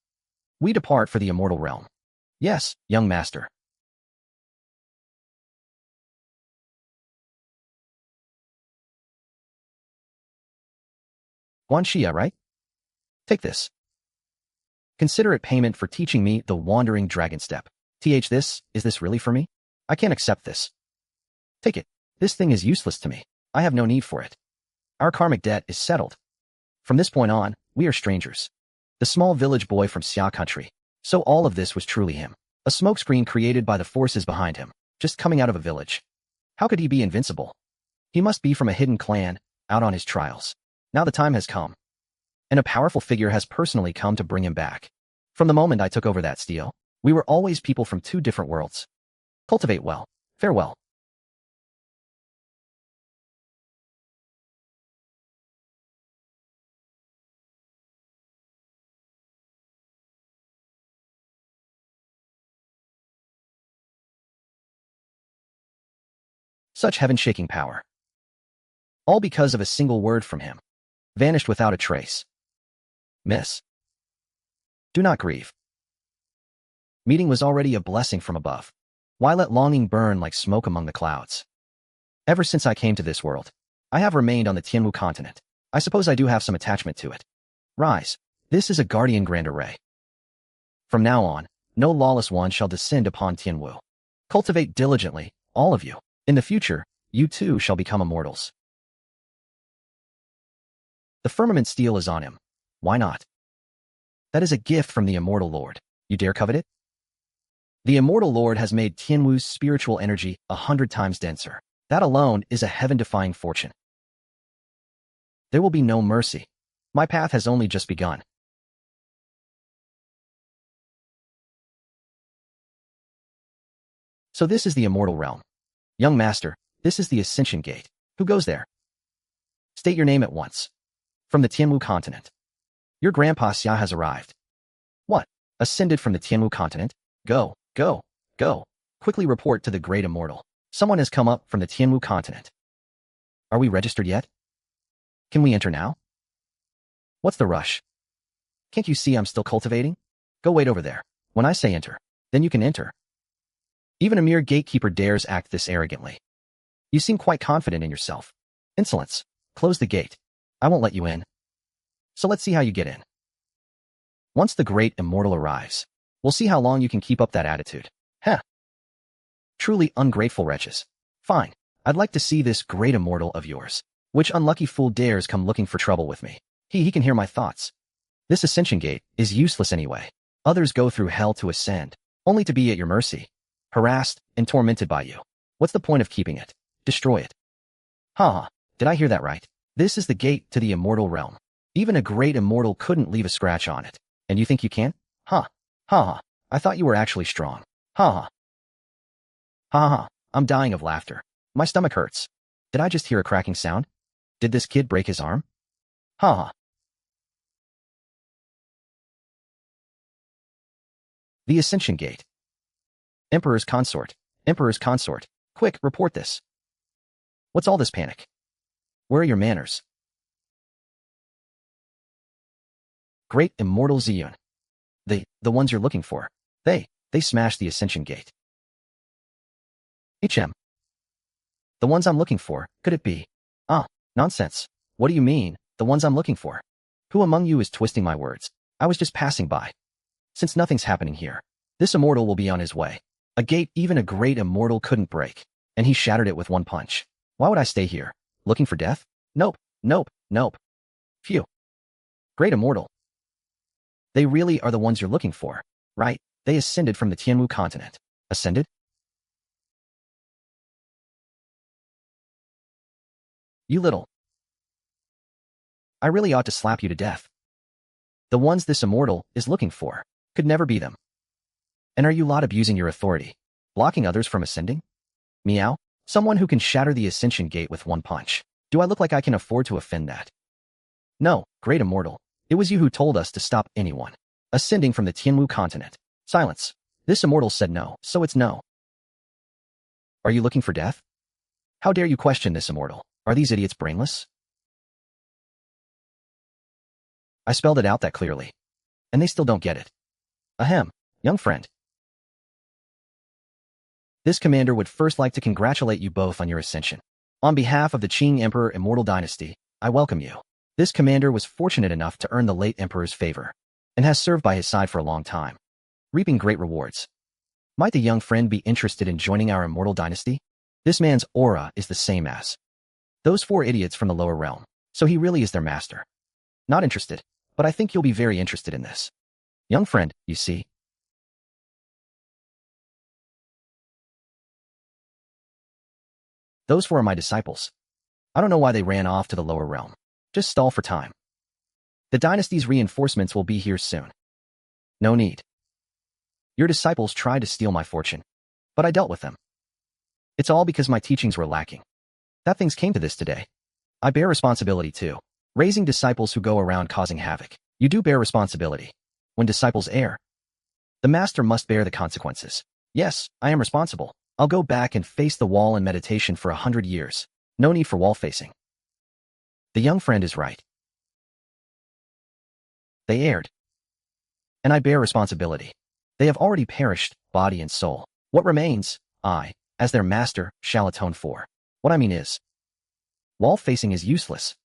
We depart for the immortal realm. Yes, young master. Guanxia, right? Take this. Consider it payment for teaching me the wandering dragon step. Is this really for me? I can't accept this. Take it. This thing is useless to me. I have no need for it. Our karmic debt is settled. From this point on, we are strangers. The small village boy from Xia country. So all of this was truly him. A smokescreen created by the forces behind him, just coming out of a village. How could he be invincible? He must be from a hidden clan, out on his trials. Now the time has come. And a powerful figure has personally come to bring him back. From the moment I took over that stele, we were always people from two different worlds. Cultivate well. Farewell. Such heaven-shaking power. All because of a single word from him. Vanished without a trace. Miss. Do not grieve. Meeting was already a blessing from above. Why let longing burn like smoke among the clouds? Ever since I came to this world, I have remained on the Tianwu continent. I suppose I do have some attachment to it. Rise. This is a guardian grand array. From now on, no lawless one shall descend upon Tianwu. Cultivate diligently, all of you. In the future, you too shall become immortals. The Firmament Stele is on him. Why not? That is a gift from the Immortal Lord. You dare covet it? The Immortal Lord has made Tianwu's spiritual energy 100 times denser. That alone is a heaven-defying fortune. There will be no mercy. My path has only just begun. So this is the Immortal Realm. Young Master, this is the Ascension Gate. Who goes there? State your name at once. From the Tianwu continent. Your grandpa Xia has arrived. What? Ascended from the Tianwu continent? Go, go, go. Quickly report to the Great Immortal. Someone has come up from the Tianwu continent. Are we registered yet? Can we enter now? What's the rush? Can't you see I'm still cultivating? Go wait over there. When I say enter, then you can enter. Even a mere gatekeeper dares act this arrogantly. You seem quite confident in yourself. Insolence. Close the gate. I won't let you in. So let's see how you get in. Once the Great Immortal arrives, we'll see how long you can keep up that attitude. Heh. Truly ungrateful wretches. Fine. I'd like to see this Great Immortal of yours. Which unlucky fool dares come looking for trouble with me? He can hear my thoughts. This Ascension Gate is useless anyway. Others go through hell to ascend, only to be at your mercy, harassed and tormented by you. What's the point of keeping it? Destroy it. Ha! Did I hear that right? This is the gate to the Immortal Realm. Even a Great Immortal couldn't leave a scratch on it. And you think you can? Ha! Ha ha! I thought you were actually strong. Ha ha! Ha ha! I'm dying of laughter. My stomach hurts. Did I just hear a cracking sound? Did this kid break his arm? Ha ha! The Ascension Gate. Emperor's Consort. Emperor's Consort. Quick, report this. What's all this panic? Where are your manners? Great Immortal Ziyun. The ones you're looking for. They smashed the Ascension Gate. The ones I'm looking for, could it be? Ah, nonsense. What do you mean, the ones I'm looking for? Who among you is twisting my words? I was just passing by. Since nothing's happening here, this immortal will be on his way. A gate even a Great Immortal couldn't break, and he shattered it with one punch. Why would I stay here? Looking for death? Nope, nope, nope. Phew. Great Immortal. They really are the ones you're looking for, right? They ascended from the Tianwu continent. Ascended? You little. I really ought to slap you to death. The ones this immortal is looking for could never be them. And are you lot abusing your authority, blocking others from ascending? Meow? Someone who can shatter the Ascension Gate with one punch. Do I look like I can afford to offend that? No, Great Immortal. It was you who told us to stop anyone ascending from the Tianwu continent. Silence. This immortal said no, so it's no. Are you looking for death? How dare you question this immortal? Are these idiots brainless? I spelled it out that clearly. And they still don't get it. Ahem, young friend. This commander would first like to congratulate you both on your ascension. On behalf of the Qing Emperor Immortal Dynasty, I welcome you. This commander was fortunate enough to earn the late emperor's favor, and has served by his side for a long time, reaping great rewards. Might the young friend be interested in joining our Immortal Dynasty? This man's aura is the same as those 4 idiots from the lower realm, so he really is their master. Not interested, but I think you'll be very interested in this. Young friend, you see. Those 4 are my disciples. I don't know why they ran off to the lower realm. Just stall for time. The dynasty's reinforcements will be here soon. No need. Your disciples tried to steal my fortune, but I dealt with them. It's all because my teachings were lacking. That things came to this today. I bear responsibility too. Raising disciples who go around causing havoc. You do bear responsibility. When disciples err, the master must bear the consequences. Yes, I am responsible. I'll go back and face the wall in meditation for 100 years. No need for wall facing. The young friend is right. They erred. And I bear responsibility. They have already perished, body and soul. What remains, I, as their master, shall atone for. What I mean is, wall facing is useless.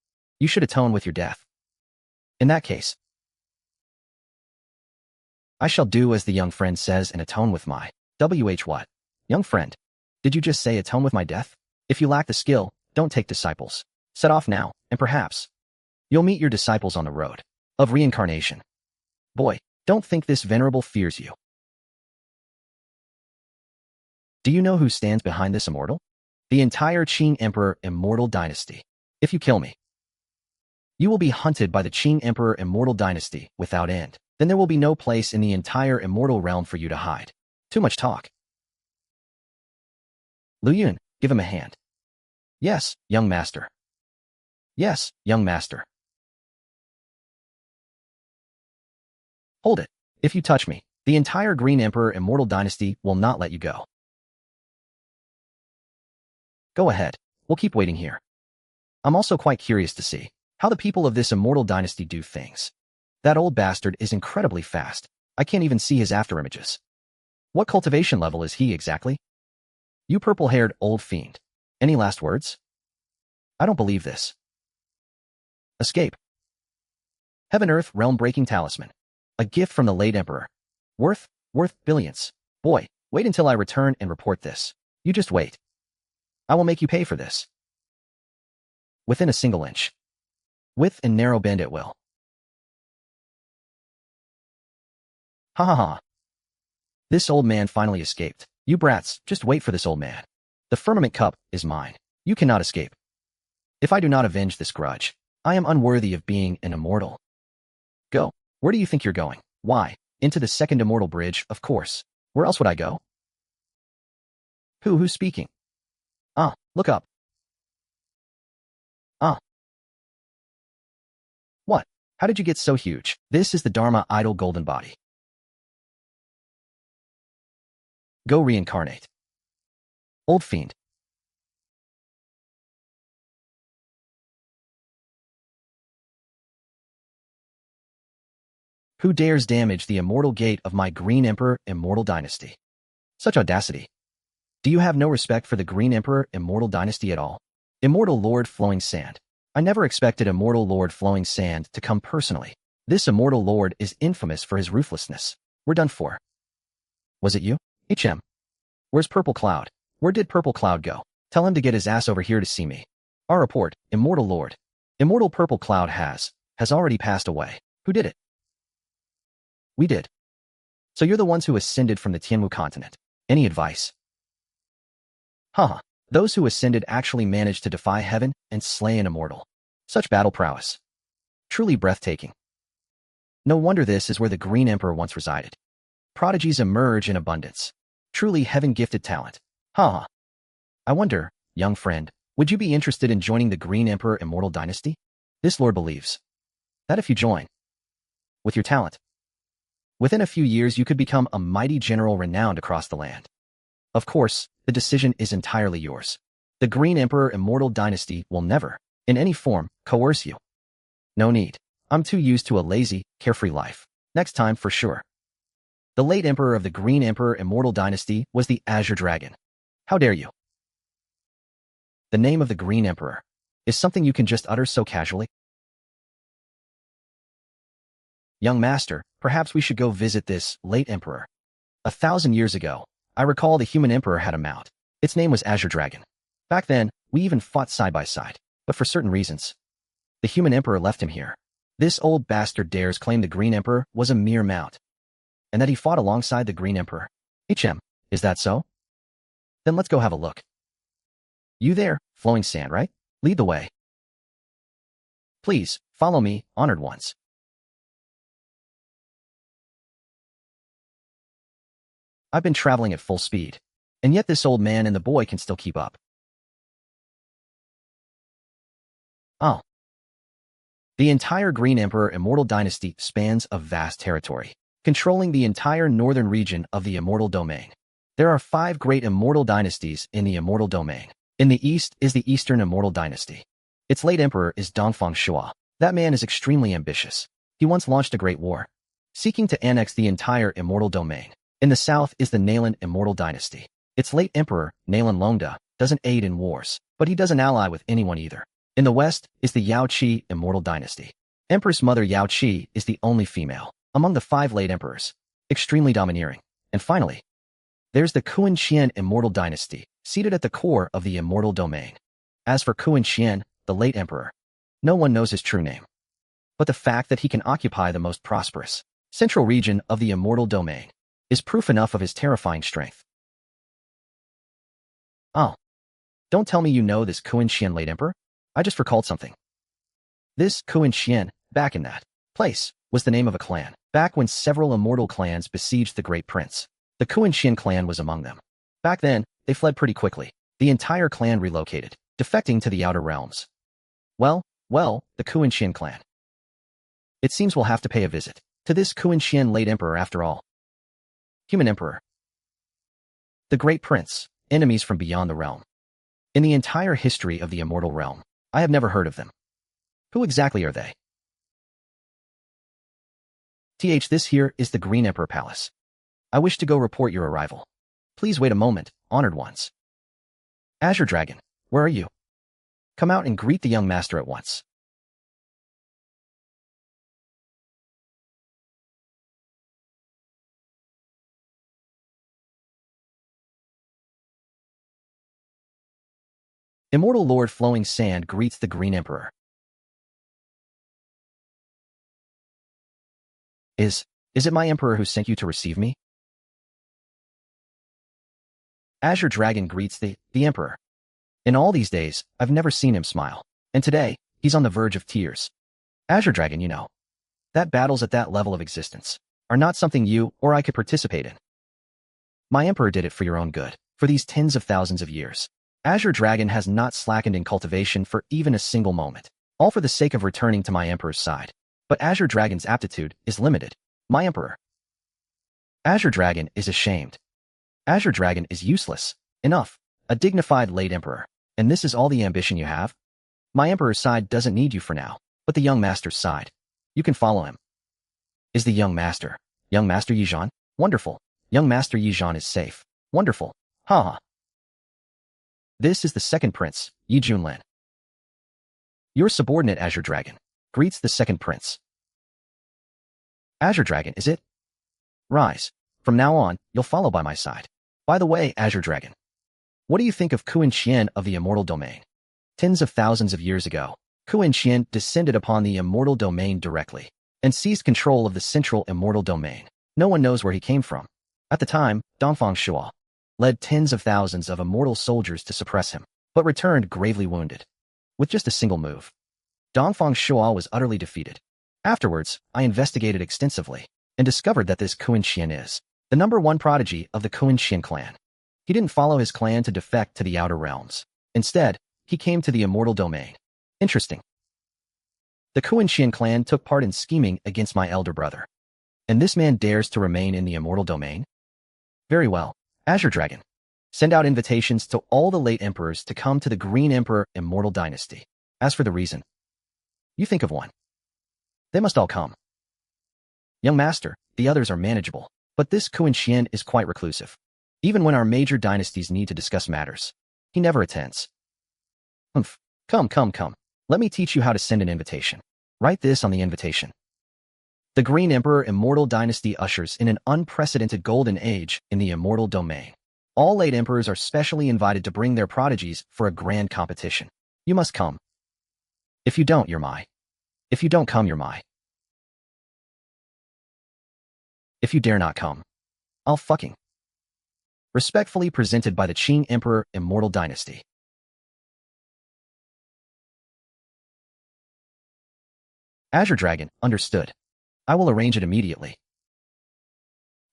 You should atone with your death. In that case, I shall do as the young friend says and atone with my what? Young friend, did you just say atone with my death? If you lack the skill, don't take disciples. Set off now, and perhaps you'll meet your disciples on the road of reincarnation. Boy, don't think this venerable fears you. Do you know who stands behind this immortal? The entire Qing Emperor Immortal Dynasty. If you kill me, You will be hunted by the Qing Emperor Immortal Dynasty without end. Then there will be no place in the entire Immortal Realm for you to hide. Too much talk. Lu Yun, give him a hand. Yes, young master. Yes, young master. Hold it. If you touch me, the entire Green Emperor Immortal Dynasty will not let you go. Go ahead. We'll keep waiting here. I'm also quite curious to see how the people of this Immortal Dynasty do things. That old bastard is incredibly fast. I can't even see his afterimages. What cultivation level is he exactly? You purple-haired old fiend. Any last words? I don't believe this. Escape. Heaven-Earth Realm-Breaking Talisman. A gift from the late Emperor. Worth billions. Boy, wait until I return and report this. You just wait. I will make you pay for this. Within a single inch. Width and narrow bend at will. Ha ha ha. This old man finally escaped. You brats, just wait for this old man. The Firmament Cup is mine. You cannot escape. If I do not avenge this grudge, I am unworthy of being an immortal. Go. Where do you think you're going? Why? Into the second immortal bridge, of course. Where else would I go? Who's speaking? Look up. What? How did you get so huge? This is the Dharma idol golden body. Go reincarnate. Old fiend. Who dares damage the immortal gate of my Green Emperor Immortal Dynasty? Such audacity. Do you have no respect for the Green Emperor Immortal Dynasty at all? Immortal Lord Flowing Sand. I never expected Immortal Lord Flowing Sand to come personally. This Immortal Lord is infamous for his ruthlessness. We're done for. Was it you? HM. Where's Purple Cloud? Where did Purple Cloud go? Tell him to get his ass over here to see me. Our report, Immortal Lord. Immortal Purple Cloud has already passed away. Who did it? We did. So you're the ones who ascended from the Tianwu continent. Any advice? Those who ascended actually managed to defy heaven and slay an immortal. Such battle prowess. Truly breathtaking. No wonder this is where the Green Emperor once resided. Prodigies emerge in abundance. Truly heaven-gifted talent. I wonder, young friend, would you be interested in joining the Green Emperor Immortal Dynasty? This lord believes that if you join, with your talent, within a few years you could become a mighty general renowned across the land. Of course, the decision is entirely yours. The Green Emperor Immortal Dynasty will never, in any form, coerce you. No need. I'm too used to a lazy, carefree life. Next time for sure. The late emperor of the Green Emperor Immortal Dynasty was the Azure Dragon. How dare you? The name of the Green Emperor is something you can just utter so casually? Young master, perhaps we should go visit this late emperor. 1,000 years ago, I recall the human emperor had a mount. Its name was Azure Dragon. Back then, we even fought side by side. But for certain reasons, the human emperor left him here. This old bastard dares claim the Green Emperor was a mere mount, and that he fought alongside the Green Emperor. Is that so? Then let's go have a look. You there, Flowing Sand, right? Lead the way. Please, follow me, honored ones. I've been traveling at full speed, and yet this old man and the boy can still keep up. The entire Green Emperor Immortal Dynasty spans a vast territory, controlling the entire northern region of the Immortal Domain. There are 5 great Immortal Dynasties in the Immortal Domain. In the east is the Eastern Immortal Dynasty. Its late emperor is Dongfang Shua. That man is extremely ambitious. He once launched a great war, seeking to annex the entire Immortal Domain. In the south is the Nalan Immortal Dynasty. Its late emperor, Nalan Longda, doesn't aid in wars, but he doesn't ally with anyone either. In the west is the Yao Qi Immortal Dynasty. Empress Mother Yao Qi is the only female among the 5 late emperors, extremely domineering. And finally, there's the Kuan Qian Immortal Dynasty, seated at the core of the Immortal Domain. As for Kuan Qian, the late emperor, no one knows his true name. But the fact that he can occupy the most prosperous, central region of the Immortal Domain is proof enough of his terrifying strength. Don't tell me you know this Kuan Qian late emperor? I just recalled something. This Qian, back in that place, was the name of a clan, back when several immortal clans besieged the Great Prince. The Qian clan was among them. Back then, they fled pretty quickly. The entire clan relocated, defecting to the outer realms. Well, the Qian clan. It seems we'll have to pay a visit to this Qian late emperor after all. Human emperor. The Great Prince, enemies from beyond the realm. In the entire history of the Immortal Realm, I have never heard of them. Who exactly are they? This here is the Green Emperor Palace. I wish to go report your arrival. Please wait a moment, honored ones. Azure Dragon, where are you? Come out and greet the young master at once. Immortal Lord Flowing Sand greets the Green Emperor. Is it my emperor who sent you to receive me? Azure Dragon greets the emperor. In all these days, I've never seen him smile. And today, he's on the verge of tears. Azure Dragon, you know, that battles at that level of existence are not something you or I could participate in. My emperor did it for your own good, for these tens of thousands of years. Azure Dragon has not slackened in cultivation for even a single moment, all for the sake of returning to my emperor's side. But Azure Dragon's aptitude is limited. My emperor. Azure Dragon is ashamed. Azure Dragon is useless. Enough. A dignified late emperor. And this is all the ambition you have? My emperor's side doesn't need you for now, but the young master's side. You can follow him. Is the young master Yizhan? Wonderful. Young master Yizhan is safe. Wonderful. Ha. This is the second prince, Junlin. Your subordinate Azure Dragon greets the second prince. Azure Dragon, is it? Rise. From now on, you'll follow by my side. By the way, Azure Dragon, what do you think of Qian of the Immortal Domain? Tens of thousands of years ago, Qian descended upon the Immortal Domain directly and seized control of the central Immortal Domain. No one knows where he came from. At the time, Donghua led tens of thousands of immortal soldiers to suppress him, but returned gravely wounded. With just a single move, Donghua was utterly defeated. Afterwards, I investigated extensively and discovered that this Qian is the #1 prodigy of the Qian clan. He didn't follow his clan to defect to the outer realms. Instead, he came to the Immortal Domain. Interesting. The Qian clan took part in scheming against my elder brother. And this man dares to remain in the Immortal Domain? Very well. Azure Dragon, send out invitations to all the late emperors to come to the Green Emperor Immortal Dynasty. As for the reason, you think of one. They must all come. Young master, the others are manageable, but this Qian is quite reclusive. Even when our major dynasties need to discuss matters, he never attends. Humph. Come. Let me teach you how to send an invitation. Write this on the invitation. The Green Emperor Immortal Dynasty ushers in an unprecedented golden age in the Immortal Domain. All late emperors are specially invited to bring their prodigies for a grand competition. You must come. If you don't, you're my. If you don't come, you're my. If you dare not come, I'll fucking. Respectfully presented by the Qing Emperor Immortal Dynasty. Azure Dragon, understood. I will arrange it immediately.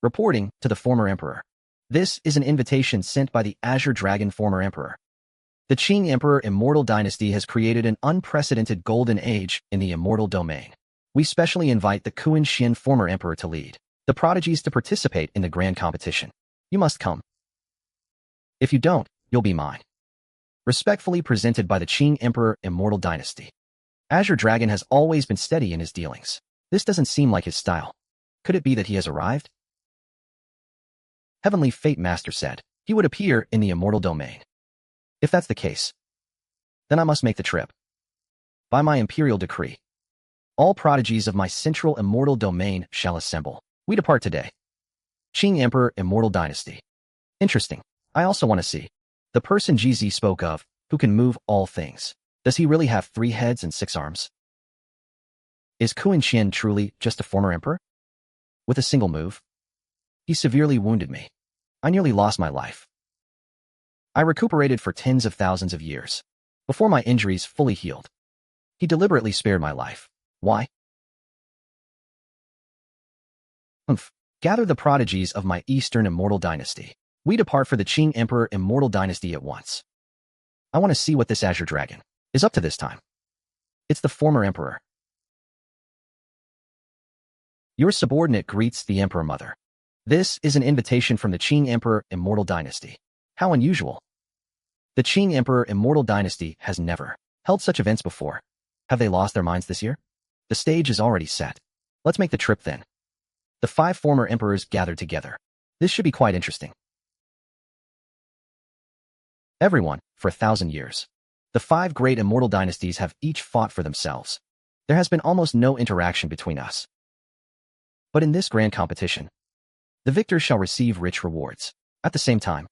Reporting to the former emperor. This is an invitation sent by the Azure Dragon former emperor. The Qing Emperor Immortal Dynasty has created an unprecedented golden age in the Immortal Domain. We specially invite the Qian former emperor to lead the prodigies to participate in the grand competition. You must come. If you don't, you'll be mine. Respectfully presented by the Qing Emperor Immortal Dynasty. Azure Dragon has always been steady in his dealings. This doesn't seem like his style. Could it be that he has arrived? Heavenly Fate Master said he would appear in the Immortal Domain. If that's the case, then I must make the trip. By my imperial decree, all prodigies of my central Immortal Domain shall assemble. We depart today. Qing Emperor Immortal Dynasty. Interesting. I also want to see the person GZ spoke of, who can move all things. Does he really have 3 heads and 6 arms? Is Qian truly just a former emperor? With a single move, he severely wounded me. I nearly lost my life. I recuperated for tens of thousands of years, before my injuries fully healed. He deliberately spared my life. Why? Humph. Gather the prodigies of my Eastern Immortal Dynasty. We depart for the Qing Emperor Immortal Dynasty at once. I want to see what this Azure Dragon is up to this time. It's the former Emperor. Your subordinate greets the Emperor Mother. This is an invitation from the Qing Emperor Immortal Dynasty. How unusual. The Qing Emperor Immortal Dynasty has never held such events before. Have they lost their minds this year? The stage is already set. Let's make the trip then. The 5 former emperors gathered together. This should be quite interesting. Everyone, for 1,000 years. The 5 great immortal dynasties have each fought for themselves. There has been almost no interaction between us. But in this grand competition, the victor shall receive rich rewards. At the same time,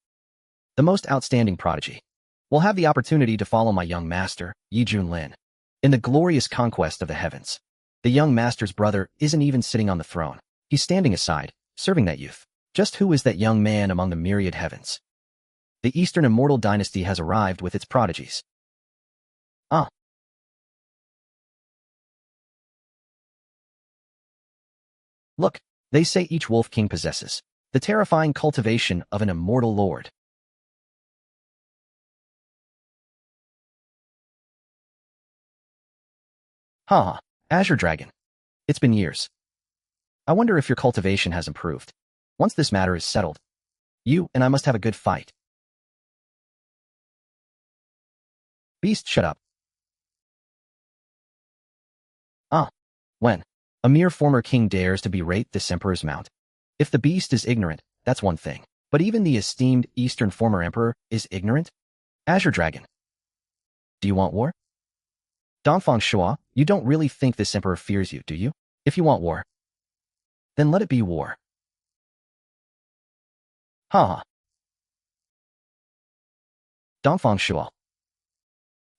the most outstanding prodigy will have the opportunity to follow my young master, Junlin, in the glorious conquest of the heavens. The young master's brother isn't even sitting on the throne. He's standing aside, serving that youth. Just who is that young man among the myriad heavens? The Eastern Immortal Dynasty has arrived with its prodigies. Look, they say each Wolf King possesses the terrifying cultivation of an immortal lord. Haha, Azure Dragon. It's been years. I wonder if your cultivation has improved. Once this matter is settled, you and I must have a good fight. Beast, shut up. When a mere former king dares to berate this emperor's mount. If the beast is ignorant, that's one thing. But even the esteemed Eastern former emperor is ignorant? Azure Dragon. Do you want war? Donghua Shua, you don't really think this emperor fears you, do you? If you want war, then let it be war. Donghua Shua.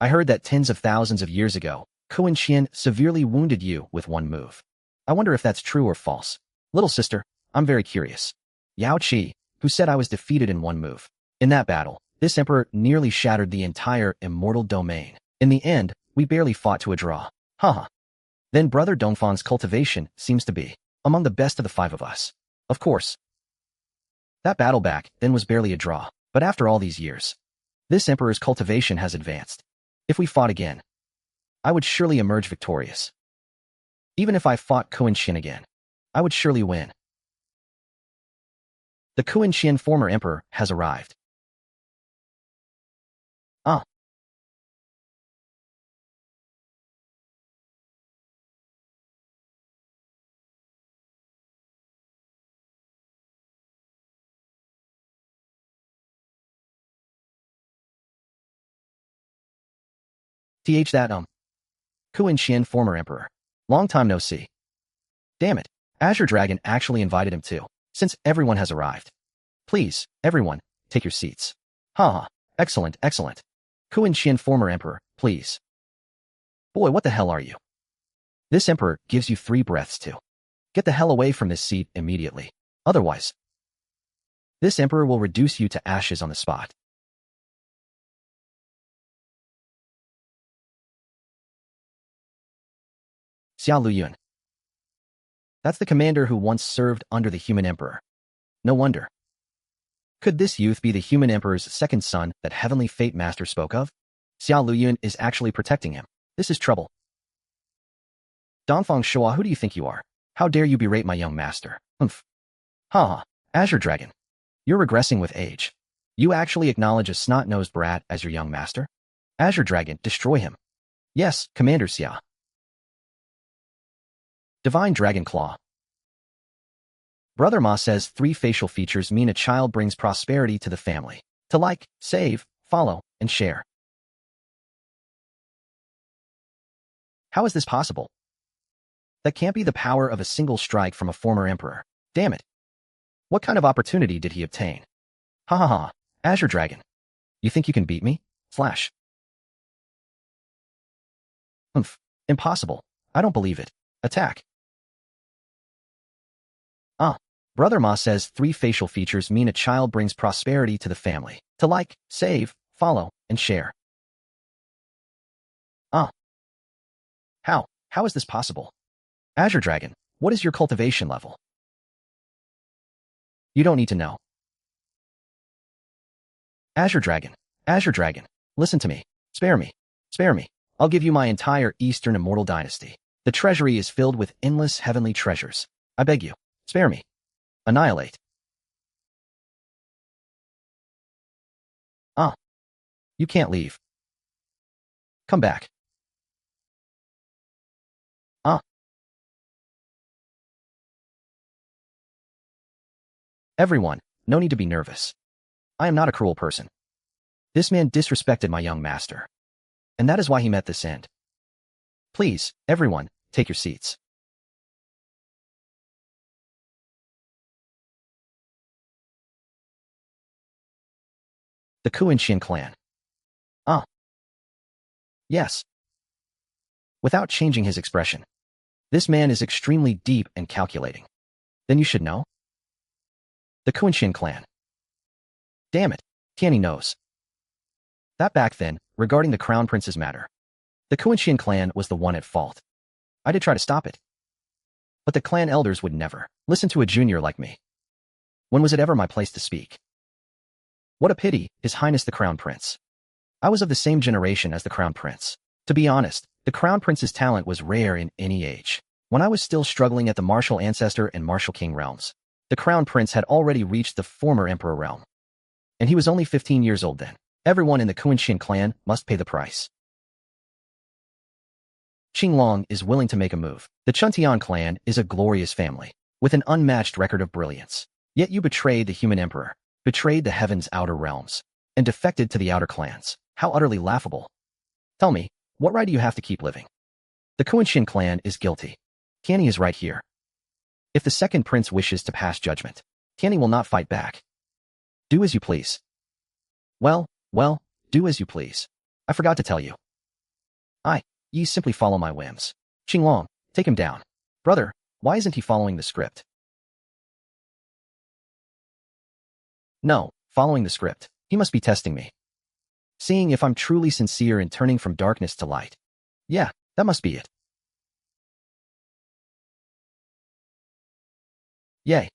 I heard that tens of thousands of years ago, Kuan Qian severely wounded you with one move. I wonder if that's true or false. Little sister, I'm very curious. Yao Qi, who said I was defeated in one move. In that battle, this emperor nearly shattered the entire immortal domain. In the end, we barely fought to a draw. Then brother Dongfan's cultivation seems to be among the best of the 5 of us. Of course. That battle back then was barely a draw, but after all these years, this emperor's cultivation has advanced. If we fought again, I would surely emerge victorious. Even if I fought Kuan Qian again, I would surely win. The Kuan Qian former emperor has arrived. That Kuan Qian former emperor. Long time no see. Damn it, Azure Dragon actually invited him too, since everyone has arrived. Please, everyone, take your seats. Excellent, excellent. Kuan Qian former emperor, please. Boy, what the hell are you? This emperor gives you 3 breaths to get the hell away from this seat immediately. Otherwise, this emperor will reduce you to ashes on the spot. Xia Luyun. That's the commander who once served under the human emperor. No wonder. Could this youth be the human emperor's second son that Heavenly Fate Master spoke of? Xia Luyun is actually protecting him. This is trouble. Donghua Shua, who do you think you are? How dare you berate my young master? Azure Dragon. You're regressing with age. You actually acknowledge a snot-nosed brat as your young master? Azure Dragon, destroy him. Yes, Commander Xia. Divine Dragon Claw. Brother Ma says 3 facial features mean a child brings prosperity to the family. To like, save, follow, and share. How is this possible? That can't be the power of a single strike from a former emperor. Damn it. What kind of opportunity did he obtain? Azure Dragon. You think you can beat me? Slash. Impossible. I don't believe it. Attack. Brother Ma says 3 facial features mean a child brings prosperity to the family. To like, save, follow, and share. How? How is this possible? Azure Dragon, what is your cultivation level? You don't need to know. Azure Dragon, listen to me. Spare me. Spare me. I'll give you my entire Eastern Immortal Dynasty. The treasury is filled with endless heavenly treasures. I beg you. Spare me. Annihilate. You can't leave. Come back. Everyone, no need to be nervous. I am not a cruel person. This man disrespected my young master. And that is why he met this end. Please, everyone, take your seats. The Kuan-Shin clan. Yes. Without changing his expression. This man is extremely deep and calculating. Then you should know. The Kuan-Shin clan. Damn it, Tianyi knows. That back then, regarding the Crown Prince's matter, the Kuan-Shin clan was the one at fault. I did try to stop it. But the clan elders would never listen to a junior like me. When was it ever my place to speak? What a pity, His Highness the Crown Prince. I was of the same generation as the Crown Prince. To be honest, the Crown Prince's talent was rare in any age. When I was still struggling at the Martial Ancestor and Martial King realms, the Crown Prince had already reached the former Emperor realm. And he was only 15 years old then. Everyone in the Kuan-Shin clan must pay the price. Qinglong is willing to make a move. The Chuntian clan is a glorious family, with an unmatched record of brilliance. Yet you betrayed the human emperor, betrayed the heaven's outer realms, and defected to the outer clans. How utterly laughable. Tell me, what right do you have to keep living? The Kuan-Shin clan is guilty. Tianyi is right here. If the second prince wishes to pass judgment, Tianyi will not fight back. Do as you please. Well, do as you please. I forgot to tell you. Ye simply follow my whims. Qinglong, take him down. Brother, why isn't he following the script? No, following the script. He must be testing me. Seeing if I'm truly sincere in turning from darkness to light. Yeah, that must be it. Yay.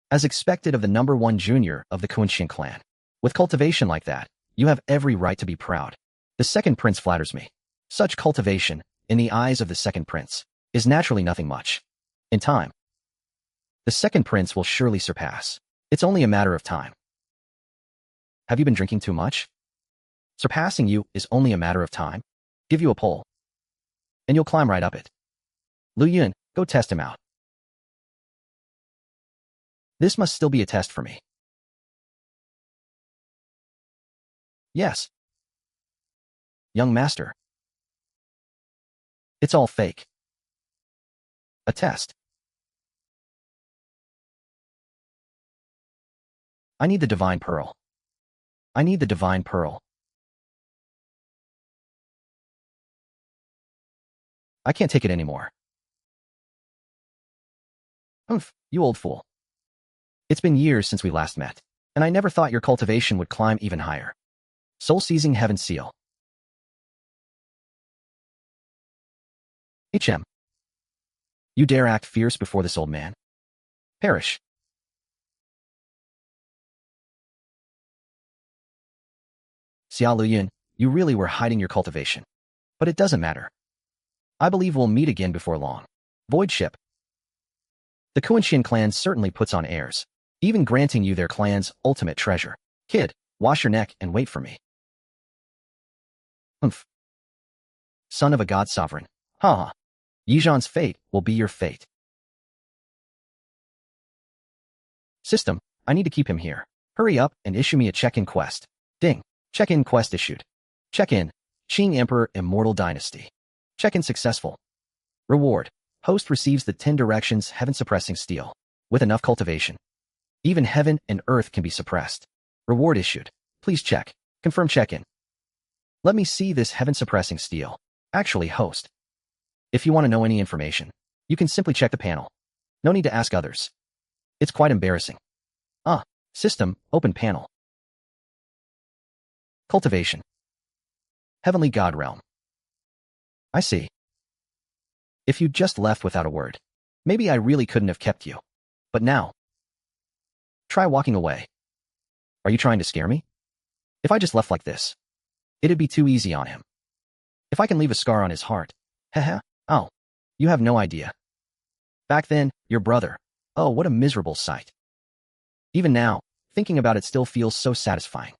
As expected of the #1 junior of the Kuan-Shin clan. With cultivation like that, you have every right to be proud. The second prince flatters me. Such cultivation, in the eyes of the second prince, is naturally nothing much. In time, the second prince will surely surpass. It's only a matter of time. Have you been drinking too much? Surpassing you is only a matter of time. Give you a pole, and you'll climb right up it. Lu Yun, go test him out. This must still be a test for me. Yes. Young master. It's all fake. A test. I need the divine pearl. I need the divine pearl. I can't take it anymore. You old fool. It's been years since we last met, and I never thought your cultivation would climb even higher. Soul-seizing heaven seal. HM. You dare act fierce before this old man? Perish. Xia Luyun, you really were hiding your cultivation. But it doesn't matter. I believe we'll meet again before long. Void ship. The Kuan-Shin clan certainly puts on airs, even granting you their clan's ultimate treasure. Kid, wash your neck and wait for me. Son of a god sovereign. Ha. Yizhan's fate will be your fate. System, I need to keep him here. Hurry up and issue me a check-in quest. Ding. Check-in quest issued. Check-in. Qing Emperor Immortal Dynasty. Check-in successful. Reward. Host receives the 10 directions heaven-suppressing stele. With enough cultivation, even heaven and earth can be suppressed. Reward issued. Please check. Confirm check-in. Let me see this heaven-suppressing stele. Actually, host. If you want to know any information, you can simply check the panel. No need to ask others. It's quite embarrassing. Ah, system, open panel. Cultivation. Heavenly God Realm. I see. If you'd just left without a word, maybe I really couldn't have kept you. But now, try walking away. Are you trying to scare me? If I just left like this, it'd be too easy on him. If I can leave a scar on his heart, haha, oh, you have no idea. Back then, your brother, oh, what a miserable sight. Even now, thinking about it still feels so satisfying.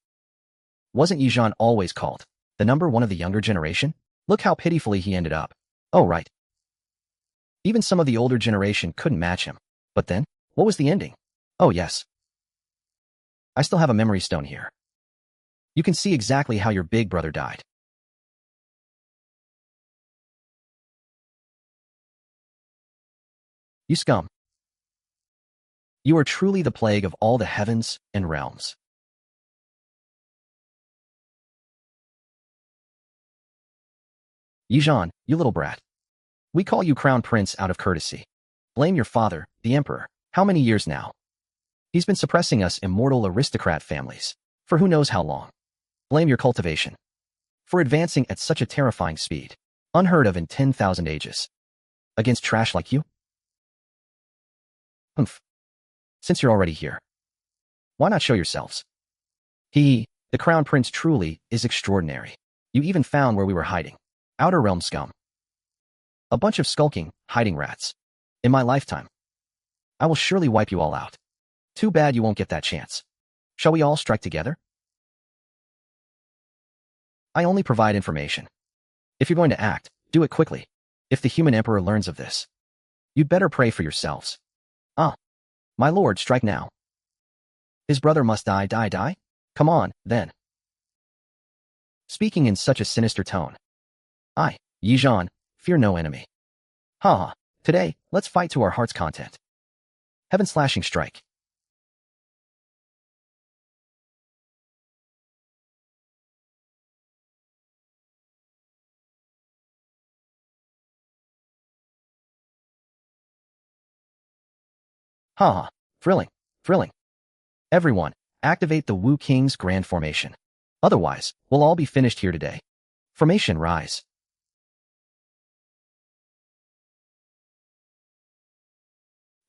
Wasn't Yijan always called the number one of the younger generation? Look how pitifully he ended up. Oh, right. Even some of the older generation couldn't match him. But then, what was the ending? Oh, yes. I still have a memory stone here. You can see exactly how your big brother died. You scum. You are truly the plague of all the heavens and realms. Yijan, you little brat. We call you Crown Prince out of courtesy. Blame your father, the Emperor. How many years now? He's been suppressing us immortal aristocrat families. For who knows how long. Blame your cultivation. For advancing at such a terrifying speed. Unheard of in 10,000 ages. Against trash like you? Humph. Since you're already here, why not show yourselves? He, the Crown Prince truly, is extraordinary. You even found where we were hiding. Outer Realm scum. A bunch of skulking, hiding rats. In my lifetime, I will surely wipe you all out. Too bad you won't get that chance. Shall we all strike together? I only provide information. If you're going to act, do it quickly. If the human emperor learns of this, you'd better pray for yourselves. Ah, my lord, strike now. His brother must die. Come on, then. Speaking in such a sinister tone. I, Yijan, fear no enemy. Ha ha, today, let's fight to our heart's content. Heaven-slashing strike. Ha ha, thrilling. Everyone, activate the Wu King's Grand Formation. Otherwise, we'll all be finished here today. Formation rise.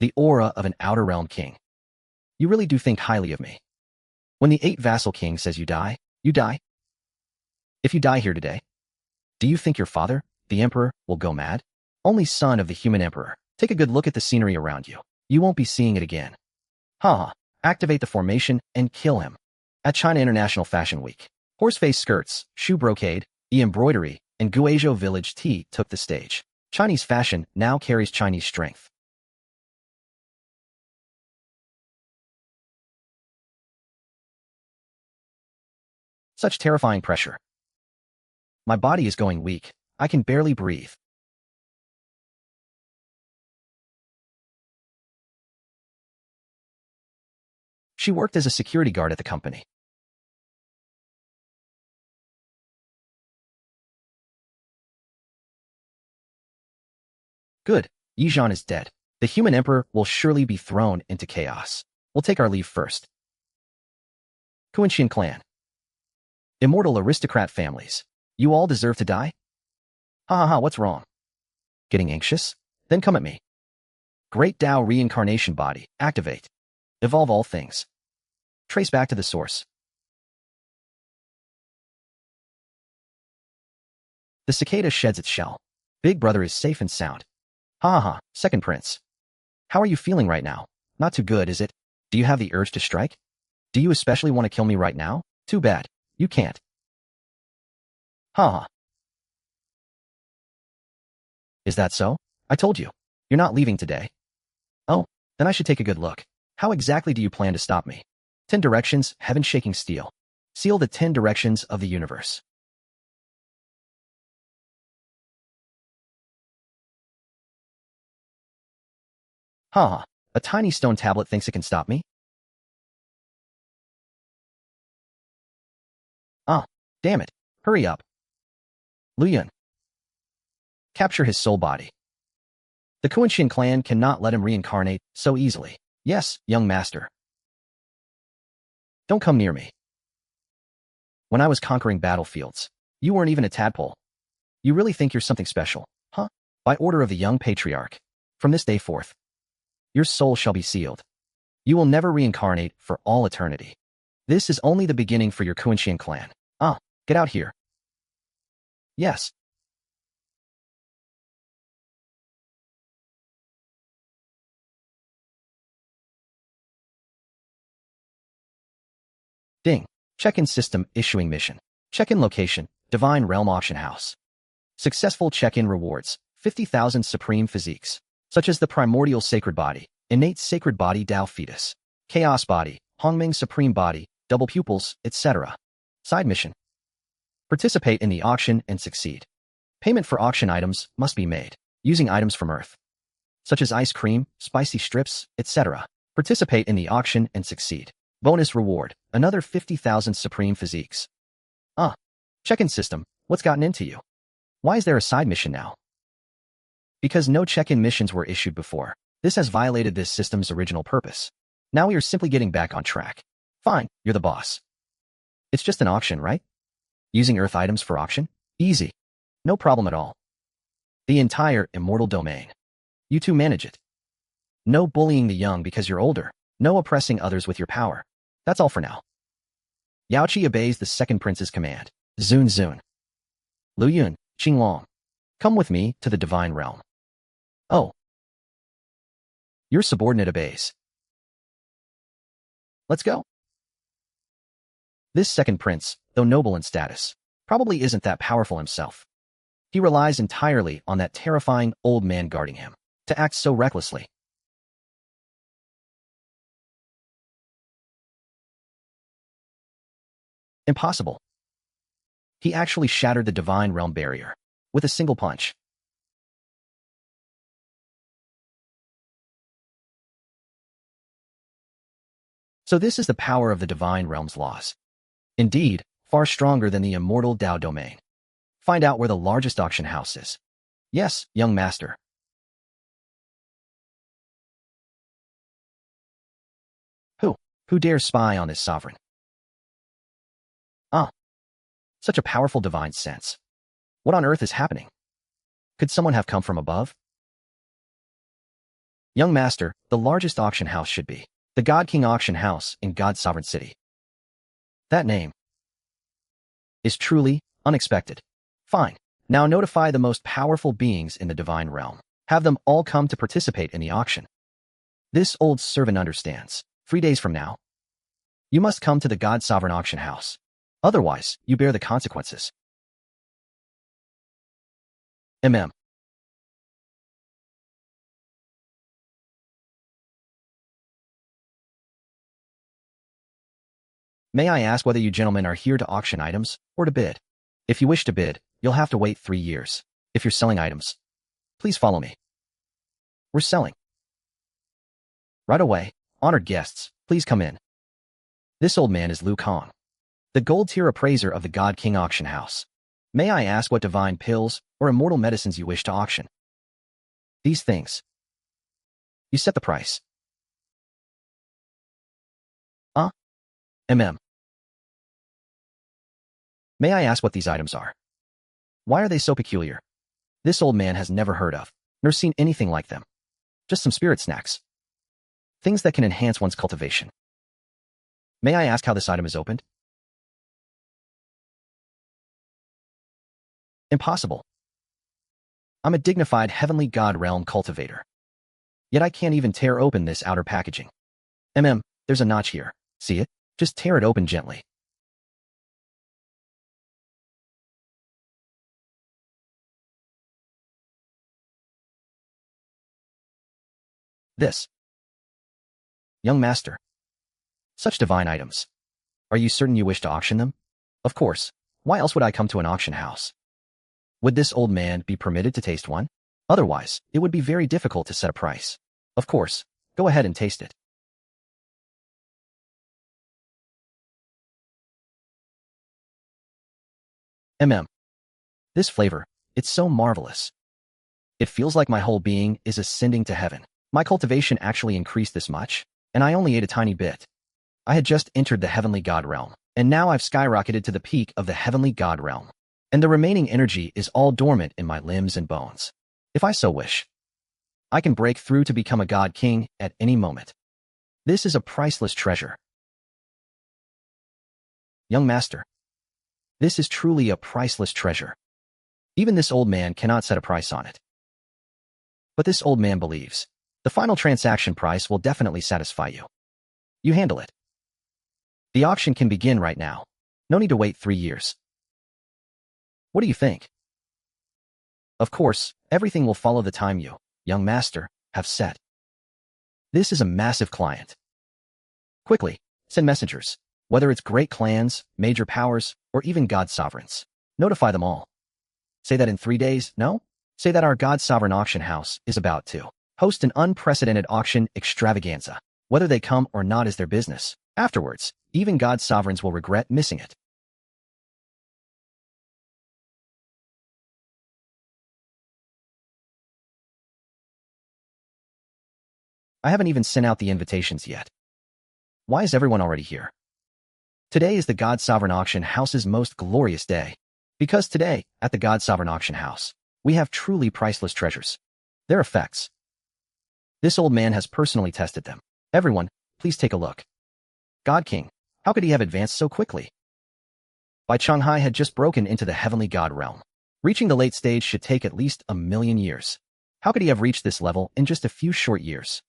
The aura of an Outer Realm king. You really do think highly of me. When the 8 vassal king says you die, you die. If you die here today, do you think your father, the emperor, will go mad? Only son of the human emperor. Take a good look at the scenery around you. You won't be seeing it again. Ha ha. Activate the formation and kill him. At China International Fashion Week, horse-face skirts, shoe brocade, embroidery, and Guizhou village tea took the stage. Chinese fashion now carries Chinese strength. Such terrifying pressure. My body is going weak. I can barely breathe. She worked as a security guard at the company. Good. Yijan is dead. The human emperor will surely be thrown into chaos. We'll take our leave first. Kunshin clan. Immortal aristocrat families. You all deserve to die? Ha ha ha, what's wrong? Getting anxious? Then come at me. Great Tao reincarnation body, activate. Evolve all things. Trace back to the source. The cicada sheds its shell. Big brother is safe and sound. Ha ha ha, second prince. How are you feeling right now? Not too good, is it? Do you have the urge to strike? Do you especially want to kill me right now? Too bad. You can't. Ha ha. Is that so? I told you. You're not leaving today. Oh, then I should take a good look. How exactly do you plan to stop me? 10 directions, heaven-shaking steel. Seal the 10 directions of the universe. Ha ha. A tiny stone tablet thinks it can stop me? Ah, damn it. Hurry up. Luyan. Capture his soul body. The Kuan-Shin clan cannot let him reincarnate so easily. Yes, young master. Don't come near me. When I was conquering battlefields, you weren't even a tadpole. You really think you're something special, huh? By order of the young patriarch, from this day forth, your soul shall be sealed. You will never reincarnate for all eternity. This is only the beginning for your Kuan-Shin clan. Ah, get out here. Yes. Ding. Check-in system issuing mission. Check-in location, Divine Realm Auction House. Successful check-in rewards, 50,000 Supreme Physiques, such as the Primordial Sacred Body, Innate Sacred Body Dao Fetus, Chaos Body, Hongming Supreme Body, Double Pupils, etc. Side mission. Participate in the auction and succeed. Payment for auction items must be made, using items from Earth, such as ice cream, spicy strips, etc. Participate in the auction and succeed. Bonus reward, another 50,000 Supreme Physiques. Ah, check-in system, what's gotten into you? Why is there a side mission now? Because no check-in missions were issued before. This has violated this system's original purpose. Now we are simply getting back on track. Fine, you're the boss. It's just an auction, right? Using Earth items for auction? Easy. No problem at all. The entire immortal domain. You two manage it. No bullying the young because you're older. No oppressing others with your power. That's all for now. Yaoqi obeys the second prince's command. Zun Zun. Lu Yun, Qinglong. Come with me to the Divine Realm. Oh. Your subordinate obeys. Let's go. This second prince, though noble in status, probably isn't that powerful himself. He relies entirely on that terrifying old man guarding him to act so recklessly. Impossible. He actually shattered the Divine Realm barrier with a single punch. So this is the power of the Divine Realm's laws. Indeed, far stronger than the immortal Dao domain. Find out where the largest auction house is. Yes, young master. Who? Who dares spy on this sovereign? Ah. Such a powerful divine sense. What on earth is happening? Could someone have come from above? Young master, the largest auction house should be the God King Auction House in God's sovereign city. That name is truly unexpected. Fine. Now notify the most powerful beings in the Divine Realm. Have them all come to participate in the auction. This old servant understands. 3 days from now, you must come to the God Sovereign Auction House. Otherwise, you bear the consequences. MM. May I ask whether you gentlemen are here to auction items or to bid? If you wish to bid, you'll have to wait 3 years. If you're selling items, please follow me. We're selling. Right away, honored guests, please come in. This old man is Lu Kong, the gold-tier appraiser of the God King Auction House. May I ask what divine pills or immortal medicines you wish to auction? These things. You set the price. MM. May I ask what these items are? Why are they so peculiar? This old man has never heard of, nor seen anything like them. Just some spirit snacks. Things that can enhance one's cultivation. May I ask how this item is opened? Impossible. I'm a dignified heavenly god realm cultivator. Yet I can't even tear open this outer packaging. There's a notch here. See it? Just tear it open gently. This. Young master. Such divine items. Are you certain you wish to auction them? Of course. Why else would I come to an auction house? Would this old man be permitted to taste one? Otherwise, it would be very difficult to set a price. Of course. Go ahead and taste it. This flavor, it's so marvelous. It feels like my whole being is ascending to heaven. My cultivation actually increased this much, and I only ate a tiny bit. I had just entered the heavenly god realm, and now I've skyrocketed to the peak of the heavenly god realm. And the remaining energy is all dormant in my limbs and bones. If I so wish, I can break through to become a god king at any moment. This is a priceless treasure. Young master, this is truly a priceless treasure. Even this old man cannot set a price on it. But this old man believes. The final transaction price will definitely satisfy you. You handle it. The auction can begin right now. No need to wait 3 years. What do you think? Of course, everything will follow the time you, young master, have set. This is a massive client. Quickly, send messengers, whether it's great clans, major powers, or even god sovereigns. Notify them all. Say that in 3 days, no? Say that our god sovereign auction house is about to host an unprecedented auction extravaganza. Whether they come or not is their business. Afterwards, even god sovereigns will regret missing it. I haven't even sent out the invitations yet. Why is everyone already here? Today is the God Sovereign Auction House's most glorious day. Because today, at the God Sovereign Auction House, we have truly priceless treasures. Their effects. This old man has personally tested them. Everyone, please take a look. God King, how could he have advanced so quickly? Bai Changhai had just broken into the heavenly god realm. Reaching the late stage should take at least 1,000,000 years. How could he have reached this level in just a few short years?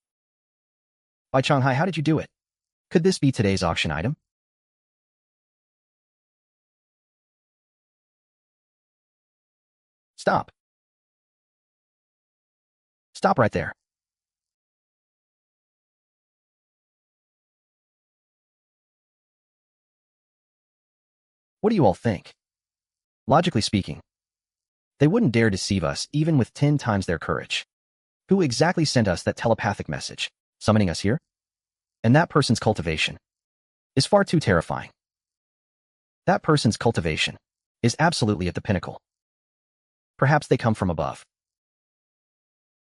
Bai Changhai, how did you do it? Could this be today's auction item? Stop. Stop right there. What do you all think? Logically speaking, they wouldn't dare deceive us even with 10 times their courage. Who exactly sent us that telepathic message, summoning us here? And that person's cultivation is far too terrifying. That person's cultivation is absolutely at the pinnacle. Perhaps they come from above.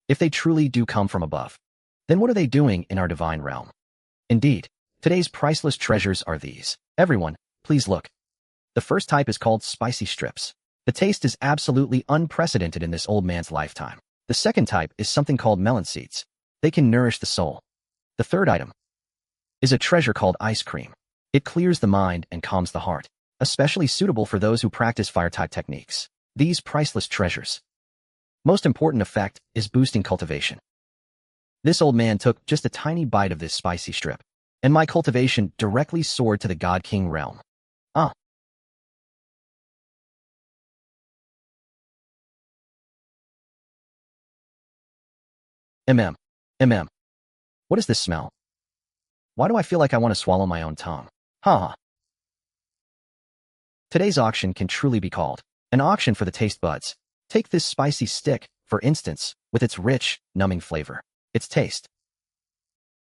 If they truly do come from above, then what are they doing in our divine realm? Indeed, today's priceless treasures are these. Everyone, please look. The first type is called spicy strips. The taste is absolutely unprecedented in this old man's lifetime. The second type is something called melon seeds. They can nourish the soul. The third item is a treasure called ice cream. It clears the mind and calms the heart, especially suitable for those who practice fire-type techniques. These priceless treasures. Most important effect is boosting cultivation. This old man took just a tiny bite of this spicy strip, and my cultivation directly soared to the God King realm. Ah. Mm. What is this smell? Why do I feel like I want to swallow my own tongue? Ha. Today's auction can truly be called an auction for the taste buds. Take this spicy stick, for instance, with its rich, numbing flavor. Its taste.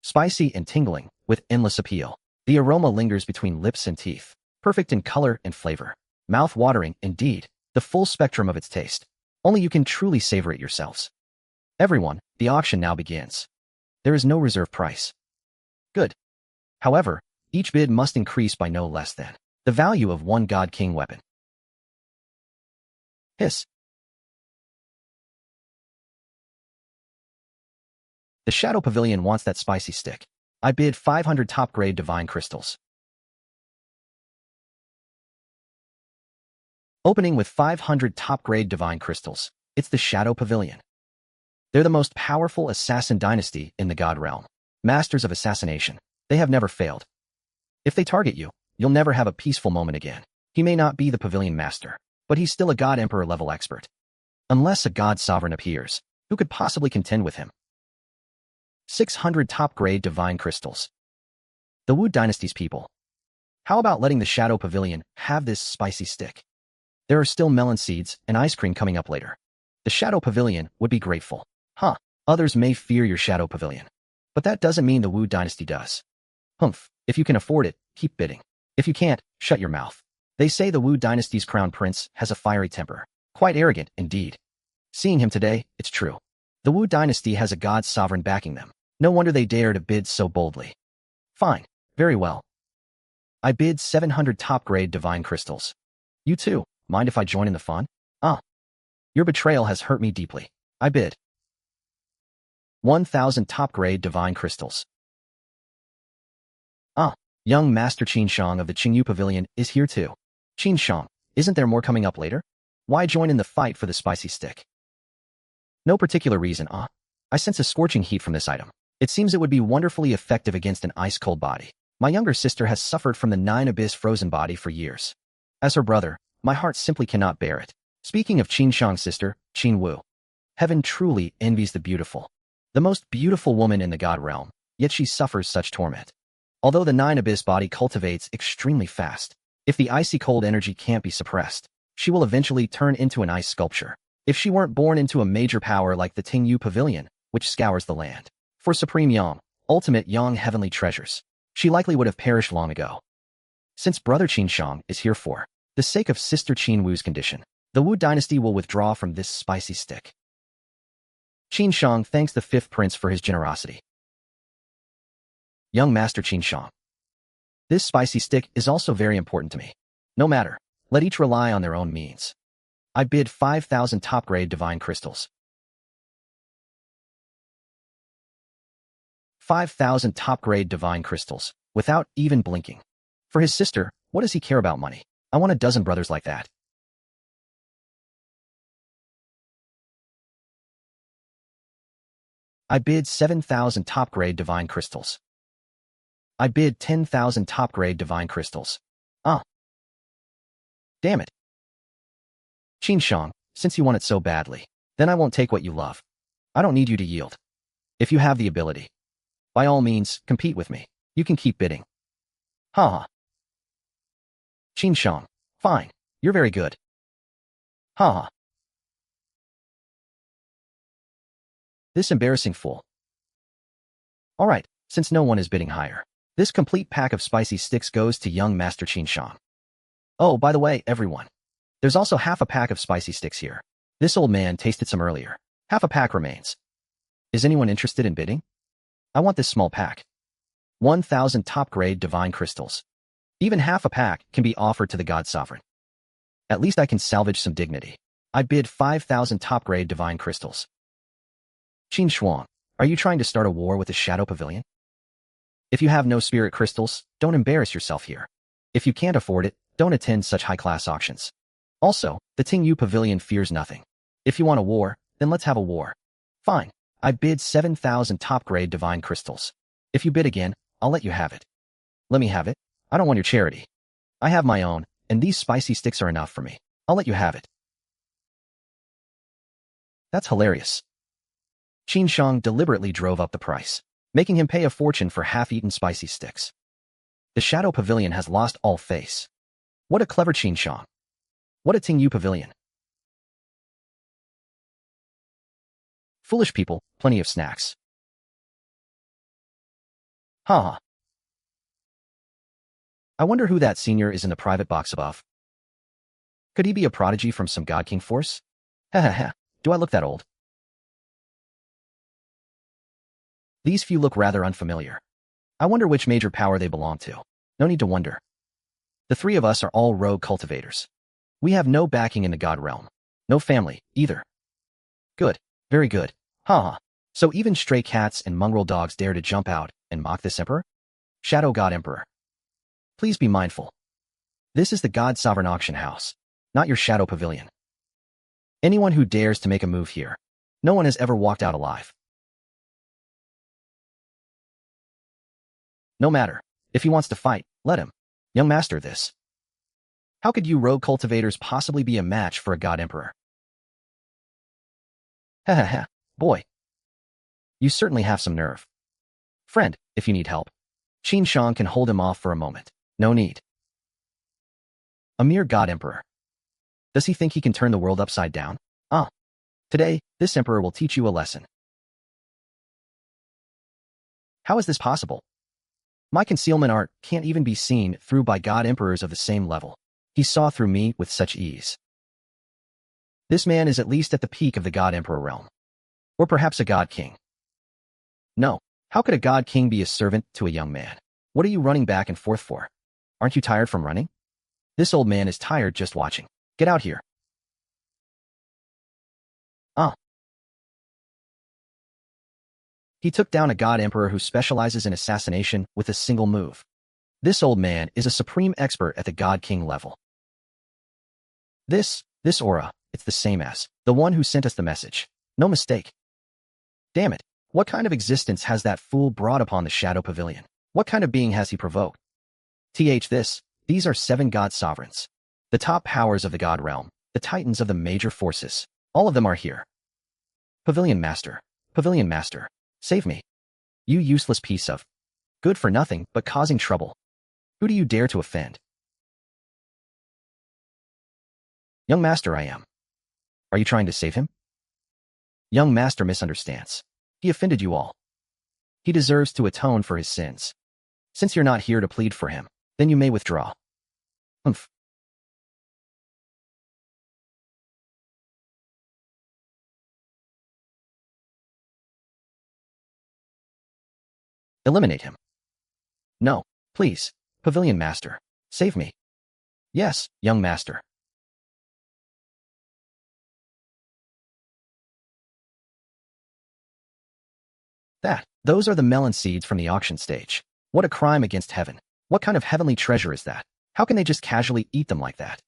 Spicy and tingling, with endless appeal. The aroma lingers between lips and teeth. Perfect in color and flavor. Mouth-watering, indeed. The full spectrum of its taste. Only you can truly savor it yourselves. Everyone, the auction now begins. There is no reserve price. Good. However, each bid must increase by no less than the value of one God King weapon. Hiss. The Shadow Pavilion wants that spicy stick. I bid 500 top-grade divine crystals. Opening with 500 top-grade divine crystals, it's the Shadow Pavilion. They're the most powerful assassin dynasty in the God realm. Masters of assassination. They have never failed. If they target you, you'll never have a peaceful moment again. He may not be the pavilion master, but he's still a God Emperor level expert. Unless a God Sovereign appears, who could possibly contend with him? 600 top-grade divine crystals. The Wu Dynasty's people. How about letting the Shadow Pavilion have this spicy stick? There are still melon seeds and ice cream coming up later. The Shadow Pavilion would be grateful. Huh. Others may fear your Shadow Pavilion. But that doesn't mean the Wu Dynasty does. Humph. If you can afford it, keep bidding. If you can't, shut your mouth. They say the Wu Dynasty's crown prince has a fiery temper. Quite arrogant, indeed. Seeing him today, it's true. The Wu dynasty has a god sovereign backing them. No wonder they dare to bid so boldly. Fine. Very well. I bid 700 top-grade divine crystals. You too. Mind if I join in the fun? Your betrayal has hurt me deeply. I bid 1,000 top-grade divine crystals. Young Master Qinshang of the Qingyu Pavilion is here too. Qinshang, isn't there more coming up later? Why join in the fight for the spicy stick? No particular reason, I sense a scorching heat from this item. It seems it would be wonderfully effective against an ice-cold body. My younger sister has suffered from the 9 abyss frozen body for years. As her brother, my heart simply cannot bear it. Speaking of Qinshang's sister, Qin Wu, heaven truly envies the beautiful. The most beautiful woman in the god realm, yet she suffers such torment. Although the 9 abyss body cultivates extremely fast, if the icy cold energy can't be suppressed, she will eventually turn into an ice sculpture. If she weren't born into a major power like the Qingyu Pavilion, which scours the land for Supreme Yang, ultimate Yang heavenly treasures, she likely would have perished long ago. Since brother Qinshang is here for the sake of sister Qin Wu's condition, the Wu dynasty will withdraw from this spicy stick. Qinshang thanks the 5th prince for his generosity. Young Master Qinshang. This spicy stick is also very important to me. No matter, let each rely on their own means. I bid 5,000 top-grade divine crystals. 5,000 top-grade divine crystals, without even blinking. For his sister, what does he care about money? I want a dozen brothers like that. I bid 7,000 top-grade divine crystals. I bid 10,000 top-grade divine crystals. Damn it. Qinshang, since you want it so badly, then I won't take what you love. I don't need you to yield. If you have the ability, by all means, compete with me. You can keep bidding. Qinshang, fine. You're very good. This embarrassing fool. All right, since no one is bidding higher, this complete pack of spicy sticks goes to young Master Qinshang. Oh, by the way, everyone, there's also half a pack of spicy sticks here. This old man tasted some earlier. Half a pack remains. Is anyone interested in bidding? I want this small pack. 1,000 top-grade divine crystals. Even half a pack can be offered to the god sovereign. At least I can salvage some dignity. I bid 5,000 top-grade divine crystals. Qin Shuang, are you trying to start a war with the Shadow Pavilion? If you have no spirit crystals, don't embarrass yourself here. If you can't afford it, don't attend such high-class auctions. Also, the Qingyu Pavilion fears nothing. If you want a war, then let's have a war. Fine. I bid 7,000 top-grade divine crystals. If you bid again, I'll let you have it. Let me have it. I don't want your charity. I have my own, and these spicy sticks are enough for me. I'll let you have it. That's hilarious. Qinshang deliberately drove up the price, making him pay a fortune for half-eaten spicy sticks. The Shadow Pavilion has lost all face. What a clever Qinshang. What a Qingyu Pavilion. Foolish people, plenty of snacks. I wonder who that senior is in the private box above. Could he be a prodigy from some God King force? Do I look that old? These few look rather unfamiliar. I wonder which major power they belong to. No need to wonder. The 3 of us are all rogue cultivators. We have no backing in the god realm. No family, either. Good. Very good. So even stray cats and mongrel dogs dare to jump out and mock this emperor? Shadow God Emperor. Please be mindful. This is the God Sovereign Auction House, not your Shadow Pavilion. Anyone who dares to make a move here, no one has ever walked out alive. No matter. If he wants to fight, let him. Young master this. How could you rogue cultivators possibly be a match for a god emperor? Boy. You certainly have some nerve. Friend, if you need help, Qinshang can hold him off for a moment. No need. A mere god emperor. Does he think he can turn the world upside down? Today, this emperor will teach you a lesson. How is this possible? My concealment art can't even be seen through by god emperors of the same level. He saw through me with such ease. This man is at least at the peak of the God Emperor realm. Or perhaps a God King. No. How could a God King be a servant to a young man? What are you running back and forth for? Aren't you tired from running? This old man is tired just watching. Get out here. He took down a God Emperor who specializes in assassination with a single move. This old man is a supreme expert at the God King level. This aura, it's the same as the one who sent us the message. No mistake. Damn it. What kind of existence has that fool brought upon the Shadow Pavilion? What kind of being has he provoked? These are 7 God sovereigns. The top powers of the God realm, the titans of the major forces. All of them are here. Pavilion Master. Save me. You useless piece of good for nothing but causing trouble. Who do you dare to offend? Young Master I am. Are you trying to save him? Young Master misunderstands. He offended you all. He deserves to atone for his sins. Since you're not here to plead for him, then you may withdraw. Umph. Eliminate him. No, please, Pavilion Master, save me. Yes, young master. Those are the melon seeds from the auction stage. What a crime against heaven. What kind of heavenly treasure is that? How can they just casually eat them like that?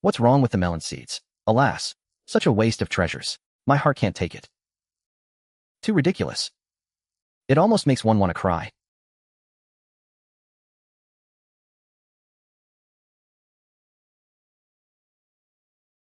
What's wrong with the melon seeds? Alas, such a waste of treasures. My heart can't take it. Too ridiculous. It almost makes one want to cry.